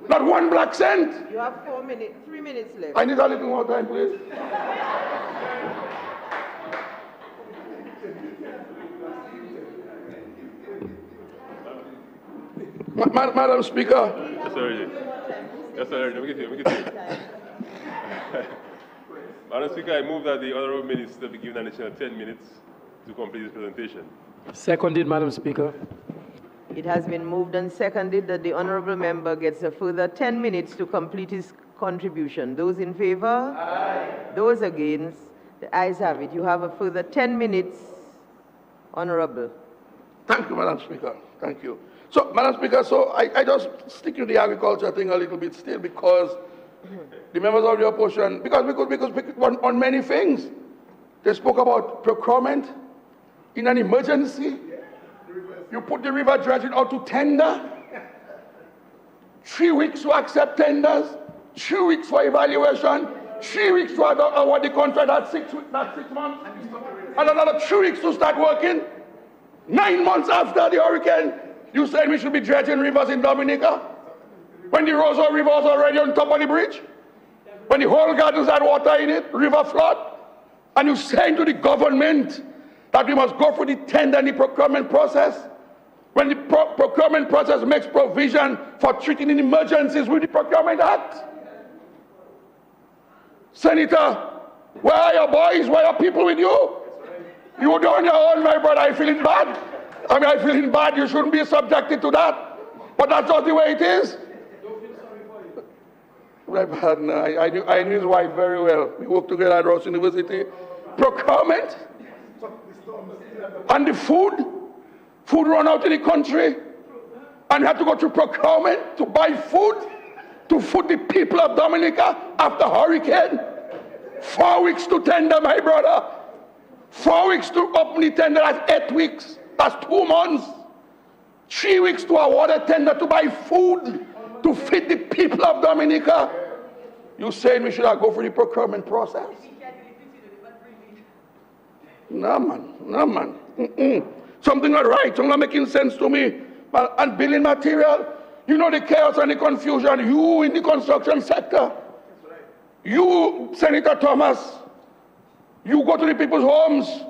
not one black cent. You have 3 minutes left. I need a little more time, please. Madam Speaker. Yes, sir. Yes, sir. Let me get you. Madam Speaker, I move that the Honourable Minister be given an additional 10 minutes to complete his presentation. Seconded, Madam Speaker. It has been moved and seconded that the Honourable Member gets a further 10 minutes to complete his contribution. Those in favour? Aye. Those against? The ayes have it. You have a further 10 minutes, Honourable. Thank you, Madam Speaker. Thank you. So, Madam Speaker, so I just stick to the agriculture thing a little bit still because the members of the opposition, because on many things, they spoke about procurement in an emergency. You put the river dredging out to tender. 3 weeks to accept tenders. 3 weeks for evaluation. 3 weeks to award the contract. That's 6 months. And another 3 weeks to start working. 9 months after the hurricane, you said we should be dredging rivers in Dominica? When the Roseau River was already on top of the bridge? When the whole gardens had water in it, river flood? And you're saying to the government that we must go through the tender and the procurement process? When the procurement process makes provision for treating in emergencies with the Procurement Act? Senator, where are your boys? Where are people with you? You were on your own, my brother. I'm feeling bad. I mean, I'm feeling bad. You shouldn't be subjected to that. But that's just the way it is. My partner, I knew his wife very well. We worked together at Ross University. Procurement. And the food run out in the country. And we had to go to procurement to buy food to feed the people of Dominica after hurricane. 4 weeks to tender, my brother. 4 weeks to open the tender, that's 8 weeks. That's 2 months. 3 weeks to award a tender to buy food to feed the people of Dominica. You saying we should have go for the procurement process? No, man. Something not right, something not making sense to me. And building material, you know the chaos and the confusion. You in the construction sector, you, Senator Thomas, you go to the people's homes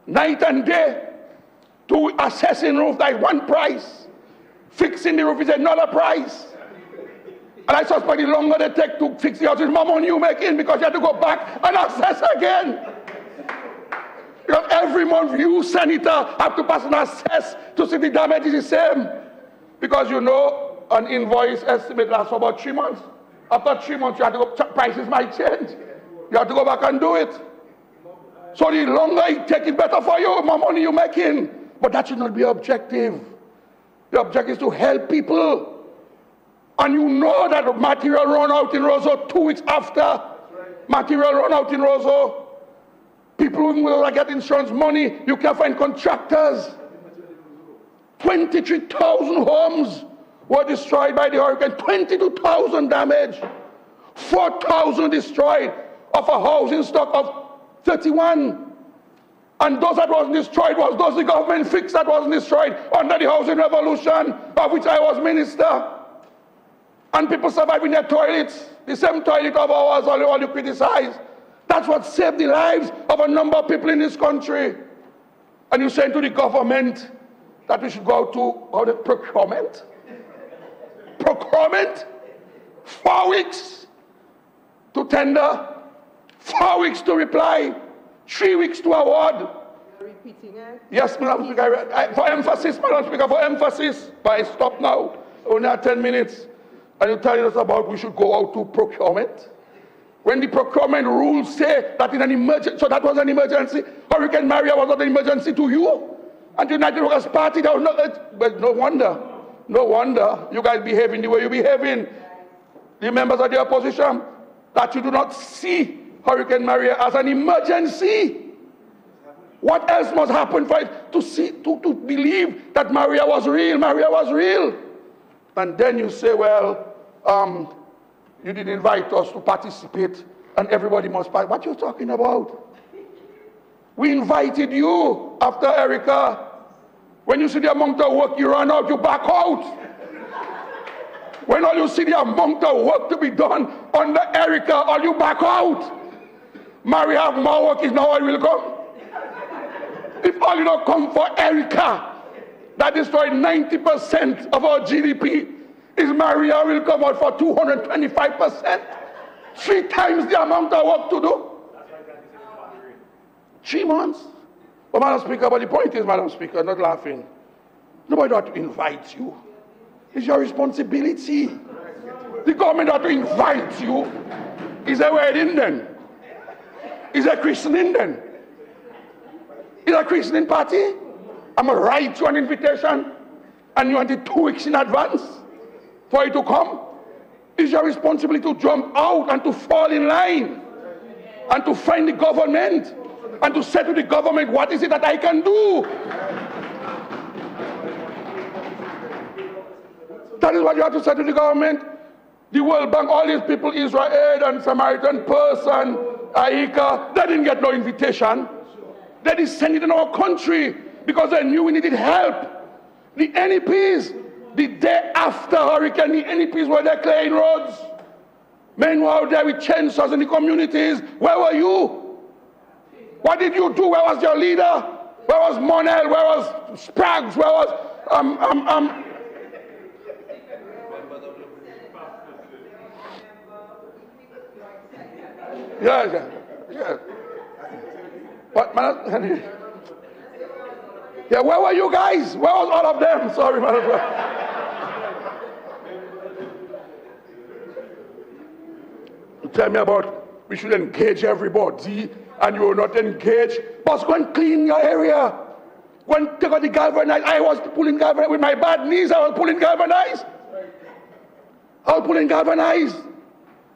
night and day to assessing roof. That is one price. Fixing the roof is another price. And I suspect the longer they take to fix the house, the more money you making because you have to go back and assess again. Because every month you, Senator, have to pass an assess to see the damage is the same. Because you know an invoice estimate lasts for about 3 months. After 3 months, you have to go, prices might change. You have to go back and do it. So the longer it takes, it better for you, the more money you're making. But that should not be objective. The objective is to help people. And you know that material run out in Roseau 2 weeks after. Material run out in Roseau. People who will get insurance money, you can find contractors. 23,000 homes were destroyed by the hurricane. 22,000 damage. 4,000 destroyed of a housing stock of 31. And those that wasn't destroyed was those the government fixed that wasn't destroyed under the housing revolution, of which I was minister. And people survived in their toilets. The same toilet of ours, all you criticize. That's what saved the lives of a number of people in this country. And you say to the government that we should go to procurement? Procurement? 4 weeks to tender, 4 weeks to reply, 3 weeks to award. You're repeating it? Yes, Madam Speaker. For emphasis, Madam Speaker, for emphasis. But I stop now. Only at 10 minutes. And you're telling us about we should go out to procurement? When the procurement rules say that in an emergency, so that was an emergency. Hurricane Maria was not an emergency to you. And the United Workers' Party, that was not, but no wonder you guys behaving the way you're behaving. The members of the opposition, that you do not see Hurricane Maria as an emergency. What else must happen for it to believe that Maria was real? Maria was real. And then you say, well, you didn't invite us to participate and everybody must participate. What are you talking about? We invited you after Erica. When you see the amount of work you run out, you back out. When all you see the amount of work to be done under Erica, all you back out. Maria have more work, is now all will come. If all you don't come for Erica, that destroyed 90% of our GDP, is Maria will come out for 225%. 3 times the amount of work to do. 3 months. But Madam Speaker, but the point is, Madam Speaker, not laughing. Nobody ought to invite you. It's your responsibility. The government ought to invite you. Is a wedding then? Is a christening then? Is a christening party? I'm going to write you an invitation and you want it 2 weeks in advance for you to come. It's your responsibility to jump out and to fall in line and to find the government and to say to the government, what is it that I can do? That is what you have to say to the government. The World Bank, all these people, Israel and Samaritan person, Aika, they didn't get no invitation. They descended in our country because they knew we needed help. The NEPs, the day after hurricane, the NEPs were there clearing roads. Men were out there with chainsaws in the communities. Where were you? What did you do? Where was your leader? Where was Monel? Where was Spraggs? Where was Yes. But Yeah, where were you guys? Where was all of them? Sorry, Madam You tell me about we should engage everybody, and you will not engage. But go and clean your area. Go and take out the galvanized. I was pulling galvanized with my bad knees. I was pulling galvanized.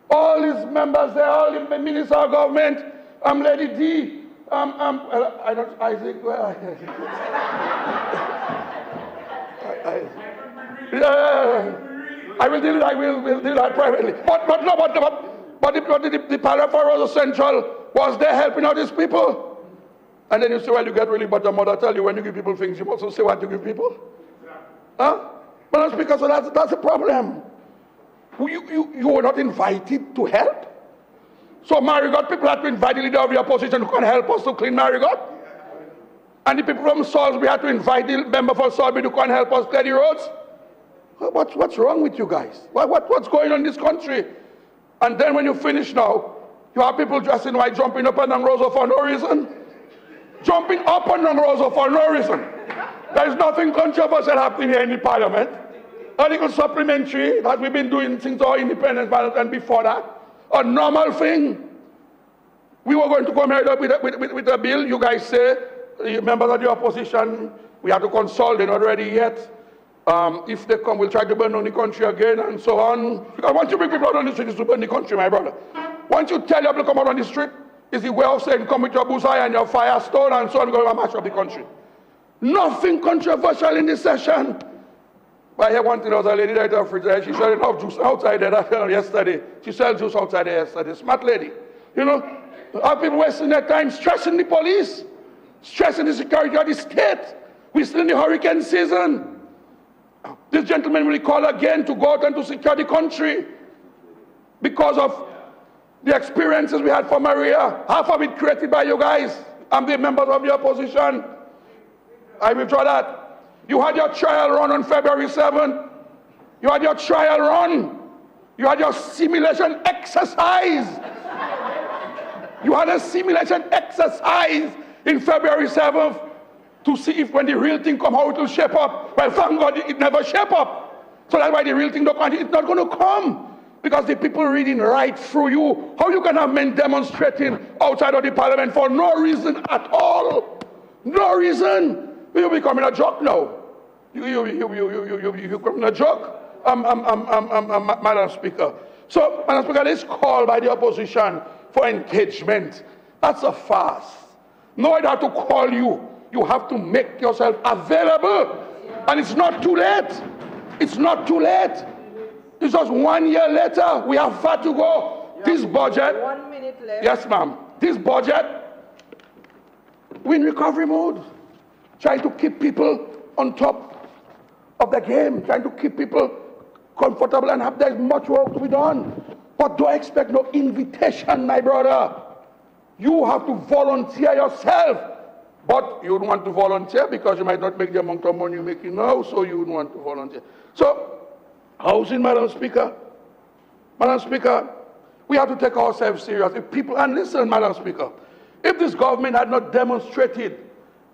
All his members there, all the ministers of government, Lady D, I don't, Isaac, I will deal with that privately. But the Parapha Central was there helping out these people. And then you say, well, you get really, but the mother tell you when you give people things, you also say what you give people. Huh? Madam Speaker, so that's a problem. You were not invited to help. So Marigot, people had to invite the leader of the opposition who can help us to clean Marigot. And the people from Salisbury had to invite the member for Salisbury who can help us clear the roads. What's wrong with you guys? What's going on in this country? And then when you finish now, you have people dressed in white jumping up and down Rosa for no reason. Jumping up and down Rosa for no reason. There is nothing controversial happening here in the parliament. Article supplementary that we've been doing since our independence and before that. A normal thing. We were going to come here with a bill. You guys say, the members of the opposition, we have to consult, they're not ready yet. If they come, we'll try to burn down the country again and so on. Because once you bring people out on the street, it's to burn the country, my brother. Once you tell people to come out on the street, it's the way of saying, come with your bullseye and your firestone and so on, we're going to mash up the country. Nothing controversial in this session. But I hear one thing, there was a lady there at the refrigerator, she selling enough juice outside there yesterday. She sells juice outside there yesterday. Smart lady. You know, our people wasting their time stressing the police, stressing the security of the state. We're still in the hurricane season. This gentleman will call again to go out and to secure the country because of the experiences we had for Maria. Half of it created by you guys. I'm the members of the opposition. I withdraw that. You had your trial run on February 7th. You had your trial run. You had your simulation exercise. You had a simulation exercise in February 7th to see if when the real thing come, how it will shape up. Well, thank God it never shape up. So that's why the real thing don't come. It's not going to come. Because the people reading right through you. How you can have men demonstrating outside of the parliament for no reason at all. No reason. You're becoming a joke now. You're becoming a joke, Madam Speaker. So, Madam Speaker, this call by the opposition for engagement, that's a farce. No, I have to call you. You have to make yourself available. And it's not too late. It's not too late. It's just 1 year later. We have far to go. This budget. 1 minute left. Yes, ma'am. This budget, we're in recovery mode. Trying to keep people on top of the game, trying to keep people comfortable and have there's much work to be done. But don't expect no invitation, my brother. You have to volunteer yourself. But you don't want to volunteer because you might not make the amount of money you're making now, so you wouldn't want to volunteer. So, housing, Madam Speaker. Madam Speaker, we have to take ourselves serious. If people, and listen, Madam Speaker, if this government had not demonstrated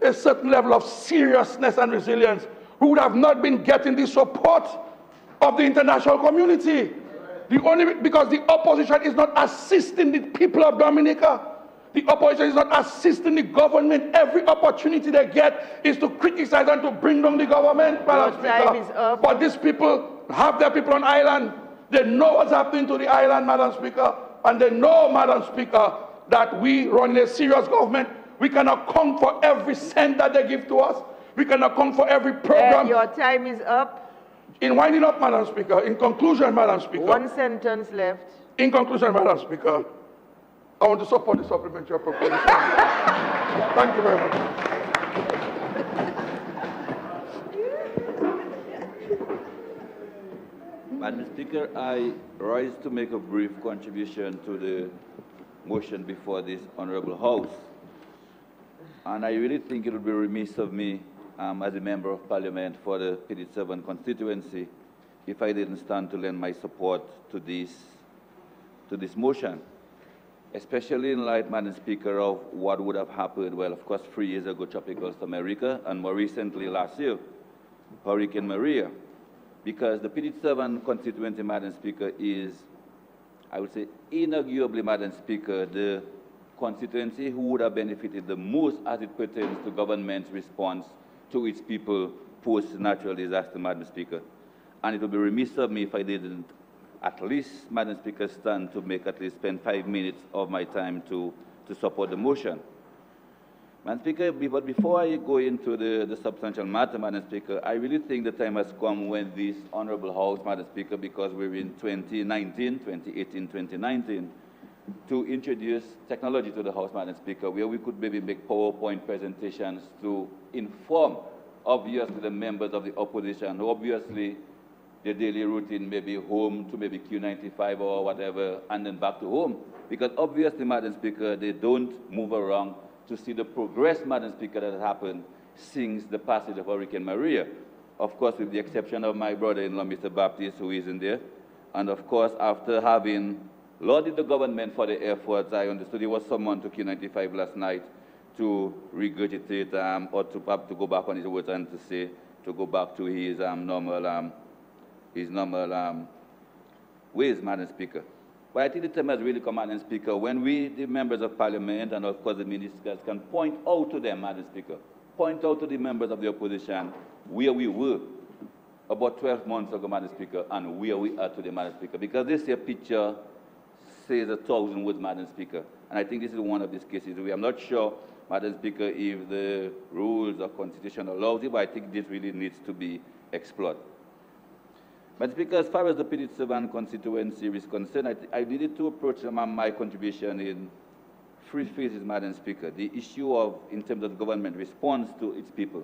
a certain level of seriousness and resilience, we would have not been getting the support of the international community. Because the opposition is not assisting the people of Dominica. The opposition is not assisting the government. Every opportunity they get is to criticize and to bring down the government, Madam Speaker. But these people have their people on island. They know what's happening to the island, Madam Speaker. And they know, Madam Speaker, that we run a serious government. We cannot account for every cent that they give to us. We cannot account for every program. Your time is up. In winding up, Madam Speaker, in conclusion, Madam Speaker. 1 sentence left. In conclusion, Madam Speaker, I want to support the supplementary appropriation. Thank you very much. Madam Speaker, I rise to make a brief contribution to the motion before this Honorable House. And I really think it would be remiss of me as a Member of Parliament for the P7 constituency if I didn't stand to lend my support to this motion. especially in light, Madam Speaker, of what would have happened, well, of course, 3 years ago, Tropical Storm America, and more recently last year, Hurricane Maria, because the PD7 constituency, Madam Speaker, is, I would say, inarguably, Madam Speaker, the constituency who would have benefited the most as it pertains to government's response to its people post-natural disaster, Madam Speaker. And it would be remiss of me if I didn't at least, Madam Speaker, stand to make at least spend 5 minutes of my time to support the motion. Madam Speaker, but before I go into the substantial matter, Madam Speaker, I really think the time has come when this Honorable House, Madam Speaker, because we're in 2018, 2019, to introduce technology to the House, Madam Speaker, where we could maybe make PowerPoint presentations to inform, obviously, the members of the opposition, who obviously their daily routine may be home to maybe Q95 or whatever, and then back to home. Because obviously, Madam Speaker, they don't move around to see the progress, Madam Speaker, that has happened since the passage of Hurricane Maria. Of course, with the exception of my brother-in-law, Mr. Baptiste, who isn't there. And of course, after having lauded the government for the efforts, I understood it was someone to Q95 last night to regurgitate or to go back on his words and to say, to go back to his normal ways, Madam Speaker. But I think the time has really come, Madam Speaker, when we, the members of Parliament, and of course the ministers, can point out to them, Madam Speaker, point out to the members of the opposition where we were about 12 months ago, Madam Speaker, and where we are today, Madam Speaker. Because this here picture says 1,000 words, Madam Speaker. And I think this is one of these cases. We are not sure, Madam Speaker, if the rules or constitution allows it, but I think this really needs to be explored. Madam Speaker, as far as the PD7 constituency is concerned, I needed to approach my contribution in 3 phases, Madam Speaker. The issue of, in terms of government response to its people.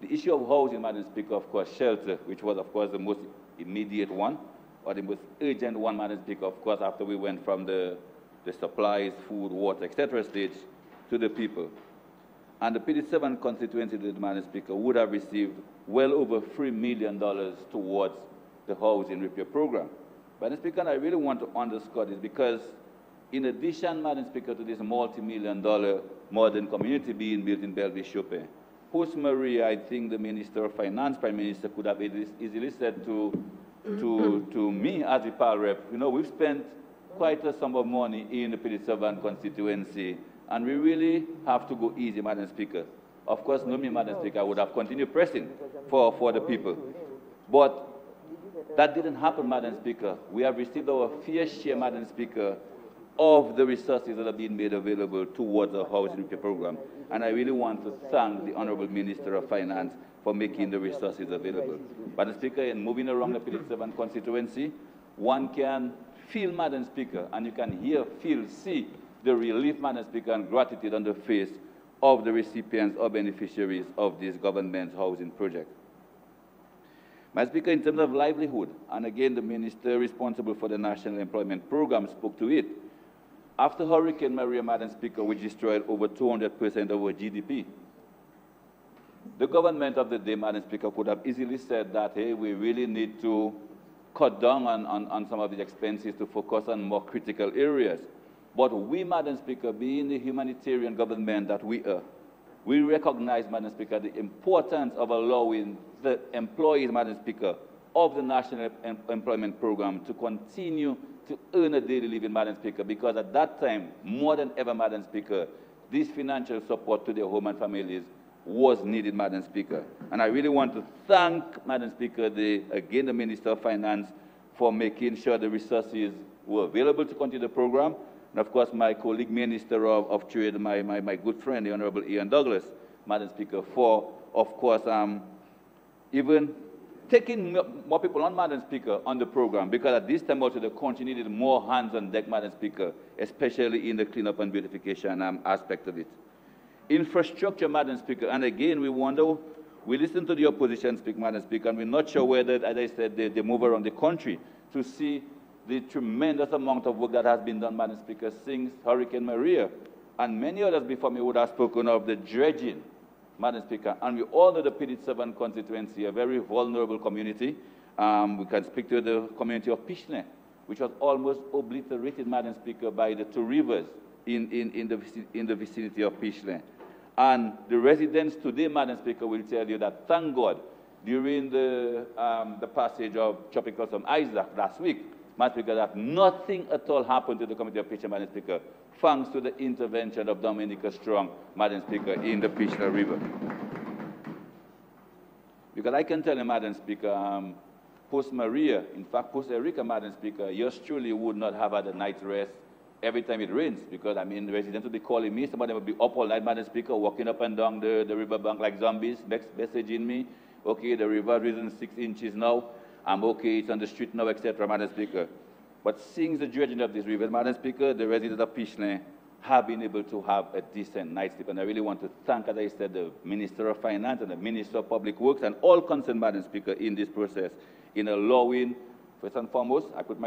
The issue of housing, Madam Speaker, of course, shelter, which was, of course, the most immediate one, or the most urgent one, Madam Speaker, of course, after we went from the supplies, food, water, etc. stage to the people. And the PD7 constituency, Madam Speaker, would have received well over $3 million towards the housing repair program. Madam Speaker, I really want to underscore this because in addition, Madam Speaker, to this multi-million-dollar modern community being built in Belleville-Chopin, post-Maria, I think the Minister of Finance, Prime Minister, could have easily said to me as a PAL rep, you know, we've spent quite a sum of money in the PD7 constituency, and we really have to go easy, Madam Speaker. Of course, no me, Madam Speaker, I would have continued pressing for the people. But that didn't happen, Madam Speaker. We have received our fair share, Madam Speaker, of the resources that are being made available towards the housing repair program. And I really want to thank the Honorable Minister of Finance for making the resources available. Madam Speaker, in moving around the PD7 constituency, one can feel, Madam Speaker, and you can hear, feel, see the relief, Madam Speaker, and gratitude on the face of the recipients or beneficiaries of this government's housing project. Madam Speaker, in terms of livelihood, and again, the minister responsible for the National Employment Program spoke to it. After Hurricane Maria, Madam Speaker, which destroyed over 200% of our GDP, the government of the day, Madam Speaker, could have easily said that, hey, we really need to cut down on some of these expenses to focus on more critical areas. But we, Madam Speaker, being the humanitarian government that we are, we recognize, Madam Speaker, the importance of allowing the employees, Madam Speaker, of the National Employment Program to continue to earn a daily living, Madam Speaker, because at that time, more than ever, Madam Speaker, this financial support to their home and families was needed, Madam Speaker. And I really want to thank, Madam Speaker, again, the Minister of Finance for making sure the resources were available to continue the program. And of course, my colleague Minister of Trade, my good friend, the Honorable Ian Douglas, Madam Speaker, for, of course, even taking more people on, Madam Speaker, on the program, because at this time also the country needed more hands on deck, Madam Speaker, especially in the cleanup and beautification aspect of it. Infrastructure, Madam Speaker, and again, we listen to the opposition speak, Madam Speaker, and we're not sure whether, as I said, they move around the country to see the tremendous amount of work that has been done, Madam Speaker, since Hurricane Maria. And many others before me would have spoken of the dredging, Madam Speaker. And we all know the PD7 constituency, a very vulnerable community. We can speak to the community of Pishneh, which was almost obliterated, Madam Speaker, by the two rivers in the vicinity of Peachland. And the residents today, Madam Speaker, will tell you that, thank God, during the passage of Tropical Storm Isaac last week, Madam Speaker, that nothing at all happened to the community of Peachland, Madam Speaker, thanks to the intervention of Dominica Strong, Madam Speaker, in the Peachland River. Because I can tell you, Madam Speaker, post-Maria, in fact, post-Erica, Madam Speaker, yours truly would not have had a night rest every time it rains, because, I mean, the residents would be calling me, some of them would be up all night, Madam Speaker, walking up and down the riverbank like zombies, messaging me, okay, the river has risen 6 inches now, I'm okay, it's on the street now, etc., Madam Speaker. But seeing the dredging of this river, Madam Speaker, the residents of Peachland have been able to have a decent night's sleep. And I really want to thank, as I said, the Minister of Finance and the Minister of Public Works and all concerned, Madam Speaker, in this process, in allowing, first and foremost, I put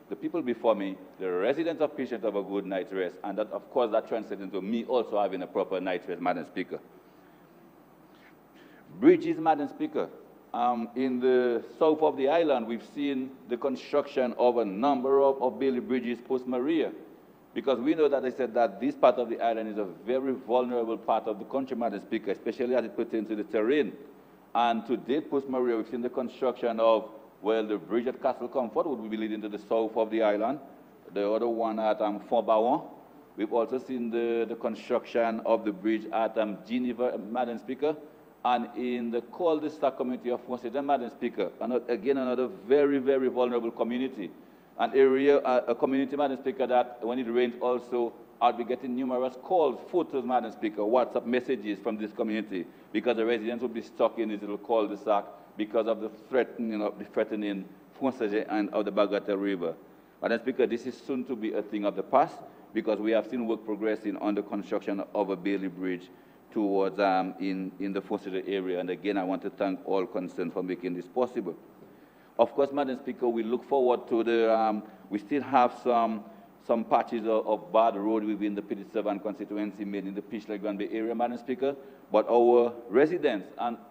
the people before me, the residents of Peachland, have a good night's rest. And that, of course, that translates into me also having a proper night's rest, Madam Speaker. Bridges, Madam Speaker. In the south of the island, we've seen the construction of a number of Bailey bridges post-Maria, because we know that I said that this part of the island is a very vulnerable part of the country, Madam Speaker, especially as it pertains to the terrain. And to date, post-Maria, we've seen the construction of, well, the bridge at Castle Comfort, which will be leading to the south of the island, the other one at Fort Baron. We've also seen the construction of the bridge at Geneva, Madam Speaker, and in the cul-de-sac community of Fonseca, Madam Speaker, again, another very, very vulnerable community. An area, a community, Madam Speaker, that when it rains also, I'll be getting numerous calls, photos, Madam Speaker, WhatsApp messages from this community, because the residents will be stuck in this little cul-de-sac because of the threatening Fonseca and of the Bagatelle River. Madam Speaker, this is soon to be a thing of the past, because we have seen work progressing on the construction of a Bailey Bridge towards in the Fonseca area. And again, I want to thank all concerned for making this possible. Of course, Madam Speaker, we look forward to the, we still have some patches of bad road within the P7 constituency made in the Peachland Bay area, Madam Speaker. But our residents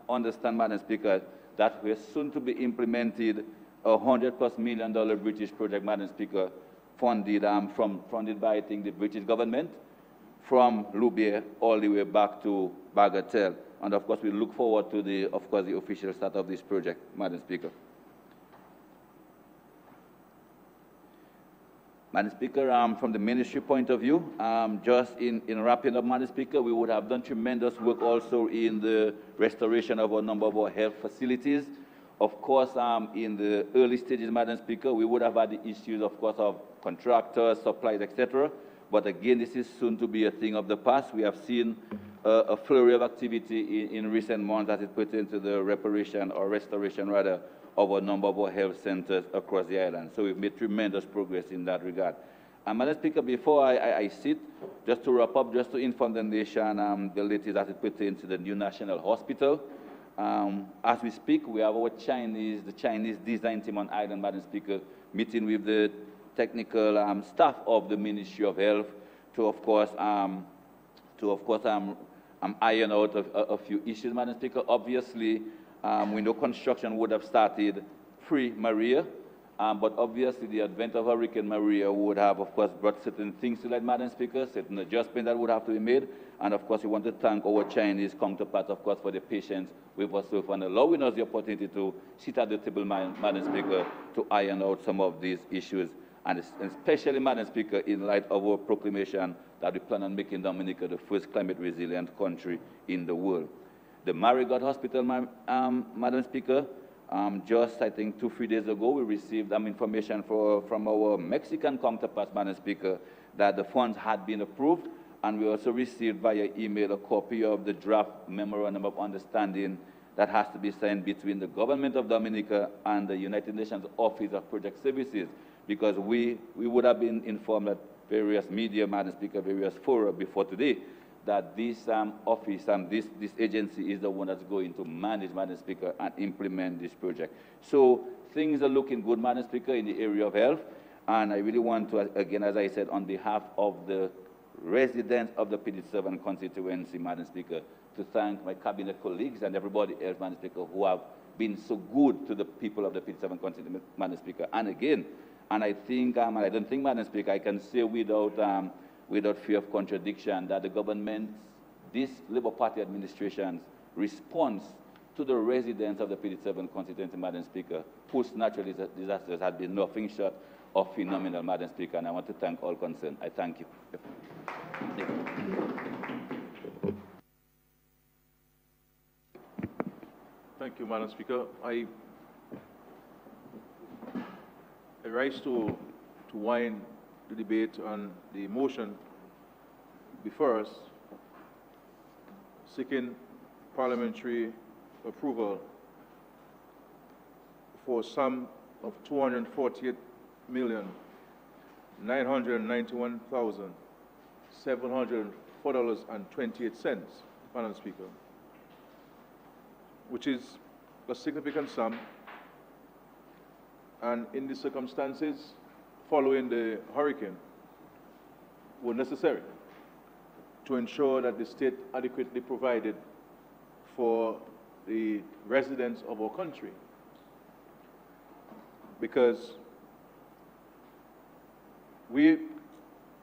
understand, Madam Speaker, that we're soon to be implemented a $100+ million British project, Madam Speaker, funded by, I think, the British government, from Loubier all the way back to Bagatelle. And of course, we look forward to the official start of this project, Madam Speaker. Madam Speaker, from the ministry point of view, just in wrapping up, Madam Speaker, we would have done tremendous work also in the restoration of a number of our health facilities. Of course, in the early stages, Madam Speaker, we would have had the issues, of course, of contractors, supplies, etc. But again, this is soon to be a thing of the past. We have seen a flurry of activity in recent months as it pertains to the reparation or restoration, rather, of a number of our health centers across the island. So we've made tremendous progress in that regard. And Madam Speaker, before I sit, just to wrap up, just to inform the nation the latest as it pertains to the new National Hospital. As we speak, we have our the Chinese design team on island, Madam Speaker, meeting with the technical staff of the Ministry of Health to, of course, iron out a few issues, Madam Speaker. Obviously, we know construction would have started pre-Maria, but obviously the advent of Hurricane Maria would have, of course, brought certain things to light, Madam Speaker, certain adjustments that would have to be made. And of course, we want to thank our Chinese counterparts, of course, for the patience with us and allowing us the opportunity to sit at the table, Madam Speaker, to iron out some of these issues. And especially, Madam Speaker, in light of our proclamation that we plan on making Dominica the first climate resilient country in the world. The Marigot Hospital, Madam Speaker, just, I think, 2-3 days ago, we received information from our Mexican counterparts, Madam Speaker, that the funds had been approved, and we also received via email a copy of the draft memorandum of understanding that has to be signed between the government of Dominica and the United Nations Office of Project Services, because we would have been informed at various media, Madam Speaker, various fora before today, that this office and this agency is the one that's going to manage, Madam Speaker, and implement this project. So things are looking good, Madam Speaker, in the area of health. And I really want to, again, as I said, on behalf of the residents of the PD7 constituency, Madam Speaker, to thank my cabinet colleagues and everybody else, Madam Speaker, who have been so good to the people of the PD7 constituency, Madam Speaker. And again, And I think, and I don't think, Madam Speaker, I can say without, without fear of contradiction that the government, this Labour Party administration's response to the residents of the PD7 constituency, Madam Speaker, post-natural disasters has been nothing short of phenomenal, Madam Speaker, and I want to thank all concerned. I thank you. Thank you, Madam Speaker. I rise to wind the debate on the motion before us, seeking parliamentary approval for a sum of $248,991,704.28, Madam Speaker, which is a significant sum, and in the circumstances following the hurricane were necessary to ensure that the state adequately provided for the residents of our country, because we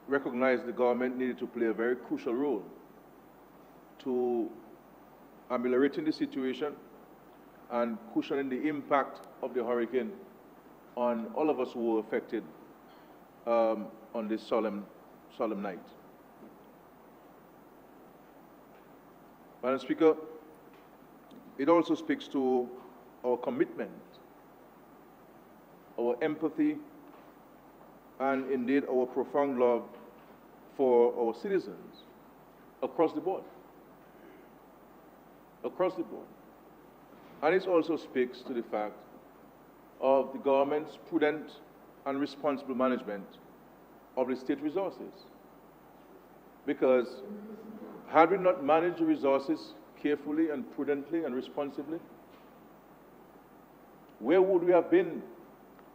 recognize the government needed to play a very crucial role to ameliorating the situation and cushioning the impact of the hurricane on all of us who were affected on this solemn night. Madam Speaker, it also speaks to our commitment, our empathy, and indeed our profound love for our citizens across the board. Across the board. And it also speaks to the fact of the government's prudent and responsible management of the state resources. Because had we not managed the resources carefully and prudently and responsibly, where would we have been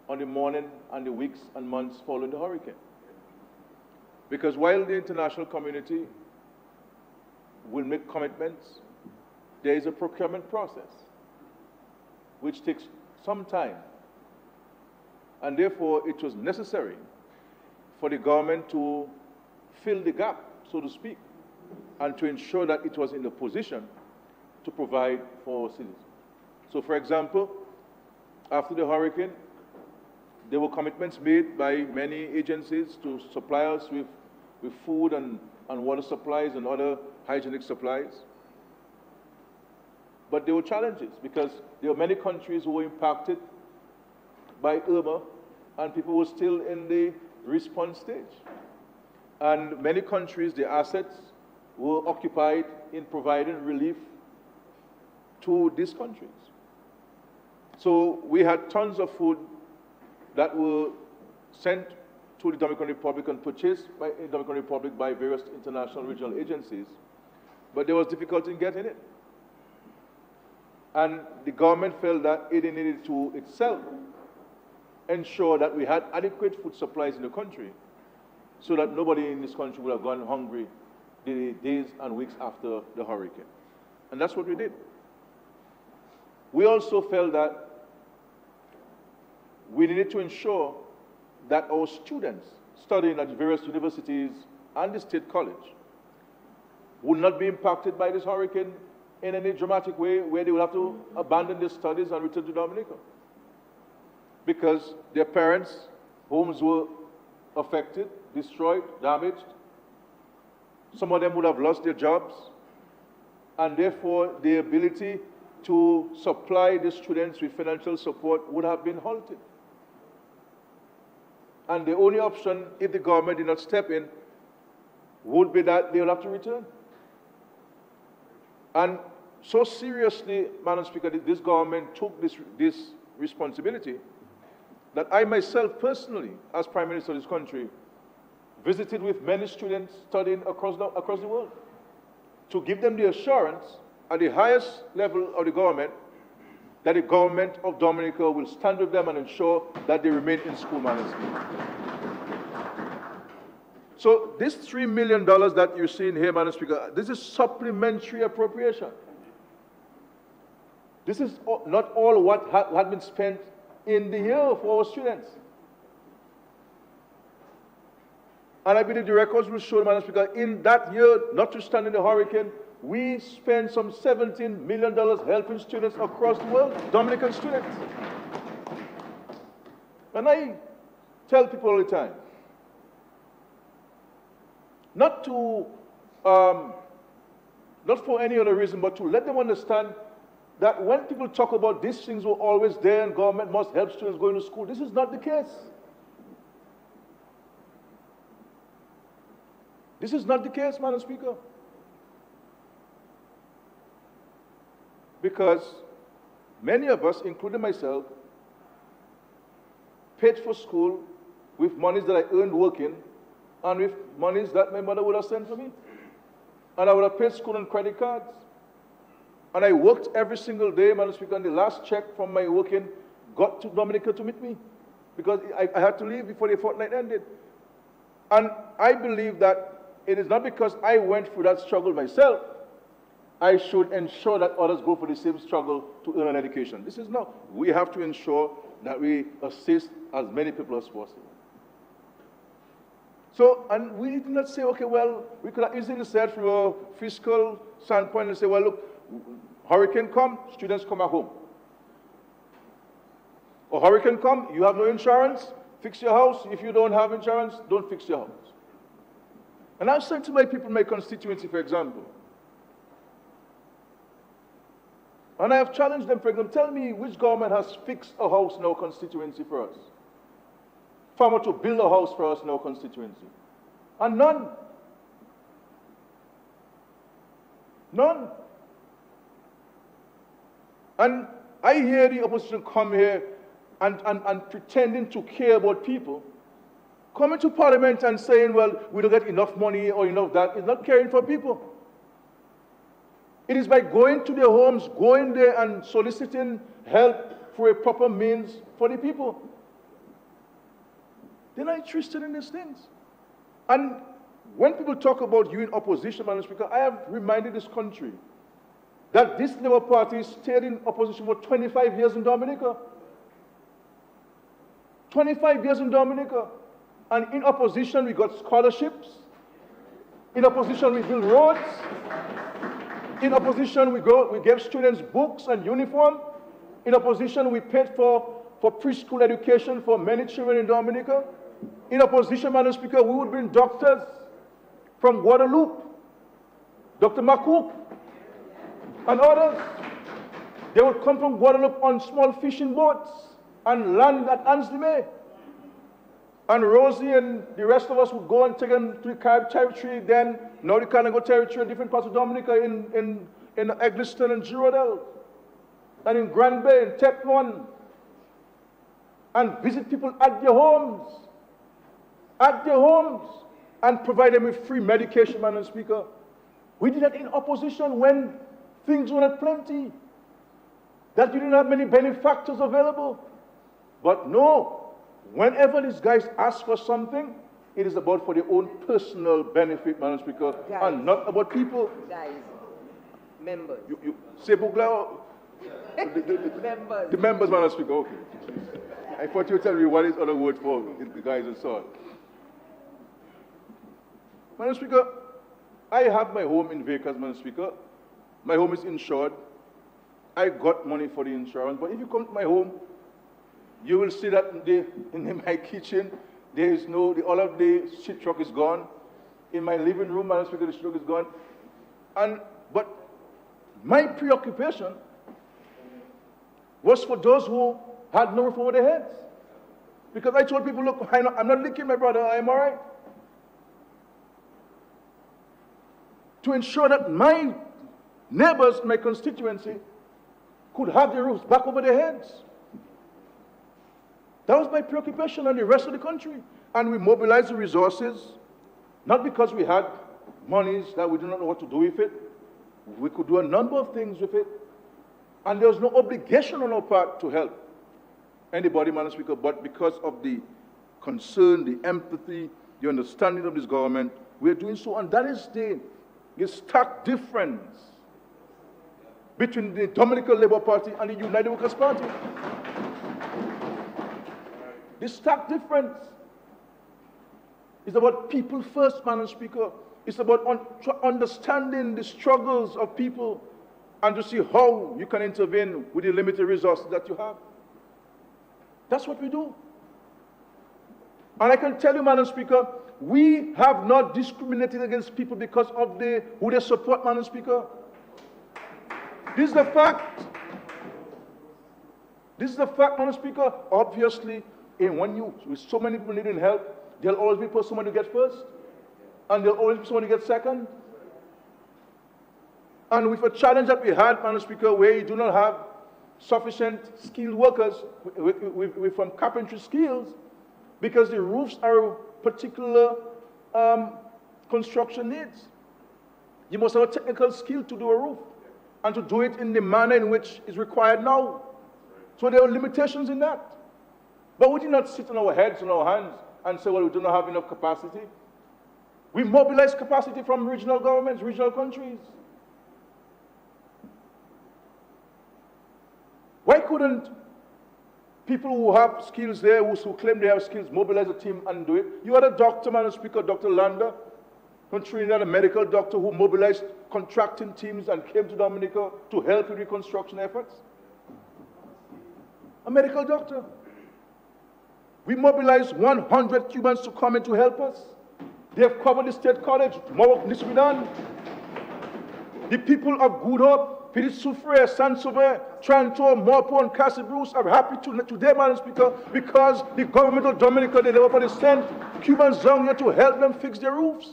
on the morning and the weeks and months following the hurricane? Because while the international community will make commitments, there is a procurement process which takes some time. And therefore, it was necessary for the government to fill the gap, so to speak, and to ensure that it was in a position to provide for our citizens. So, for example, after the hurricane, there were commitments made by many agencies to supply us with food and water supplies and other hygienic supplies. But there were challenges because there were many countries who were impacted by Irma, and people were still in the response stage. And many countries, their assets were occupied in providing relief to these countries. So we had tons of food that were sent to the Dominican Republic and purchased by the Dominican Republic by various international regional agencies, but there was difficulty in getting it. And the government felt that it needed to itself ensure that we had adequate food supplies in the country so that nobody in this country would have gone hungry the days and weeks after the hurricane. And that's what we did. We also felt that we needed to ensure that our students studying at various universities and the state college would not be impacted by this hurricane in any dramatic way where they would have to abandon their studies and return to Dominica. Because their parents' homes were affected, destroyed, damaged. Some of them would have lost their jobs, and therefore the ability to supply the students with financial support would have been halted. And the only option, if the government did not step in, would be that they will have to return. And so seriously, Madam Speaker, this government took this responsibility that I myself personally, as Prime Minister of this country, visited with many students studying across the world to give them the assurance at the highest level of the government that the government of Dominica will stand with them and ensure that they remain in school, Madam Speaker. So this $3 million that you're seeing here, Madam Speaker, this is supplementary appropriation. This is not all what had been spent in the year for our students. And I believe the records will show, Madam Speaker, in that year, notwithstanding the hurricane, we spent some $17 million helping students across the world, Dominican students. And I tell people all the time, not for any other reason, but to let them understand that when people talk about these things were always there and government must help students going to school, this is not the case. This is not the case, Madam Speaker. Because many of us, including myself, paid for school with monies that I earned working and with monies that my mother would have sent for me. And I would have paid school on credit cards. And I worked every single day, Madam Speaker, and the last check from my working got to Dominica to meet me because I had to leave before the fortnight ended. And I believe that it is not because I went through that struggle myself, I should ensure that others go for the same struggle to earn an education. This is not. We have to ensure that we assist as many people as possible. So, and we did not say, okay, well, we could have easily said from a fiscal standpoint and say, well, look, hurricane come, students come at home. Or hurricane come, you have no insurance, fix your house. If you don't have insurance, don't fix your house. And I've said to my people in my constituency, for example, and I have challenged them, for example, tell me which government has fixed a house in our constituency for us? Farmer to build a house for us in our constituency. And none. None. And I hear the opposition come here and pretending to care about people, coming to Parliament and saying, well, we don't get enough money or enough that. It's not caring for people. It is by going to their homes, going there and soliciting help for a proper means for the people. They're not interested in these things. And when people talk about you in opposition, Madam Speaker, I have reminded this country that this Labour Party stayed in opposition for 25 years in Dominica. 25 years in Dominica. And in opposition, we got scholarships. In opposition, we build roads. In opposition, we gave students books and uniform. In opposition, we paid for preschool education for many children in Dominica. In opposition, Madam Speaker, we would bring doctors from Guadeloupe, Dr. Macouk, and others. They would come from Guadeloupe on small fishing boats and land at Ansley. And Rosie and the rest of us would go and take them to the Carib territory, then now they can go territory in different parts of Dominica, in Eggleston and Girardel, and in Grand Bay and Tecnon, and visit people at their homes, and provide them with free medication, Madam Speaker. We did that in opposition when things were not plenty, that you didn't have many benefactors available. But no, whenever these guys ask for something, it is about for their own personal benefit, Madam Speaker, guys, and not about people. Guys, members. You say Bugla? Members. The members, Madam Speaker, okay. I thought you were telling me what is other word for the guys and so on. Madam Speaker, I have my home in Vegas, Madam Speaker. My home is insured. I got money for the insurance, but if you come to my home, you will see that in my kitchen, there is all of the shit truck is gone. In my living room, Madam Speaker, the shit truck is gone. But my preoccupation was for those who had no roof over their heads. Because I told people, look, I'm not leaking, my brother, I'm all right. To ensure that my neighbors in my constituency could have their roofs back over their heads. That was my preoccupation and the rest of the country. And we mobilized the resources, not because we had monies that we did not know what to do with it. We could do a number of things with it. And there was no obligation on our part to help anybody, Madam Speaker, but because of the concern, the empathy, the understanding of this government, we are doing so. And that is the stark difference between the Dominican Labour Party and the United Workers' Party. The stark difference. It's about people first, Madam Speaker. It's about understanding the struggles of people and to see how you can intervene with the limited resources that you have. That's what we do. And I can tell you, Madam Speaker, we have not discriminated against people because of who they support, Madam Speaker. This is the fact. This is the fact, Madam Speaker. Obviously, with so many people needing help, there'll always be someone to get first, and there'll always be someone to get second. And with a challenge that we had, Madam Speaker, where you do not have sufficient skilled workers from carpentry skills, because the roofs are particular construction needs. You must have a technical skill to do a roof, and to do it in the manner in which is required now. So there are limitations in that. But we did not sit on our heads and our hands and say, well, we do not have enough capacity. We mobilize capacity from regional governments, regional countries. Why couldn't people who have skills there, who claim they have skills, mobilize a team and do it? You had a doctor, Madam Speaker, Dr. Lander, from Trinidad, a medical doctor who mobilized contracting teams and came to Dominica to help with reconstruction efforts. A medical doctor. We mobilized 100 Cubans to come in to help us. They have covered the State College. More work needs to be done. The people of Good Hope, Petit Soufriere, Saint-Sauveur, Trantor, Morpo, and Castle Bruce are happy today, Madam Speaker, because the government of Dominica, they never sent Cubans down here to help them fix their roofs.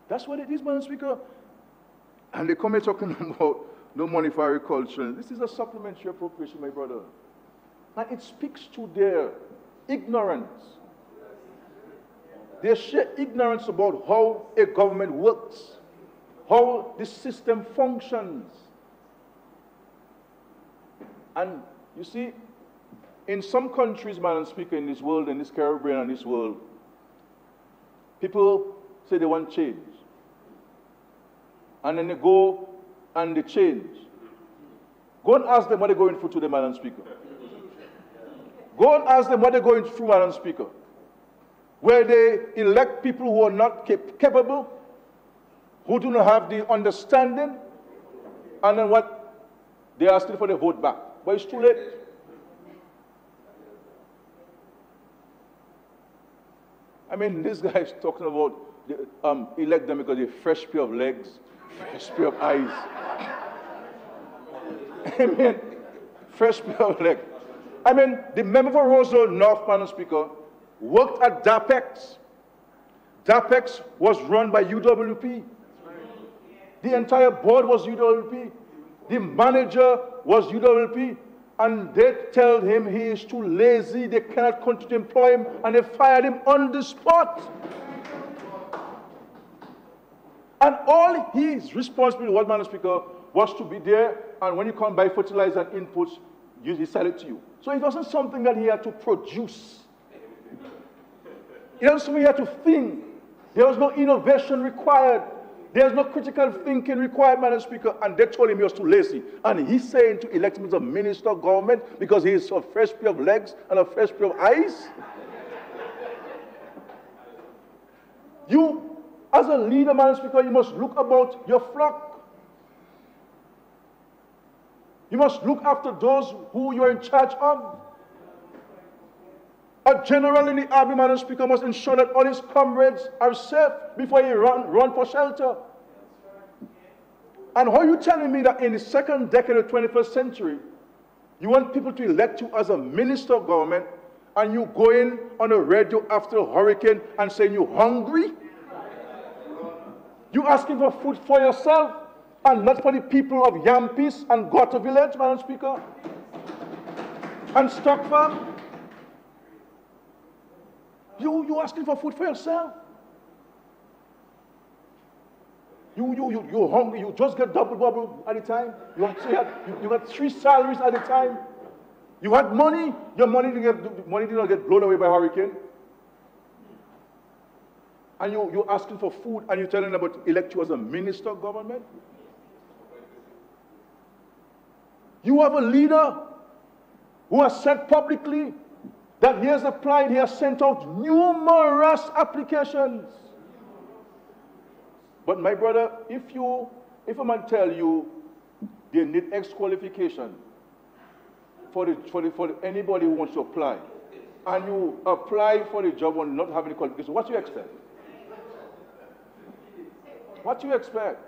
That's what it is, Madam Speaker. And they come here talking about no money for agriculture. This is a supplementary appropriation, my brother. And it speaks to their ignorance. Their sheer ignorance about how a government works, how the system functions. And you see, in some countries, Madam Speaker, in this world, in this Caribbean and this world, people say they want change. And then they go and they change. Go and ask them what they're going through today, Madam Speaker. Go and ask them what they're going through, Madam Speaker. Where they elect people who are not capable, who do not have the understanding, and then what they are asking for their vote back. But it's too late. I mean, this guy is talking about elect them because they're fresh pair of legs, fresh pair of eyes. I mean, fresh pair of legs. I mean, the member for Roseville North, Madam Speaker, worked at DAPEX. DAPEX was run by UWP. The entire board was UWP. The manager was UWP. And they tell him he is too lazy, they cannot continue to employ him, and they fired him on the spot. And all his responsibility was, Madam Speaker, was to be there, and when you come buy fertilizer and inputs, he sell it to you. So it wasn't something that he had to produce. It wasn't something he had to think. There was no innovation required. There's no critical thinking required, Madam Speaker, and they told him he was too lazy. And he's saying to elect him as a minister of government because he is a fresh pair of legs and a fresh pair of eyes. You, as a leader, Madam Speaker, you must look about your flock. You must look after those who you are in charge of. A general in the army, Madam Speaker, must ensure that all his comrades are safe before he run for shelter. And how are you telling me that in the second decade of the 21st century, you want people to elect you as a minister of government, and you go in on a radio after a hurricane and saying you're hungry? You asking for food for yourself and not for the people of Yampis and Gota Village, Madam Speaker, and Stock Farm? You asking for food for yourself. You're hungry. You just get double bubble at a time. You got 3 salaries at a time. You had money. Your money did not get blown away by hurricane. And you're asking for food, and you're telling them about elect you as a minister of government. You have a leader who has said publicly that he has applied, he has sent out numerous applications. But my brother, if a man tell you they need X qualification for anybody who wants to apply, and you apply for the job and not have any qualification, what do you expect? What do you expect?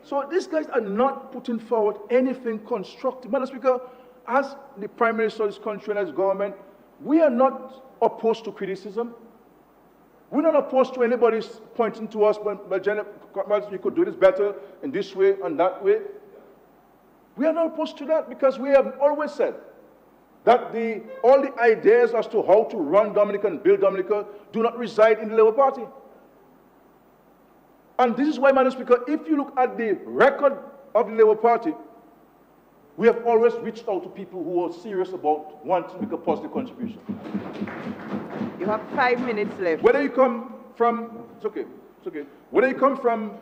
So these guys are not putting forward anything constructive. Madam Speaker, as the Prime Minister of this country and as government, we are not opposed to criticism. We're not opposed to anybody pointing to us, but you could do this better in this way and that way. We are not opposed to that because we have always said that all the ideas as to how to run Dominica and build Dominica do not reside in the Labour Party. And this is why, Madam Speaker, if you look at the record of the Labour Party, we have always reached out to people who are serious about wanting to make a positive contribution. You have 5 minutes left. Whether you come from, it's okay. Whether you come from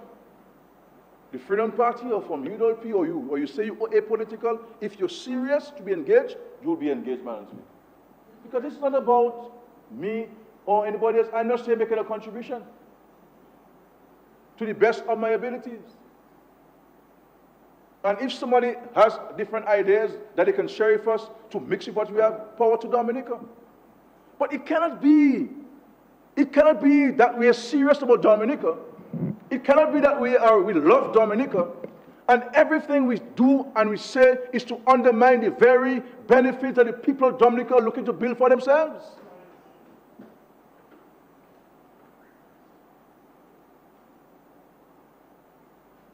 the Freedom Party or from UWP or you say you're apolitical, if you're serious to be engaged, you'll be engaged, Madam Speaker. Because it's not about me or anybody else. I'm not saying making a contribution to the best of my abilities. And if somebody has different ideas that they can share with us to mix with what we have, power to Dominica. But it cannot be that we are serious about Dominica. It cannot be that we love Dominica, and everything we do and we say is to undermine the very benefits that the people of Dominica are looking to build for themselves.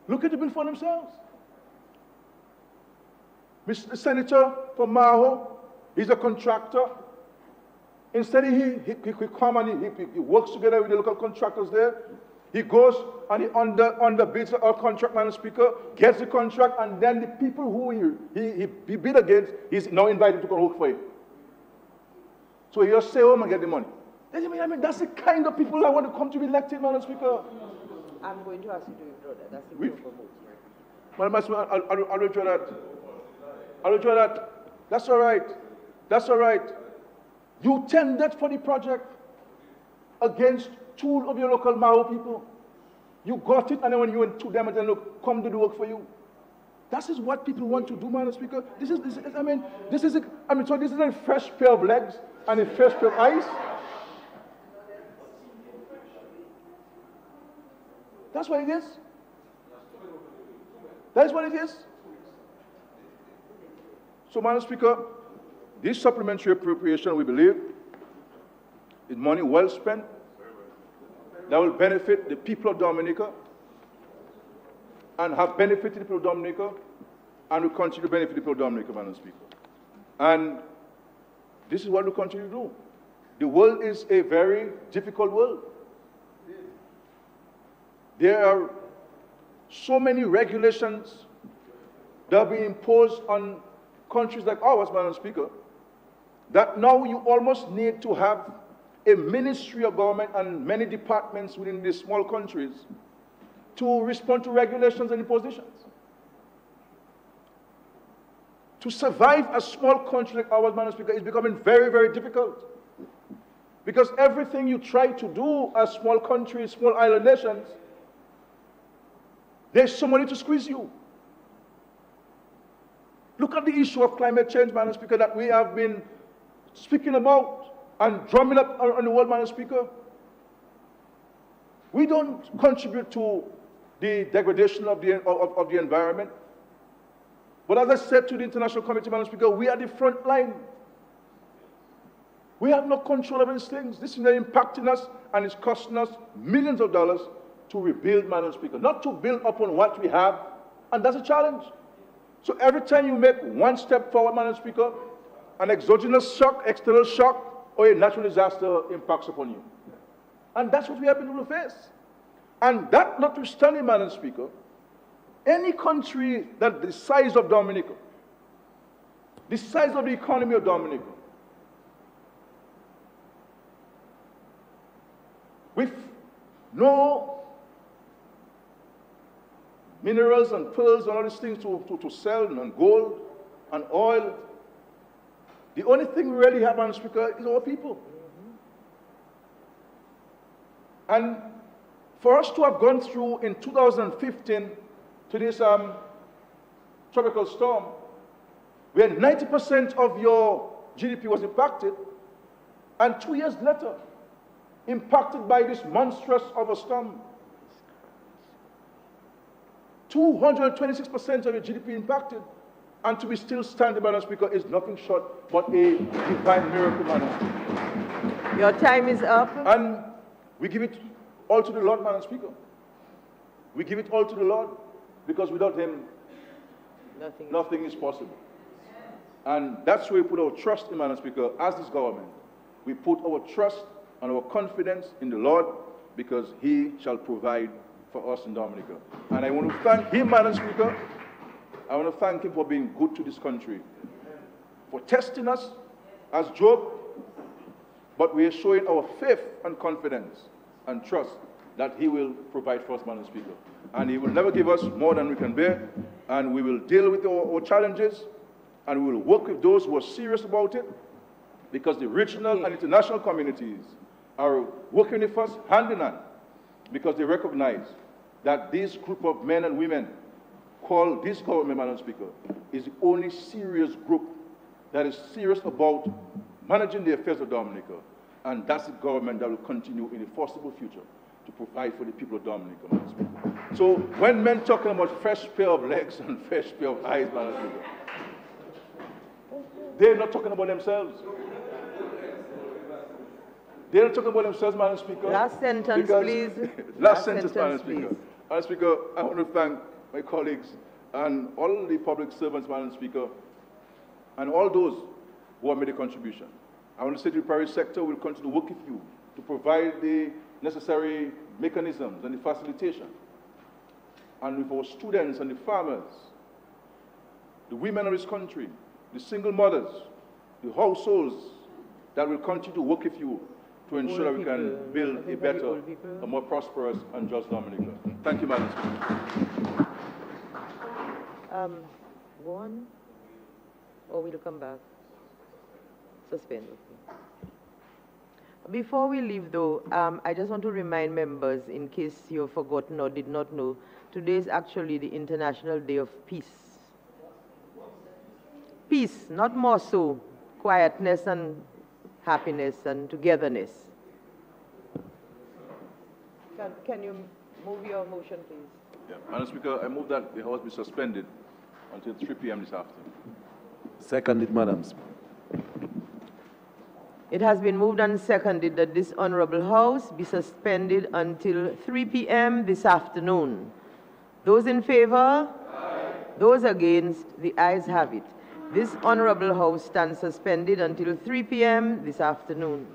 Looking to build for themselves. Mr. Senator from Maho, he's a contractor. Instead, he come and he works together with the local contractors there. He goes and he underbids our contract, Madam Speaker, gets the contract, and then the people who he bid against, he's now invited to come work for him. So he just stay home and get the money. I mean, that's the kind of people I want to come to be elected, Madam Speaker. I'm going to ask you to withdraw that. That's the vote. Madam Speaker, I'll withdraw that. I'll withdraw that. That's all right. That's all right. You tendered for the project against two of your local Mao people. You got it, and then when you went to them and said, look, come do the work for you. That is what people want to do, Madam Speaker. This is a fresh pair of legs and a fresh pair of eyes. That's what it is. That is what it is. So, Madam Speaker, this supplementary appropriation, we believe, is money well spent that will benefit the people of Dominica and have benefited the people of Dominica and will continue to benefit the people of Dominica, Madam Speaker. And this is what we'll continue to do. The world is a very difficult world. There are so many regulations that are being imposed on countries like ours, Madam Speaker, that now you almost need to have a ministry of government and many departments within these small countries to respond to regulations and impositions. To survive a small country like ours, Madam Speaker, is becoming very, very difficult. Because everything you try to do as small countries, small island nations, there's somebody to squeeze you. Look at the issue of climate change, Madam Speaker, that we have been speaking about and drumming up on the world, Madam Speaker. We don't contribute to the degradation of the environment. But as I said to the International Committee, Madam Speaker, we are the front line. We have no control over these things. This is impacting us, and it's costing us millions of dollars to rebuild, Madam Speaker, not to build upon what we have, and that's a challenge. So every time you make one step forward, Madam Speaker, an exogenous shock, external shock, or a natural disaster impacts upon you. And that's what we have been able to face. And that notwithstanding, Madam Speaker, any country that the size of Dominica, the size of the economy of Dominica, with no minerals and pearls and all these things to sell, and gold and oil. The only thing we really have, Madam Speaker, is our people. And for us to have gone through in 2015 to this tropical storm, where 90% of your GDP was impacted, and 2 years later, impacted by this monstrous of a storm, 226% of your GDP impacted, and to be still standing, Madam Speaker, is nothing short but a divine miracle, Madam. Your time is up. And we give it all to the Lord, Madam Speaker. We give it all to the Lord, because without Him, nothing is possible. And that's where we put our trust in, Madam Speaker, as this government. We put our trust and our confidence in the Lord, because He shall provide for us in Dominica. And I want to thank Him, Madam Speaker. I want to thank Him for being good to this country, for testing us as Job, but we are showing our faith and confidence and trust that He will provide for us, Madam Speaker. And He will never give us more than we can bear, and we will deal with our challenges, and we will work with those who are serious about it, because the regional and international communities are working with us hand in hand, because they recognize that this group of men and women called this government, Madam Speaker, is the only serious group that is serious about managing the affairs of Dominica. And that's the government that will continue in the foreseeable future to provide for the people of Dominica, Madam Speaker. So when men talking about fresh pair of legs and fresh pair of eyes, Madam Speaker, they're not talking about themselves. They're not talking about themselves, Madam Speaker. Last sentence, please. Last sentence, Madam Speaker. Madam Speaker, I want to thank my colleagues and all the public servants, Madam Speaker, and all those who have made a contribution. I want to say to the private sector, we'll continue to work with you to provide the necessary mechanisms and the facilitation. And with our students and the farmers, the women of this country, the single mothers, the households, that will continue to work with you to ensure that we can build a better, a more prosperous and just Dominica. Thank you, Madam Speaker. Go on, or will you come back? Suspend. Before we leave, though, I just want to remind members, in case you've forgotten or did not know, today is actually the International Day of Peace. Peace, not more so, quietness and happiness and togetherness. Can you move your motion, please? Yeah. Madam Speaker, I move that the House be suspended until 3 p.m. this afternoon. Seconded, Madam Speaker. It has been moved and seconded that this Honorable House be suspended until 3 p.m. this afternoon. Those in favor? Aye. Those against? The ayes have it. This Honorable House stands suspended until 3 p.m. this afternoon.